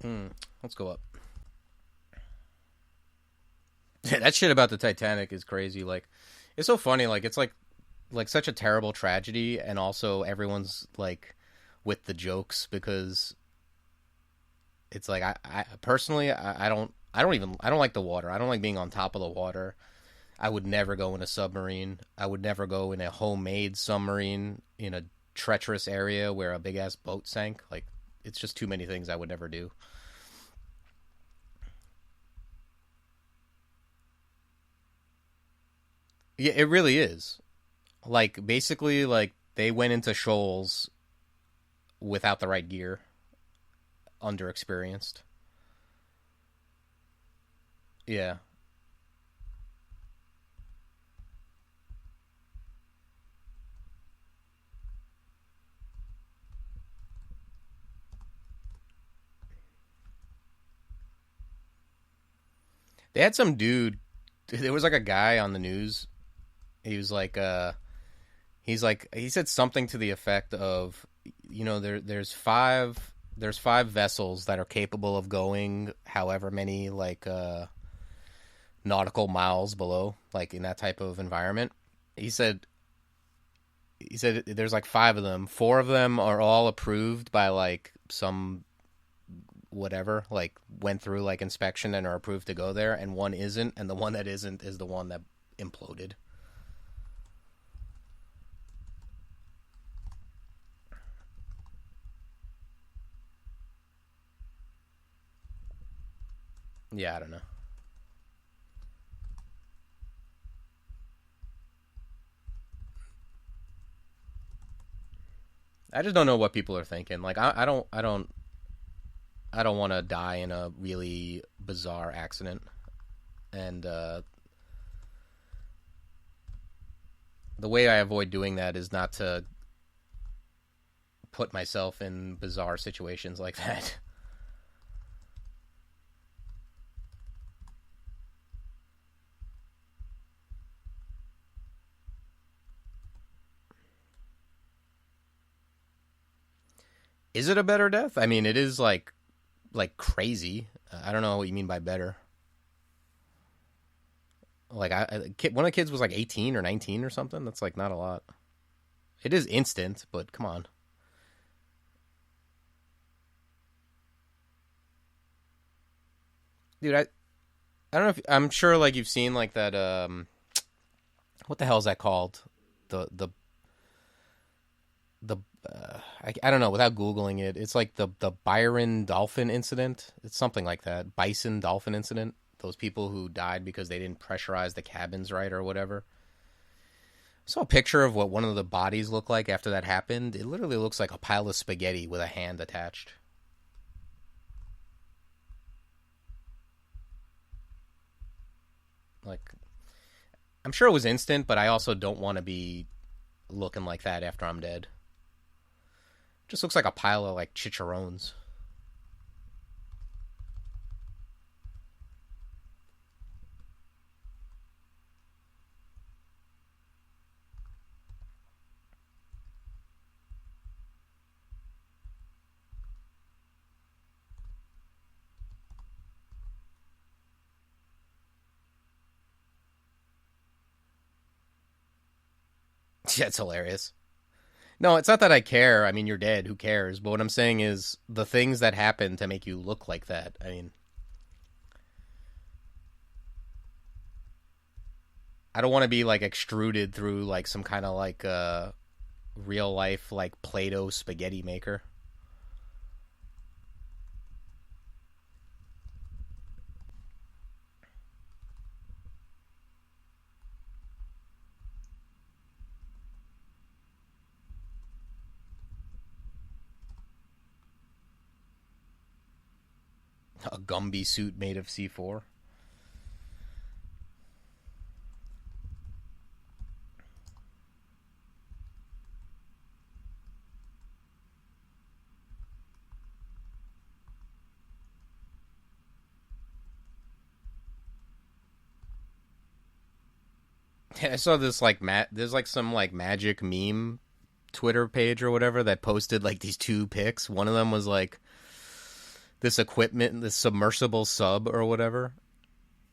Let's go up. That shit about the Titanic is crazy. Like, it's so funny. Like, it's like such a terrible tragedy, and also everyone's like with the jokes because it's like I personally I don't like the water. I don't like being on top of the water. I would never go in a submarine. I would never go in a homemade submarine in a treacherous area where a big ass boat sank. Like, it's just too many things I would never do. Yeah, it really is. Like, basically, like they went into Shoals without the right gear, underexperienced. Yeah, they had some dude. There was like a guy on the news. He was like, he said something to the effect of, there's five vessels that are capable of going however many like nautical miles below, like in that type of environment. He said he said there's like five of them. Four of them are all approved by like some whatever, like went through like inspection and are approved to go there, and one isn't, and the one that isn't is the one that imploded. Yeah, I don't know. I just don't know what people are thinking. Like, I don't want to die in a really bizarre accident, and the way I avoid doing that is not to put myself in bizarre situations like that. Is it a better death? I mean, it is like crazy. I don't know what you mean by better. Like one of the kids was like 18 or 19 or something. That's like not a lot. It is instant, but come on, dude. I don't know if I'm sure like you've seen like that. What the hell is that called? The the I don't know without googling it. It's like the Byron dolphin incident. It's something like that. Bison dolphin incident. Those people who died because they didn't pressurize the cabins right or whatever. I saw a picture of what one of the bodies looked like after that happened. It literally looks like a pile of spaghetti with a hand attached. Like, I'm sure it was instant, but I also don't want to be looking like that after I'm dead. It just looks like a pile of like chicharrones. Yeah, it's hilarious. No, it's not that I care. I mean, you're dead. Who cares? But what I'm saying is the things that happen to make you look like that. I mean, I don't want to be like extruded through like some kind of like real life like Play-Doh spaghetti maker. A Gumby suit made of C4. I saw this like there's like some like magic meme Twitter page or whatever that posted like these two pics. One of them was like this equipment, this submersible sub or whatever,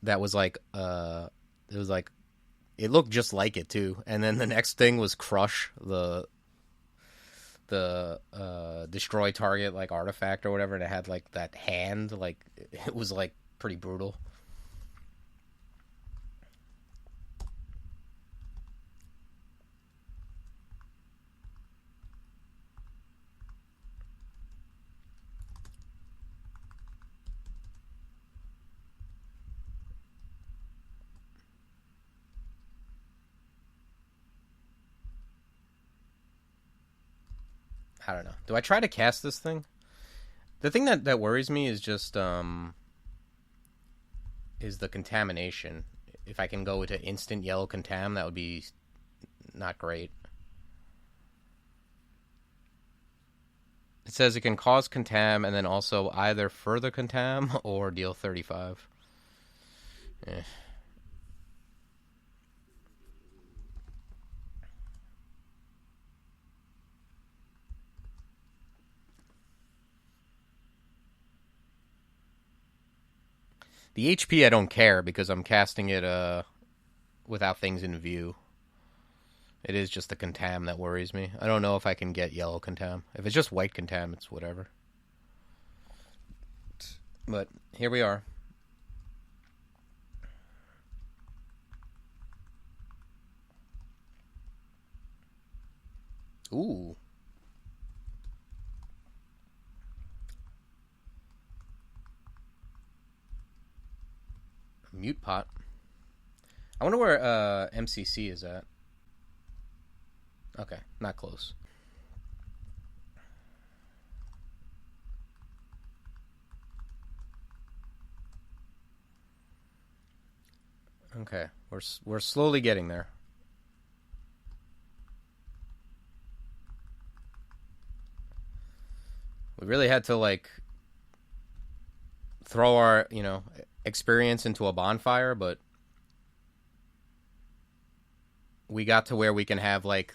that was like it was like it looked just like it too. And then the next thing was Crush, the destroy target like artifact or whatever, and it had like that hand, like it was like pretty brutal. I don't know. Do I try to cast this thing? The thing that worries me is just is the contamination. If I can go to instant yellow contam, that would be not great. It says it can cause contam and then also either further contam or deal 35. Eh. The HP I don't care because I'm casting it without things in view. It is just the contam that worries me. I don't know if I can get yellow contam. If it's just white contam, it's whatever. But here we are. Ooh. Mute pot. I wonder where MCC is at. Okay, not close. Okay, we're slowly getting there. We really had to like throw our, experience into a bonfire, but we got to where we can have like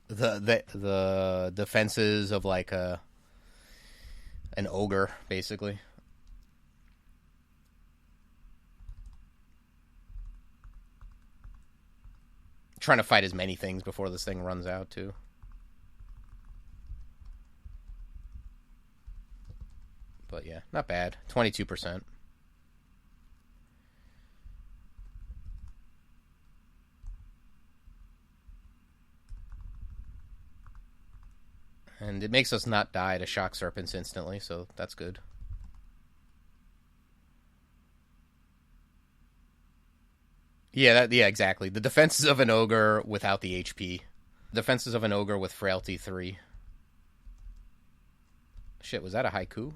the defenses of like an ogre, basically. Trying to fight as many things before this thing runs out too. But yeah, not bad. 22%. And it makes us not die to shock serpents instantly, so that's good. Yeah, exactly. The defenses of an ogre without the HP. Defenses of an ogre with frailty 3. Shit, was that a haiku?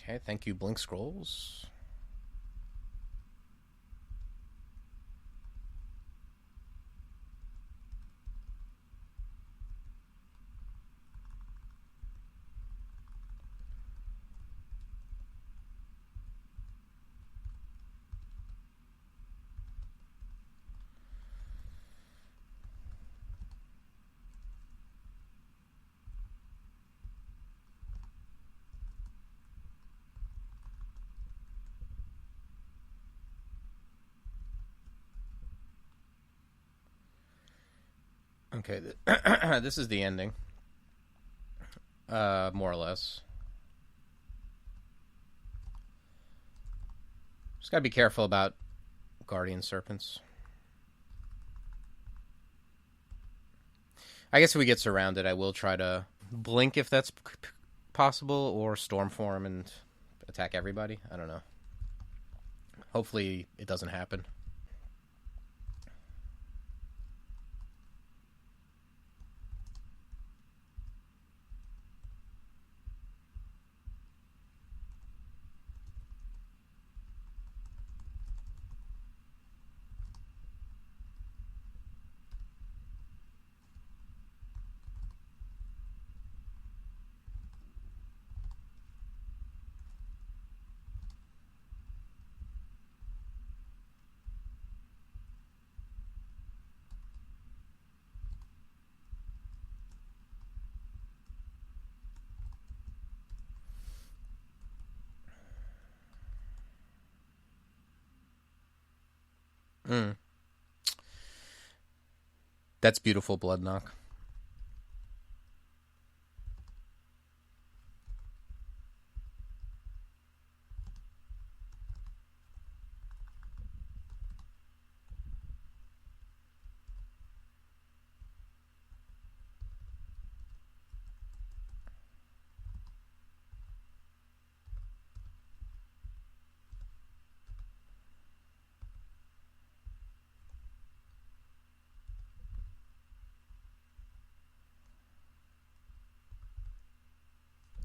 Okay, thank you, Blink Scrolls. Okay, this is the ending. More or less. Just gotta be careful about guardian serpents. I guess if we get surrounded, I will try to blink if that's possible, or storm form and attack everybody. I don't know. Hopefully it doesn't happen. Mm. That's beautiful, blood knock.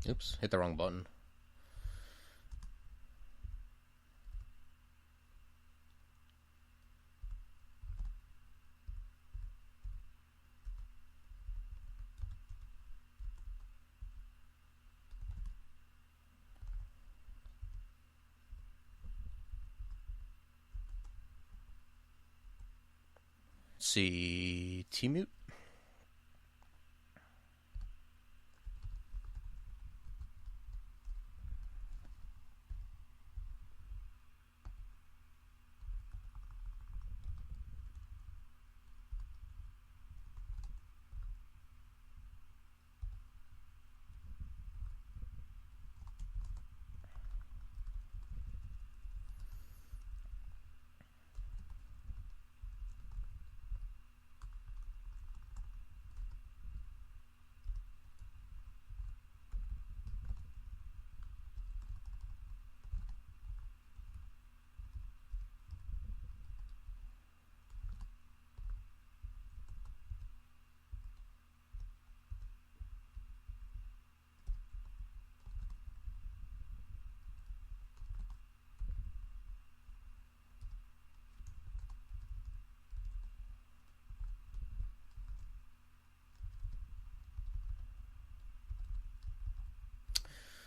Oops, hit the wrong button. Let's see, T-mute.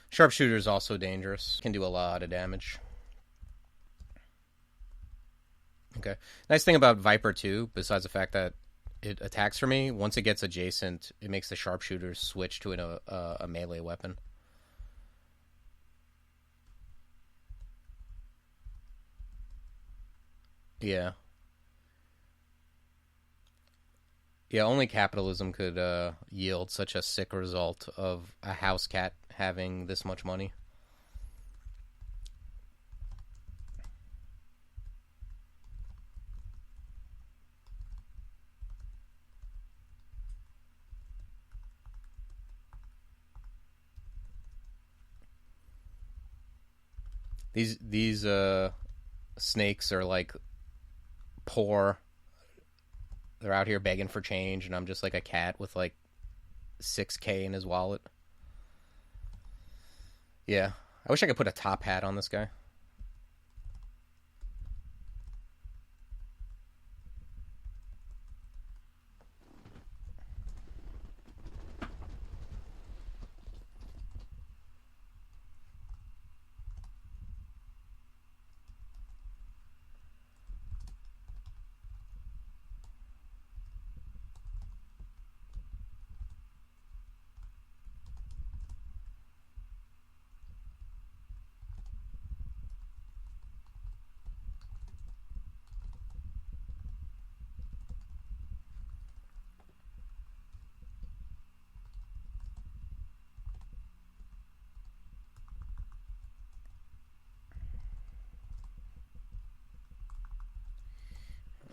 Sharpshooter is also dangerous. Can do a lot of damage. Okay. Nice thing about Viper too, besides the fact that it attacks for me, once it gets adjacent, it makes the sharpshooter switch to a melee weapon. Yeah. Yeah, only capitalism could yield such a sick result of a house cat having this much money. These snakes are like poor. They're out here begging for change, and I'm just like a cat with like 6K in his wallet. Yeah. I wish I could put a top hat on this guy.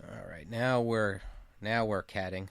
All right, now we're catting.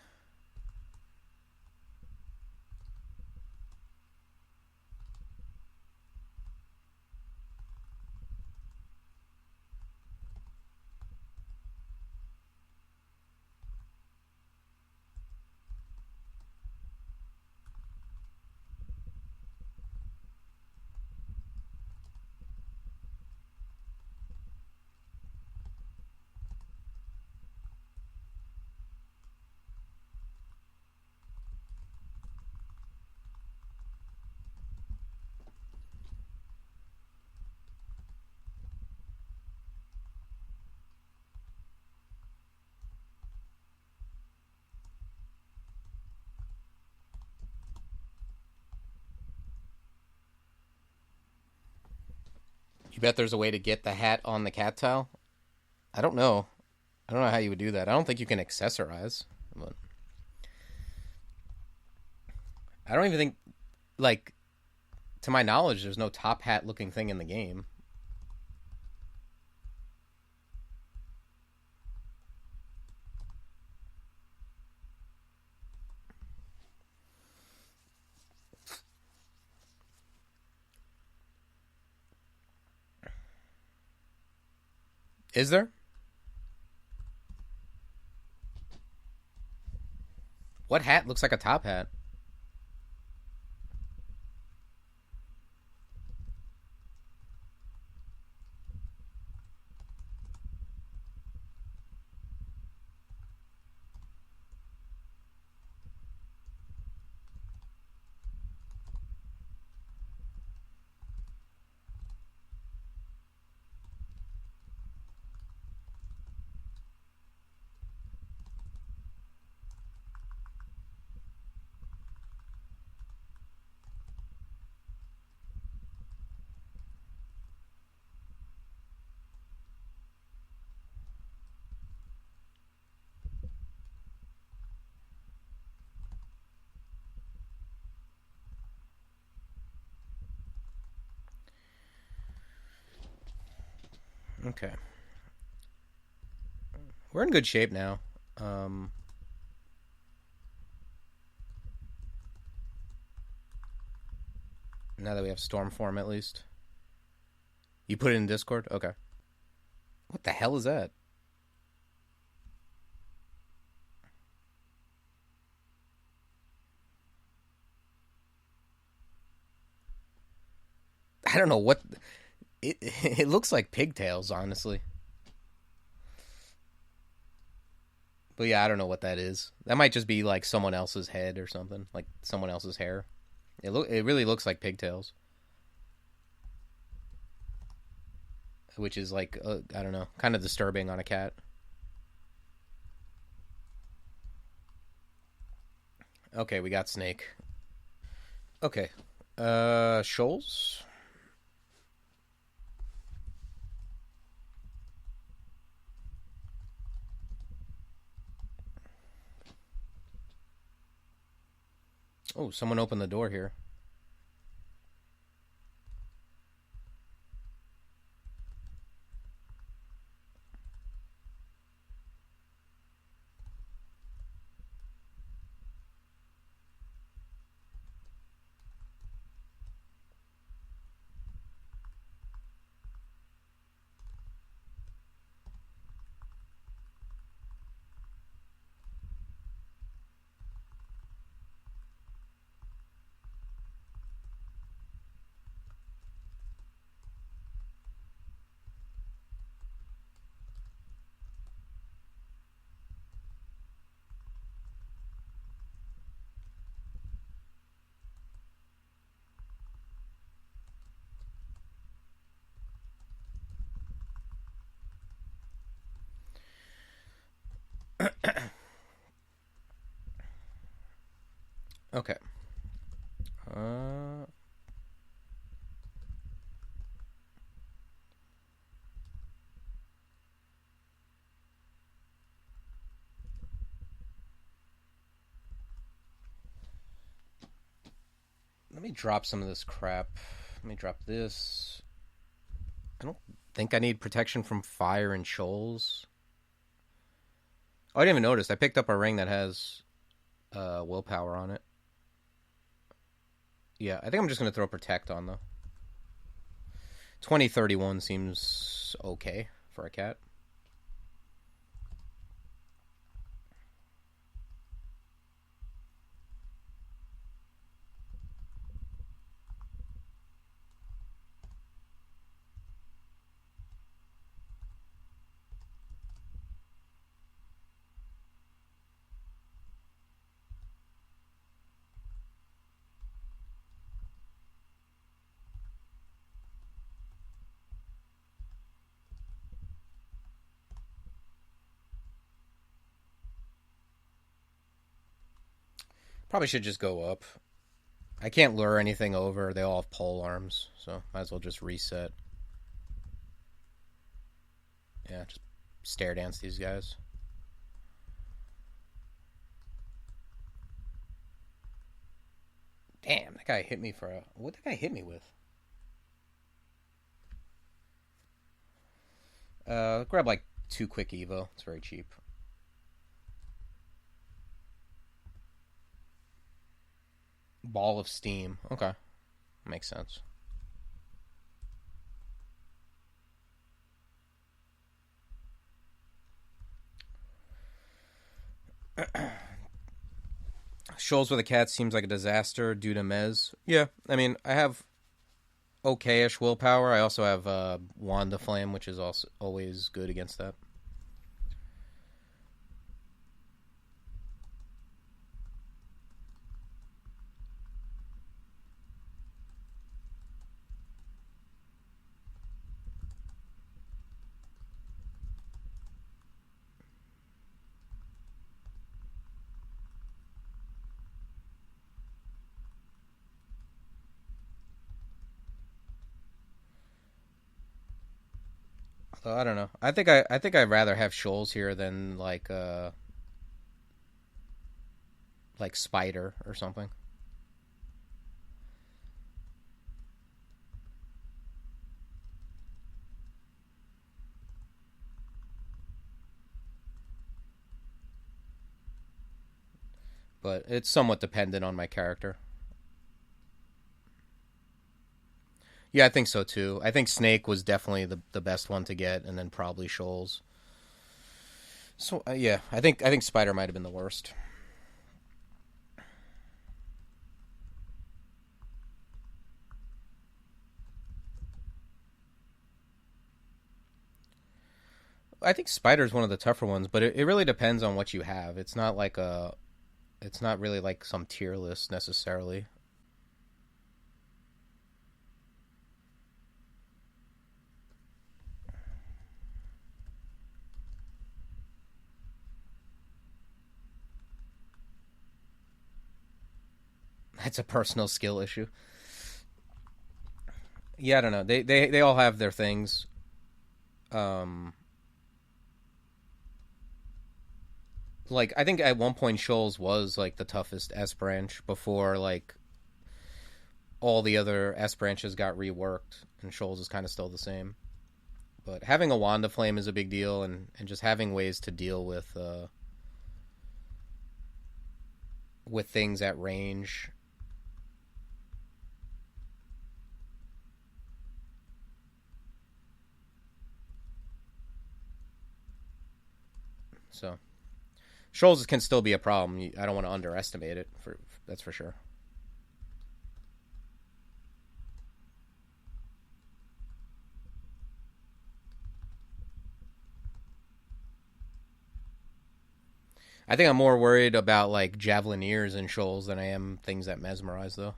You bet there's a way to get the hat on the cat tile? I don't know. I don't know how you would do that. I don't think you can accessorize. But I don't even think, like, to my knowledge, there's no top hat looking thing in the game. Is there? What hat looks like a top hat? Okay. We're in good shape now. Um, Now that we have storm form, at least. You put it in Discord? Okay. What the hell is that? I don't know what... It looks like pigtails, honestly. But yeah, I don't know what that is. That might just be like someone else's head or something. Like someone else's hair. It really looks like pigtails. Which is like, I don't know, kind of disturbing on a cat. Okay, we got Snake. Okay. Shoals? Oh, someone opened the door here. Okay. Uh, Let me drop some of this crap. Let me drop this. I don't think I need protection from fire and shoals. Oh, I didn't even notice. I picked up a ring that has willpower on it. Yeah, I think I'm just going to throw protect on, though. 2031 seems okay for a cat. Probably should just go up. I can't lure anything over. They all have pole arms, so might as well just reset. Yeah, just stare dance these guys. Damn, that guy hit me for a... What did that guy hit me with? Grab like 2 quick Evo. It's very cheap. Ball of Steam. Okay. Makes sense. Shoals with a cat seems like a disaster due to Mez. Yeah, I mean, I have okay-ish willpower. I also have Wand of Flame, which is also always good against that. So I don't know. I think I'd rather have Shoals here than like Spider or something. But it's somewhat dependent on my character. Yeah, I think so too. I think Snake was definitely the best one to get, and then probably Shoals. So yeah, I think Spider might have been the worst. I think Spider's one of the tougher ones, but it really depends on what you have. It's not really like some tier list necessarily. That's a personal skill issue. Yeah, I don't know. They all have their things. Um, like I think at one point Shoals was like the toughest S branch before like all the other S branches got reworked, and Shoals is kind of still the same. But having a Wand of Flame is a big deal, and just having ways to deal with things at range. So Shoals can still be a problem. I don't want to underestimate it. That's for sure. I think I'm more worried about like Javelineers and Shoals than I am things that mesmerize, though.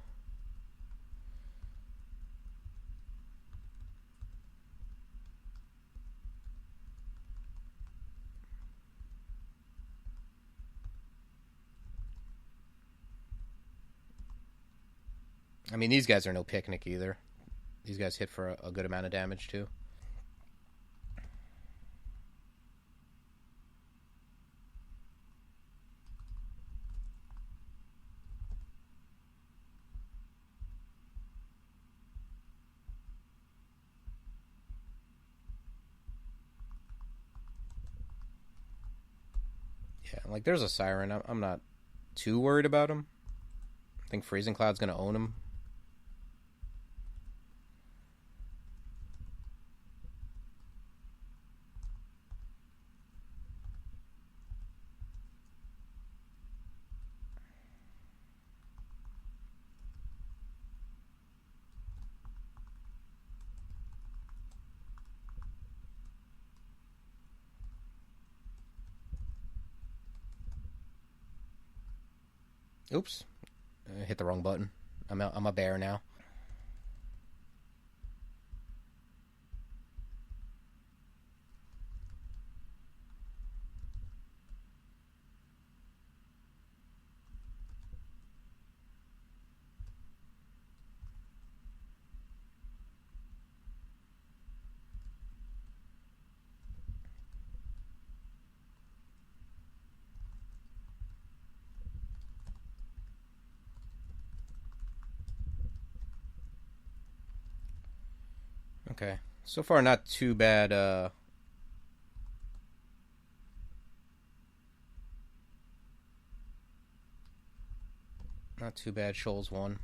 I mean, these guys are no picnic either. These guys hit for a good amount of damage too. Yeah, like there's a Siren. I'm not too worried about him. I think Freezing Cloud's gonna own him. Oops, I hit the wrong button. I'm a bear now. Okay. So far, not too bad. Not too bad. Shoals won.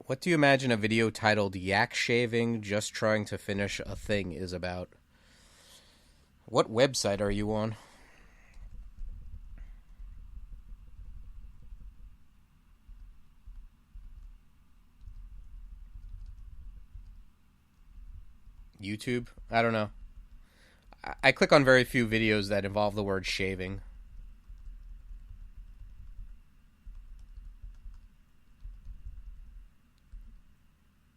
What do you imagine a video titled "Yak Shaving Just Trying to Finish a Thing" is about? What website are you on? YouTube? I don't know. I click on very few videos that involve the word shaving.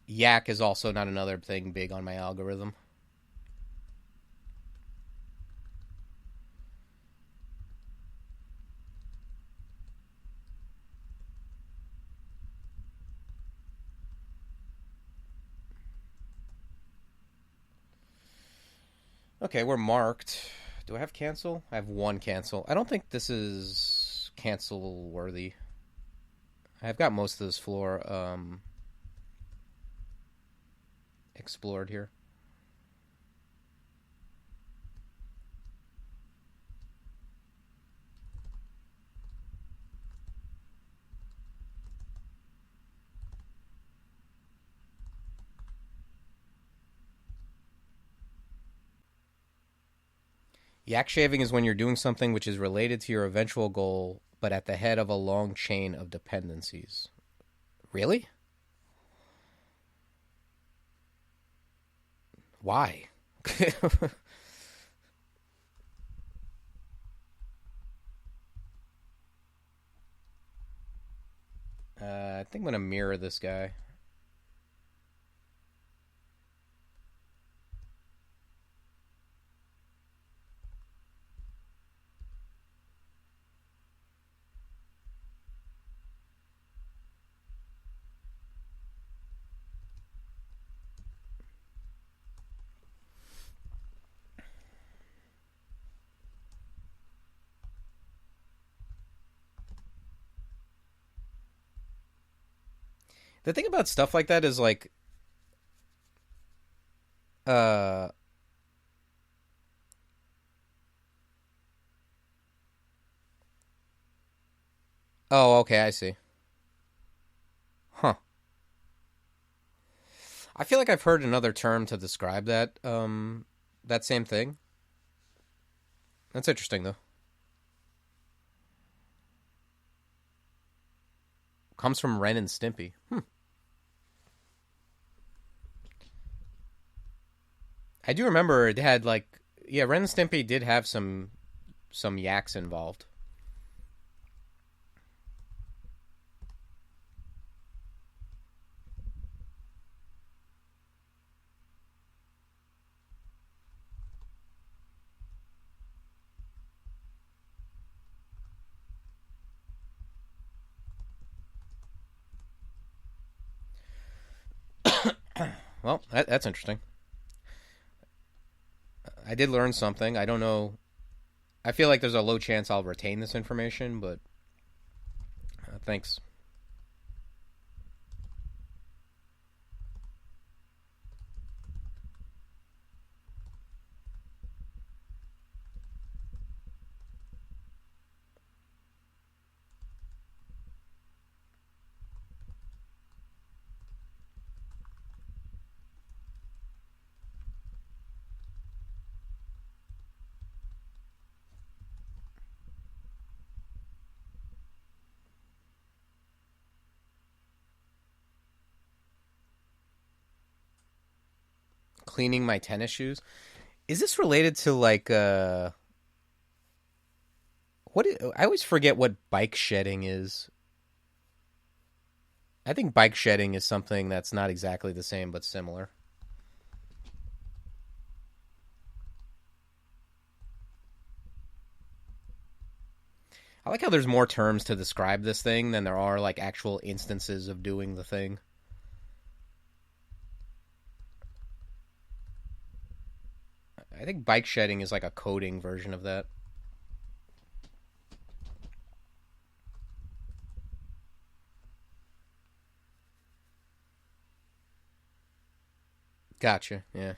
Yak is also not another thing big on my algorithm. Okay, we're marked. Do I have cancel? I have one cancel. I don't think this is cancel worthy. I've got most of this floor explored here. Yak shaving is when you're doing something which is related to your eventual goal, but at the head of a long chain of dependencies. Really? Why? I think I'm going to mirror this guy. The thing about stuff like that is like, uh, oh, okay, I see. Huh. I feel like I've heard another term to describe that same thing. That's interesting though. Comes from Ren and Stimpy. I do remember it had like, yeah, Ren and Stimpy did have some yaks involved. Well, that's interesting. I did learn something. I don't know. I feel like there's a low chance I'll retain this information, but thanks. Cleaning my tennis shoes. Is this related to like I always forget what bike shedding is. I think bike shedding is something that's not exactly the same but similar. I like how there's more terms to describe this thing than there are like actual instances of doing the thing. I think bike shedding is like a coding version of that. Gotcha. Yeah.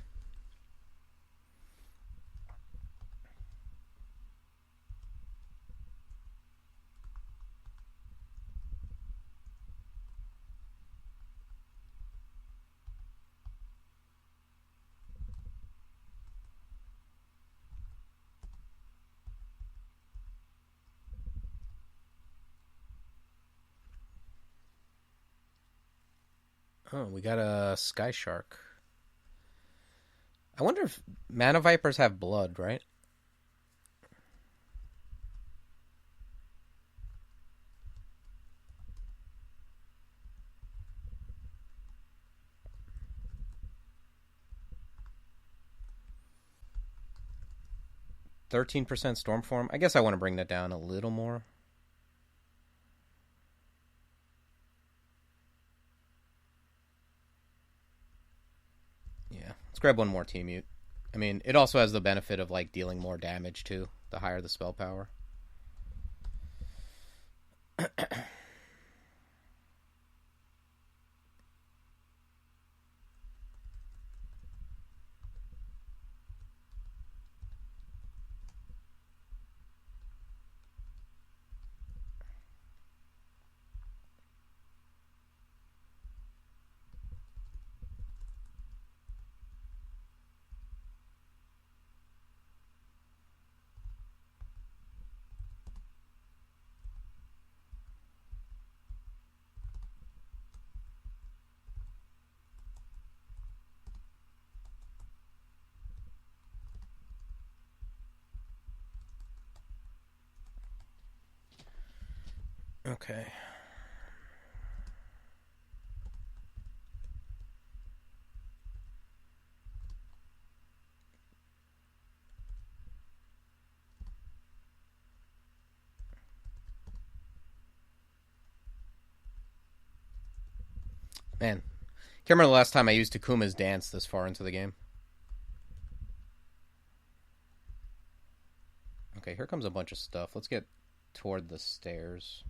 Oh, we got a sky shark. I wonder if mana vipers have blood, right? 13% storm form. I guess I want to bring that down a little more. Yeah, let's grab one more T-Mute. I mean, it also has the benefit of like dealing more damage too, the higher the spell power. Okay. Man, can't remember the last time I used Takuma's dance this far into the game. Okay, here comes a bunch of stuff. Let's get toward the stairs.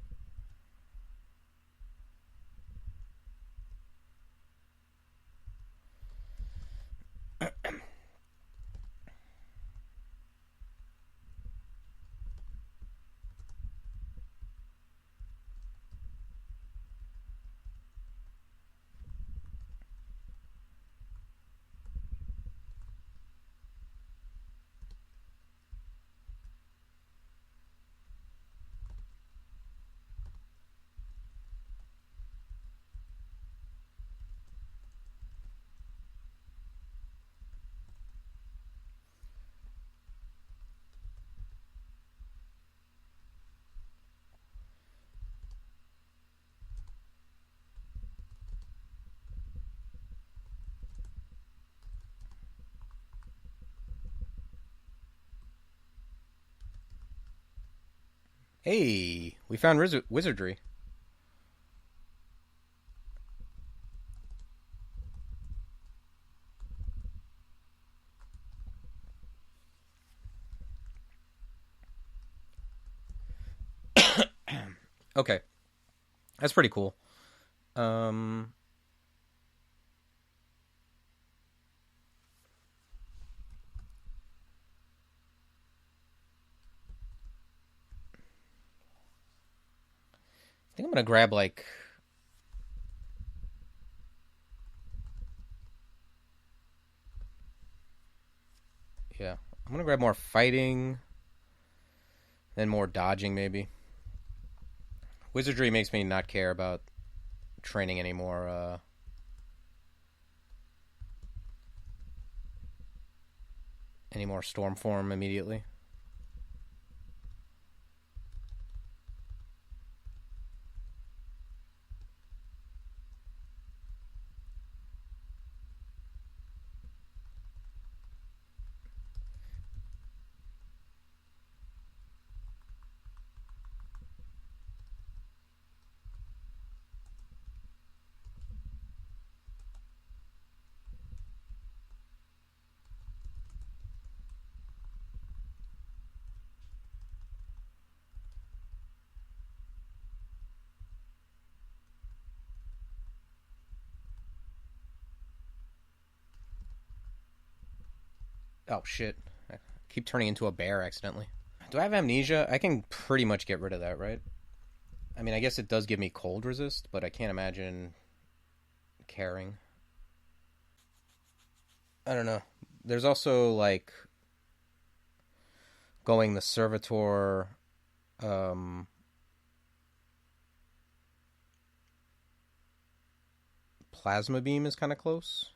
Hey, we found wizardry. Okay, that's pretty cool. Um, I think I'm gonna grab like yeah, I'm gonna grab more fighting, then more dodging maybe. Wizardry makes me not care about training anymore. Any more storm form immediately. Oh, shit. I keep turning into a bear accidentally. Do I have amnesia? I can pretty much get rid of that, right? I mean, I guess it does give me cold resist, but I can't imagine caring. I don't know. There's also, like, going the servitor, um, plasma beam is kind of close.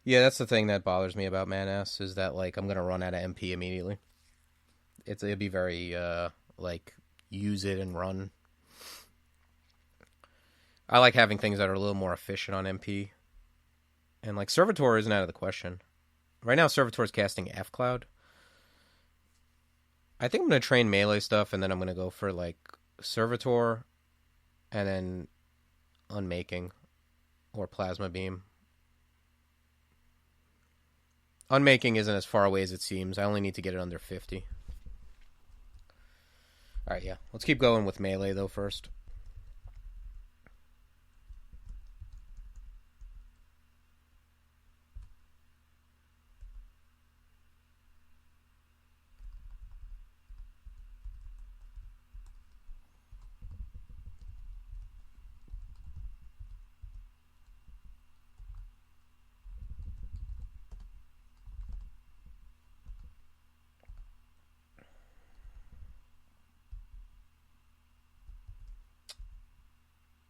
Yeah, that's the thing that bothers me about Manas is that, like, I'm gonna run out of MP immediately. It'd be very like use it and run. I like having things that are a little more efficient on MP, and like Servitor isn't out of the question. Right now, Servitor is casting F Cloud. I think I'm gonna train melee stuff, and then I'm gonna go for like Servitor, and then Unmaking or Plasma Beam. Unmaking isn't as far away as it seems. I only need to get it under 50. Alright, yeah. Let's keep going with melee, though, first.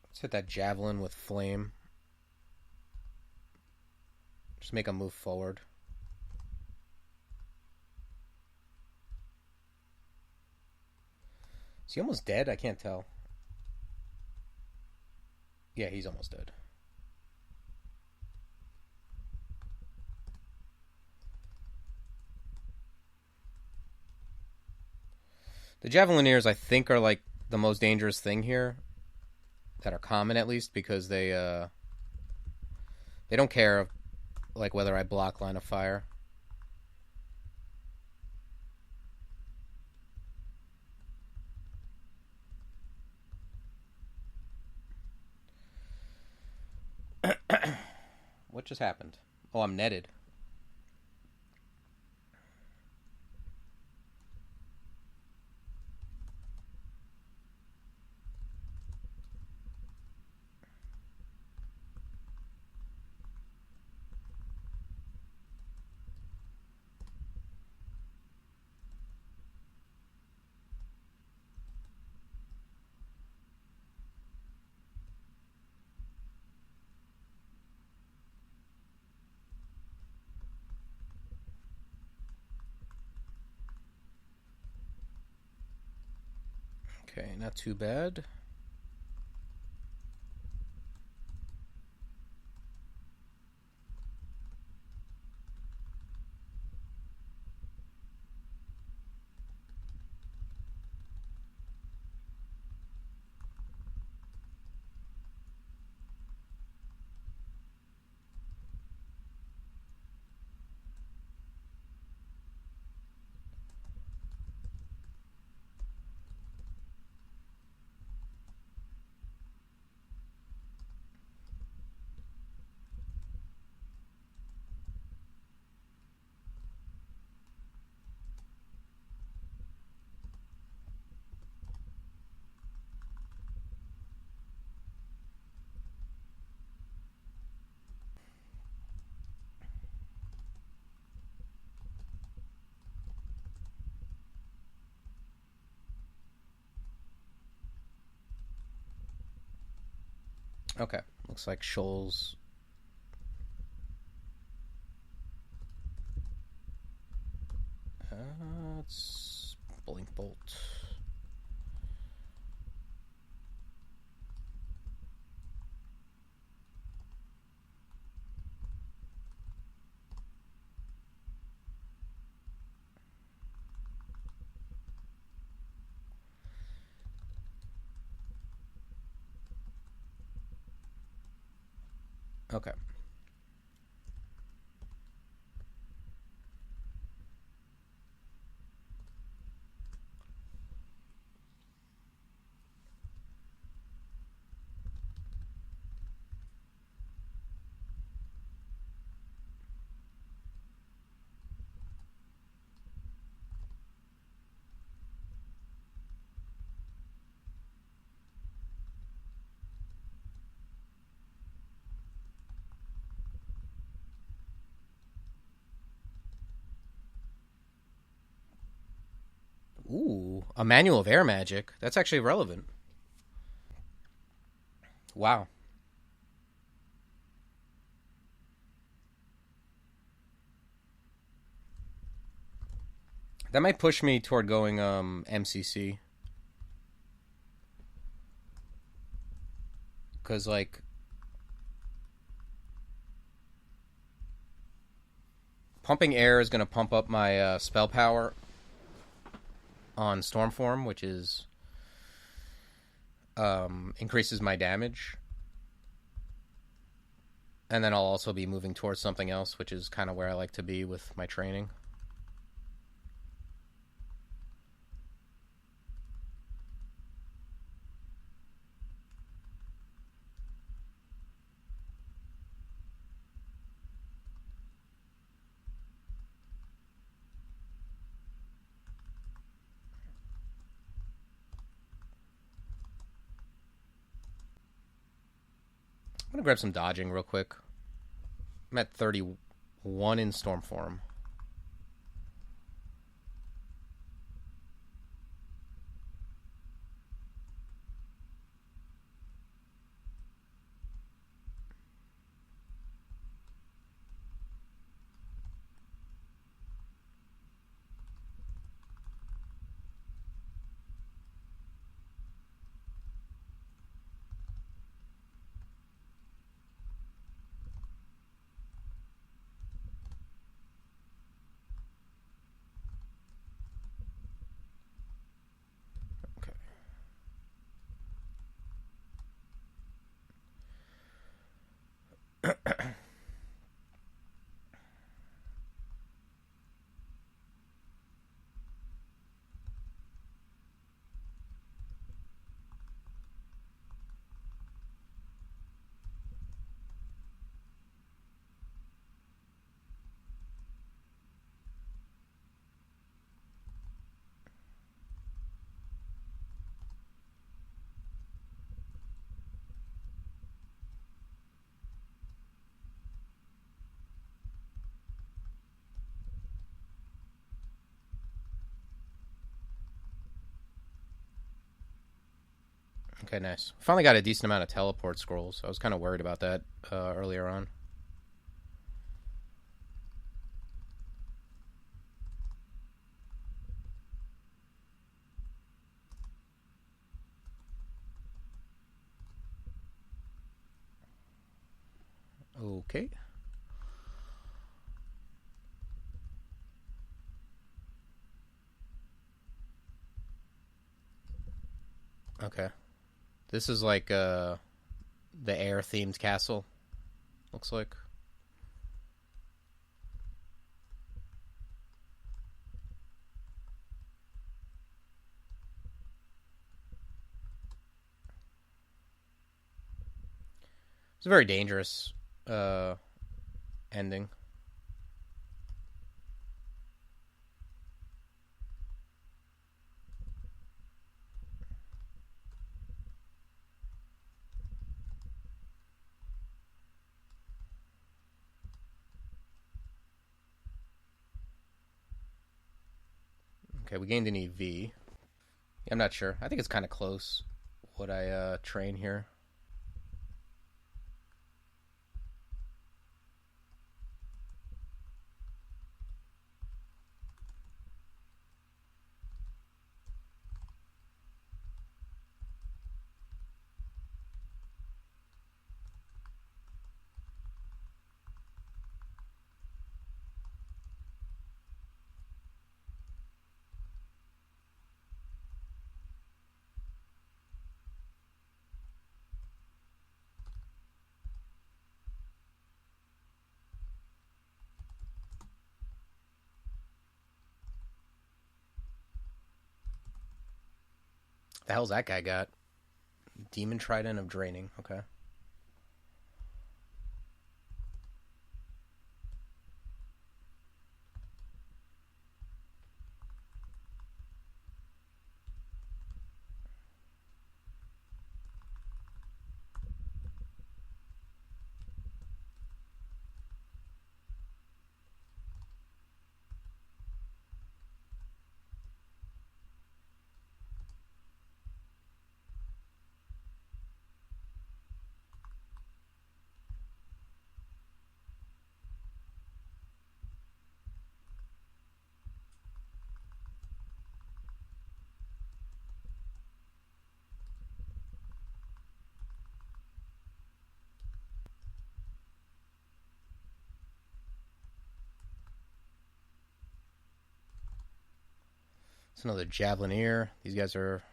Let's hit that javelin with flame. Just make a move forward. Is he almost dead? I can't tell. Yeah, he's almost dead. The Javelineers, I think, are like the most dangerous thing here. That are common, at least, because they don't care, like, whether I block line of fire. What just happened? Oh, I'm netted. Okay, not too bad. Okay, looks like Shoals. It's Blink Bolt. Okay. Ooh, a manual of air magic. That's actually relevant. Wow. That might push me toward going MCC. Because, like, pumping air is going to pump up my spell power on Stormform, which is increases my damage. And then I'll also be moving towards something else, which is kind of where I like to be with my training. I'm going to grab some dodging real quick. I'm at 31 in Stormform. Okay, nice. Finally got a decent amount of teleport scrolls. I was kind of worried about that earlier on. Okay. Okay. This is like the air themed castle. Looks like. It's a very dangerous ending. Okay, we gained an EV. I'm not sure. I think it's kind of close what I train here. The hell's that guy got? Demon Trident of Draining. Okay. It's another Javelineer. These guys are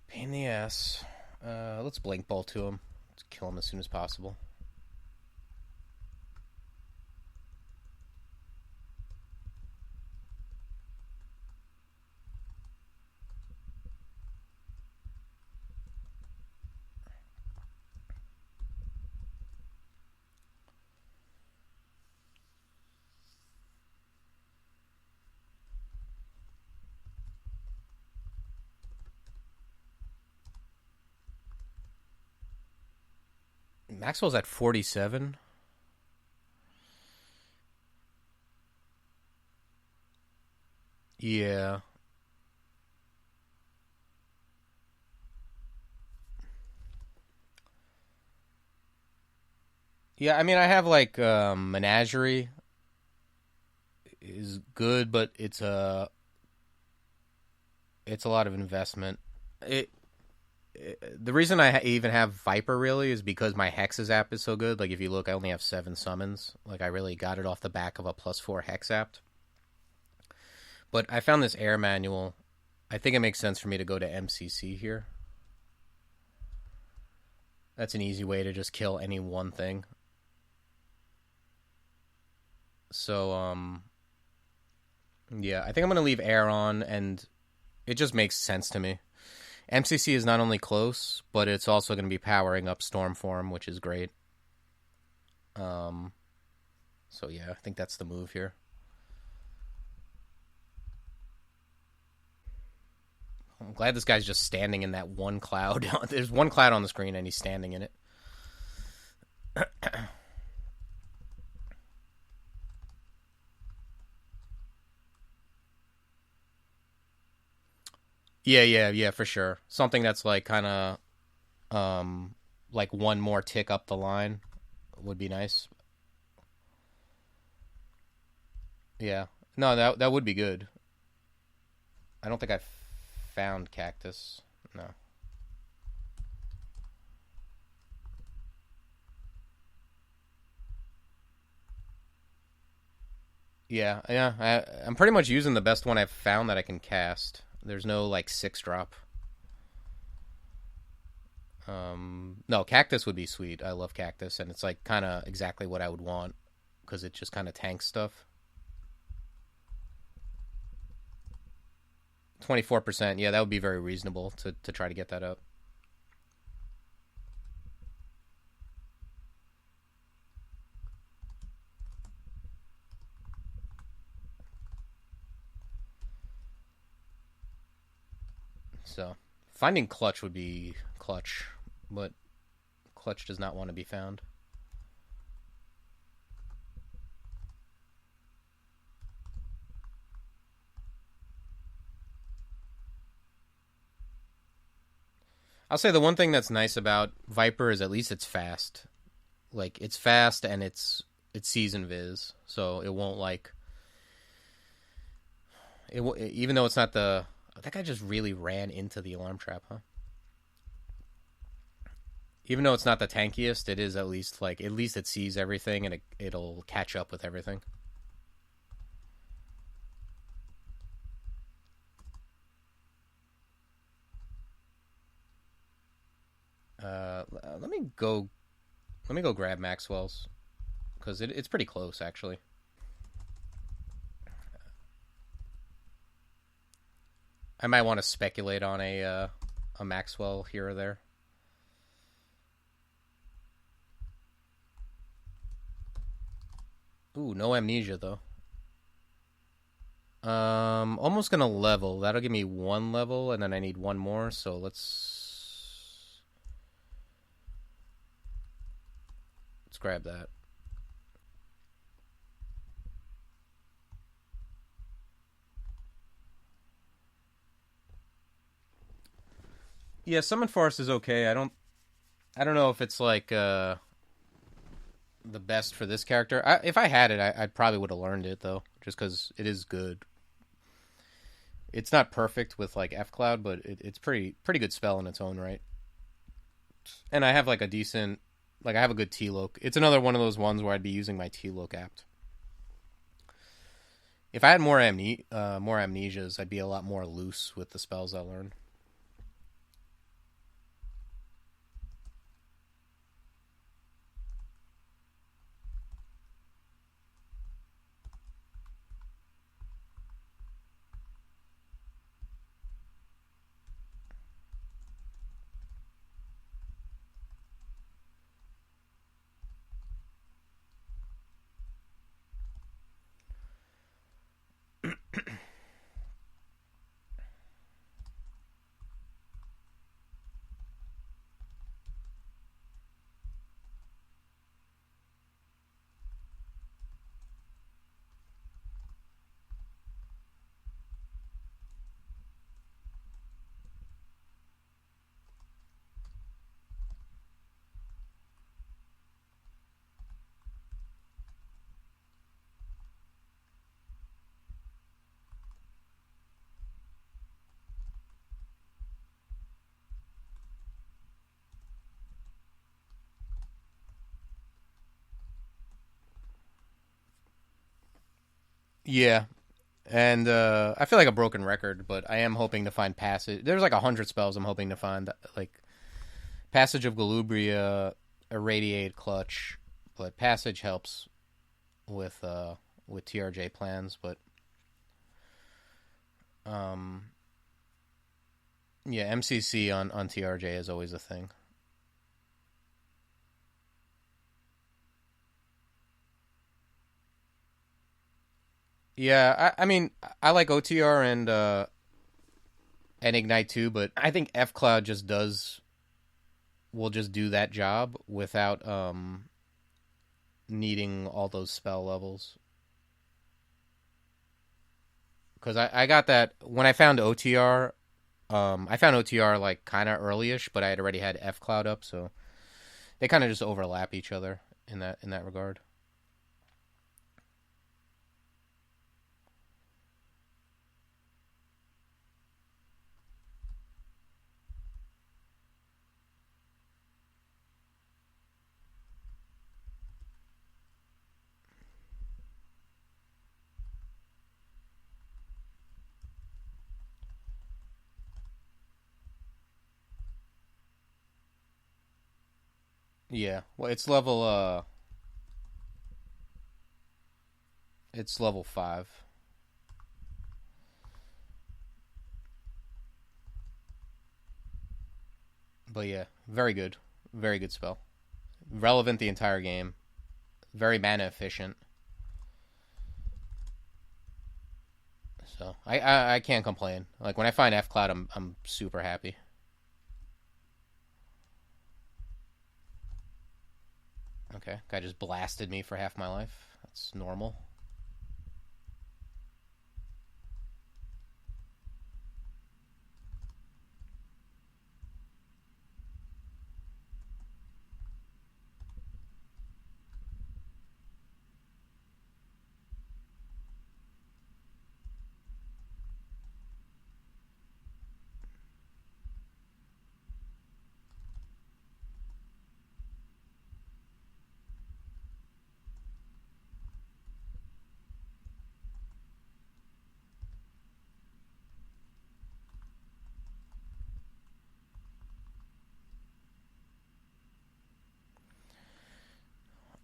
pain in the ass. Let's Blink Ball to him. Let's kill him as soon as possible. Maxwell's at 47. Yeah. Yeah, I mean, I have like Menagerie is good, but it's a lot of investment. It The reason I even have Viper really is because my Hexes app is so good. Like if you look, I only have 7 summons. Like I really got it off the back of a +4 Hex app. But I found this air manual. I think it makes sense for me to go to MCC here. That's an easy way to just kill any one thing. So, yeah, I think I'm going to leave air on, and it just makes sense to me. MCC is not only close, but it's also going to be powering up Stormform, which is great. So yeah, I think that's the move here. I'm glad this guy's just standing in that one cloud. There's one cloud on the screen, and he's standing in it. Yeah, for sure. Something that's like kind of like one more tick up the line would be nice. Yeah. No, that would be good. I don't think I found Cactus. No. Yeah. I'm pretty much using the best one I've found that I can cast. There's no like 6-drop. No, Cactus would be sweet. I love Cactus, and it's like kind of exactly what I would want because it just kind of tanks stuff. 24%. Yeah, that would be very reasonable to try to get that up. So, finding Clutch would be clutch, but Clutch does not want to be found. I'll say the one thing that's nice about Viper is at least it's fast. Like it's fast and it's season viz, so it won't like even though it's not the that guy just really ran into the alarm trap, huh? Even though it's not the tankiest, it is at least it sees everything and it'll catch up with everything. Let me go. Let me go grab Maxwell's because it's pretty close actually. I might want to speculate on a Maxwell here or there. Ooh, no amnesia though. Almost gonna level. That'll give me 1 level, and then I need 1 more. So let's grab that. Yeah, Summon Forest is okay. I don't know if it's like the best for this character. If I had it, I probably would have learned it though, just because it is good. It's not perfect with like F Cloud, but it's pretty good spell in its own right. And I have like a decent, like I have a good T-Loc. It's another one of those ones where I'd be using my T-Loc apt. If I had more amnesias, I'd be a lot more loose with the spells I learn. Yeah, and I feel like a broken record, but I am hoping to find passage. There's like 100 spells I'm hoping to find, like Passage of Galubria, Irradiate Clutch, but Passage helps with TRJ plans. But um, yeah, MCC on TRJ is always a thing. Yeah, I mean I like OTR and Ignite too, but I think F Cloud just does will just do that job without needing all those spell levels. Because I got that when I found OTR. I found OTR like kind of early-ish, but I had already had F Cloud up, so they kind of just overlap each other in that regard. Yeah, well, it's level 5, but yeah, very good spell, relevant the entire game, very mana efficient. So I can't complain. Like when I find F Cloud, I'm super happy. Okay, guy just blasted me for half my life. That's normal.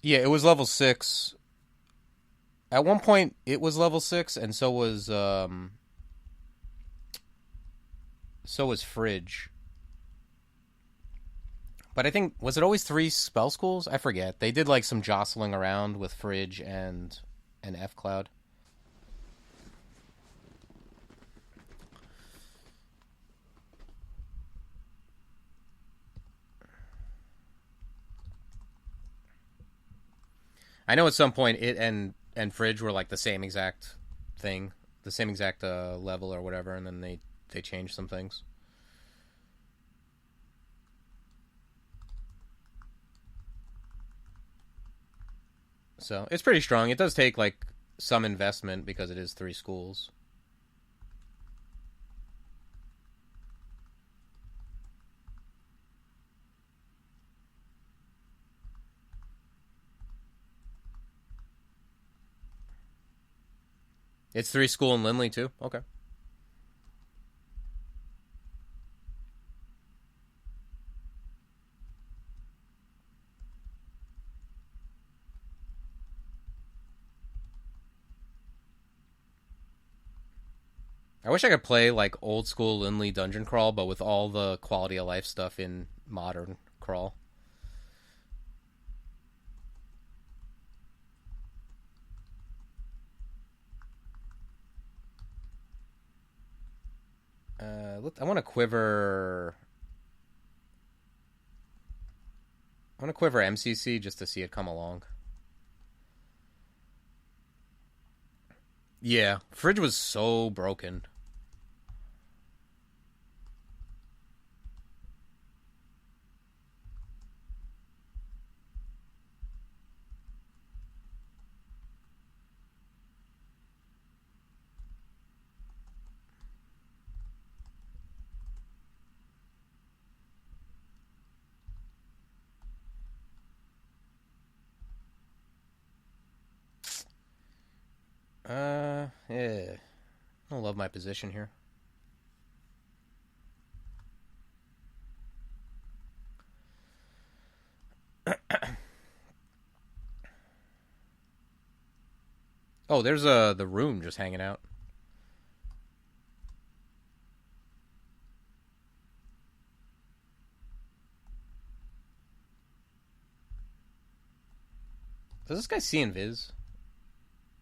Yeah, it was level 6. At one point, it was level 6, and so was Fridge. But I think was it always 3 spell schools? I forget. They did like some jostling around with Fridge and F Cloud. I know at some point it and Fridge were like the same exact thing, the same exact level or whatever, and then they changed some things. So it's pretty strong. It does take like some investment because it is 3 schools. It's 3 school in Lindley too. Okay. I wish I could play like old school Lindley dungeon crawl, but with all the quality of life stuff in modern crawl. I want to quiver. I want to quiver MCC just to see it come along. Yeah, fridge was so broken. Yeah. I don't love my position here. Oh, there's the room just hanging out. Does this guy see invis?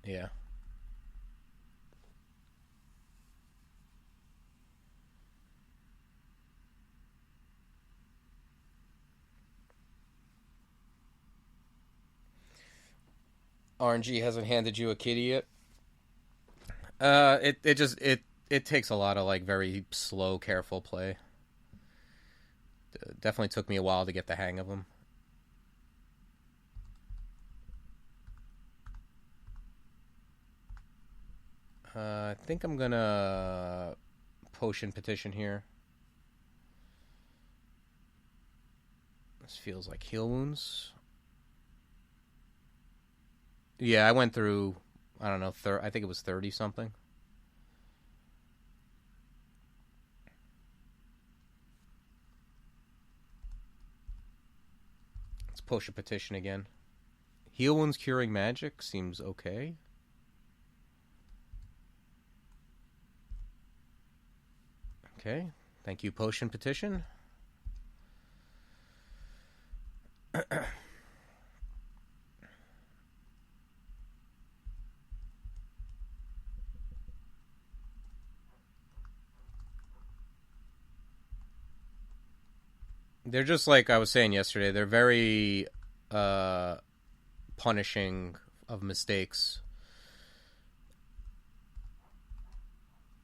Yeah. RNG hasn't handed you a kitty yet. It takes a lot of like very slow, careful play. Definitely took me a while to get the hang of them. I think I'm gonna potion petition here. This feels like heal wounds. Yeah, I went through. I don't know. I think it was 30 something. Let's potion petition again. Heal wounds curing magic seems okay. Okay. Thank you, potion petition. They're just like I was saying yesterday. They're very punishing of mistakes.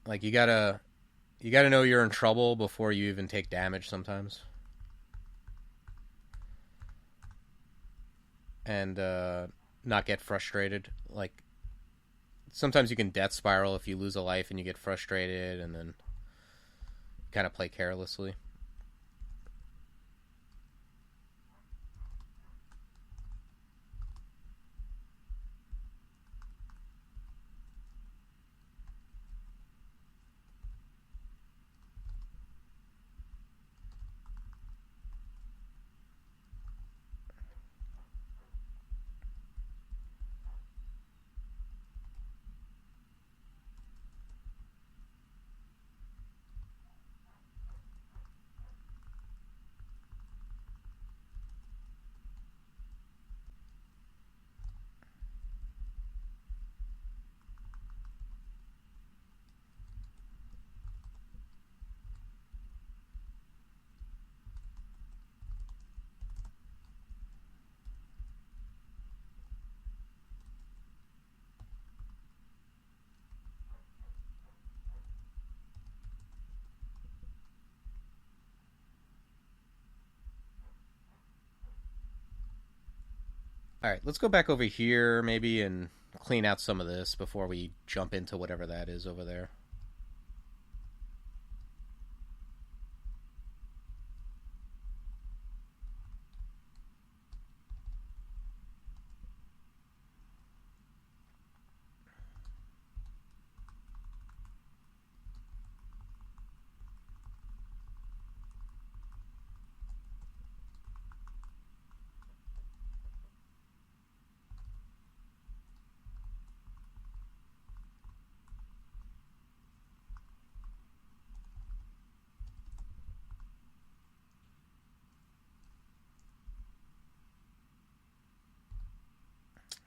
Like you gotta know you're in trouble before you even take damage sometimes. And not get frustrated. Like sometimes you can death spiral if you lose a life and you get frustrated, and then kind of play carelessly. All right, let's go back over here maybe and clean out some of this before we jump into whatever that is over there.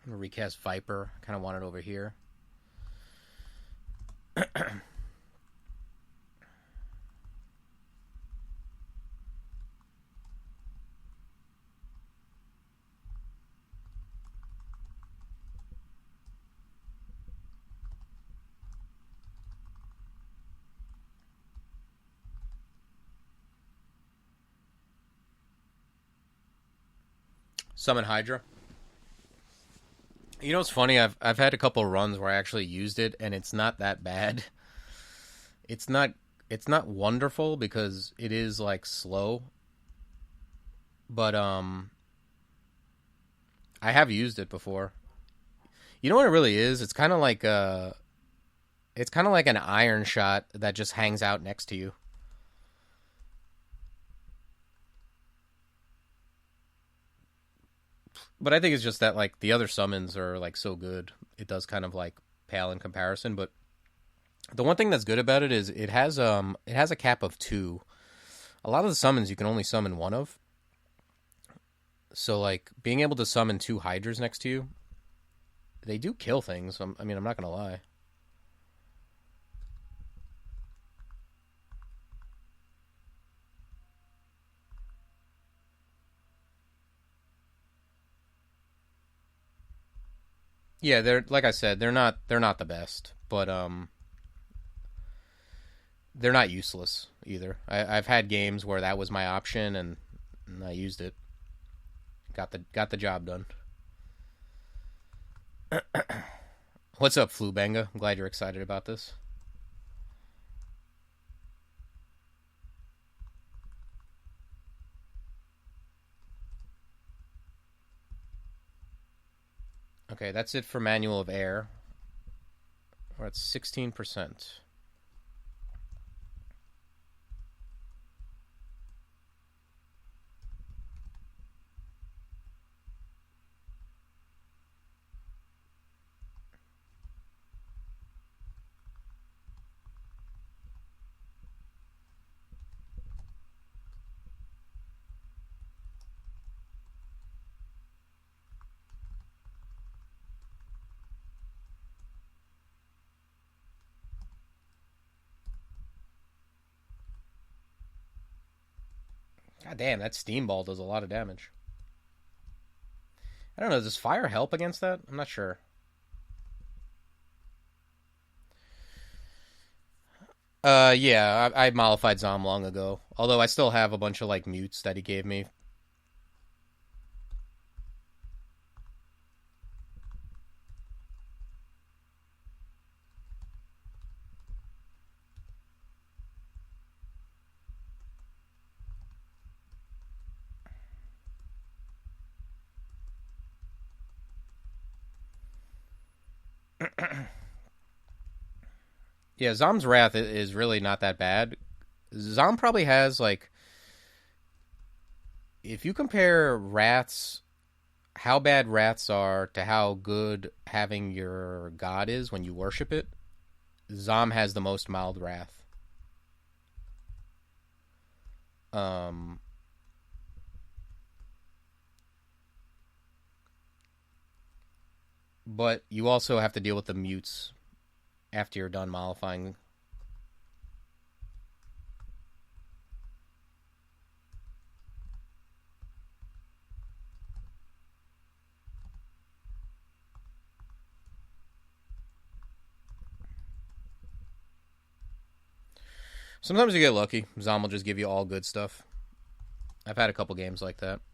I'm gonna recast Viper. Kind of want it over here. Summon Hydra. You know what's funny? I've had a couple runs where I actually used it, and it's not that bad. It's not it's not wonderful because it is like slow, but I have used it before. You know what it really is? It's kind of like an iron shot that just hangs out next to you. But I think it's just that like the other summons are like so good. It does kind of like pale in comparison, but the one thing that's good about it is it has a cap of 2. A lot of the summons you can only summon one of. So like being able to summon 2 hydras next to you, they do kill things. I mean, I'm not going to lie. Yeah, they're like I said, they're not the best, but they're not useless either. I've had games where that was my option and I used it. Got the job done. What's up, Flubanga? I'm glad you're excited about this. Okay, that's it for Manual of Air. We're at 16%. God damn, that steam ball does a lot of damage. I don't know, does fire help against that? I'm not sure. Yeah, I mollified Zom long ago. Although I still have a bunch of like mutes that he gave me. Yeah, Zom's Wrath is really not that bad. Zom probably has like, if you compare Wraths, how bad Wraths are to how good having your god is when you worship it, Zom has the most mild Wrath. Um, but you also have to deal with the mutes after you're done mollifying. Sometimes you get lucky. Zom will just give you all good stuff. I've had a couple games like that.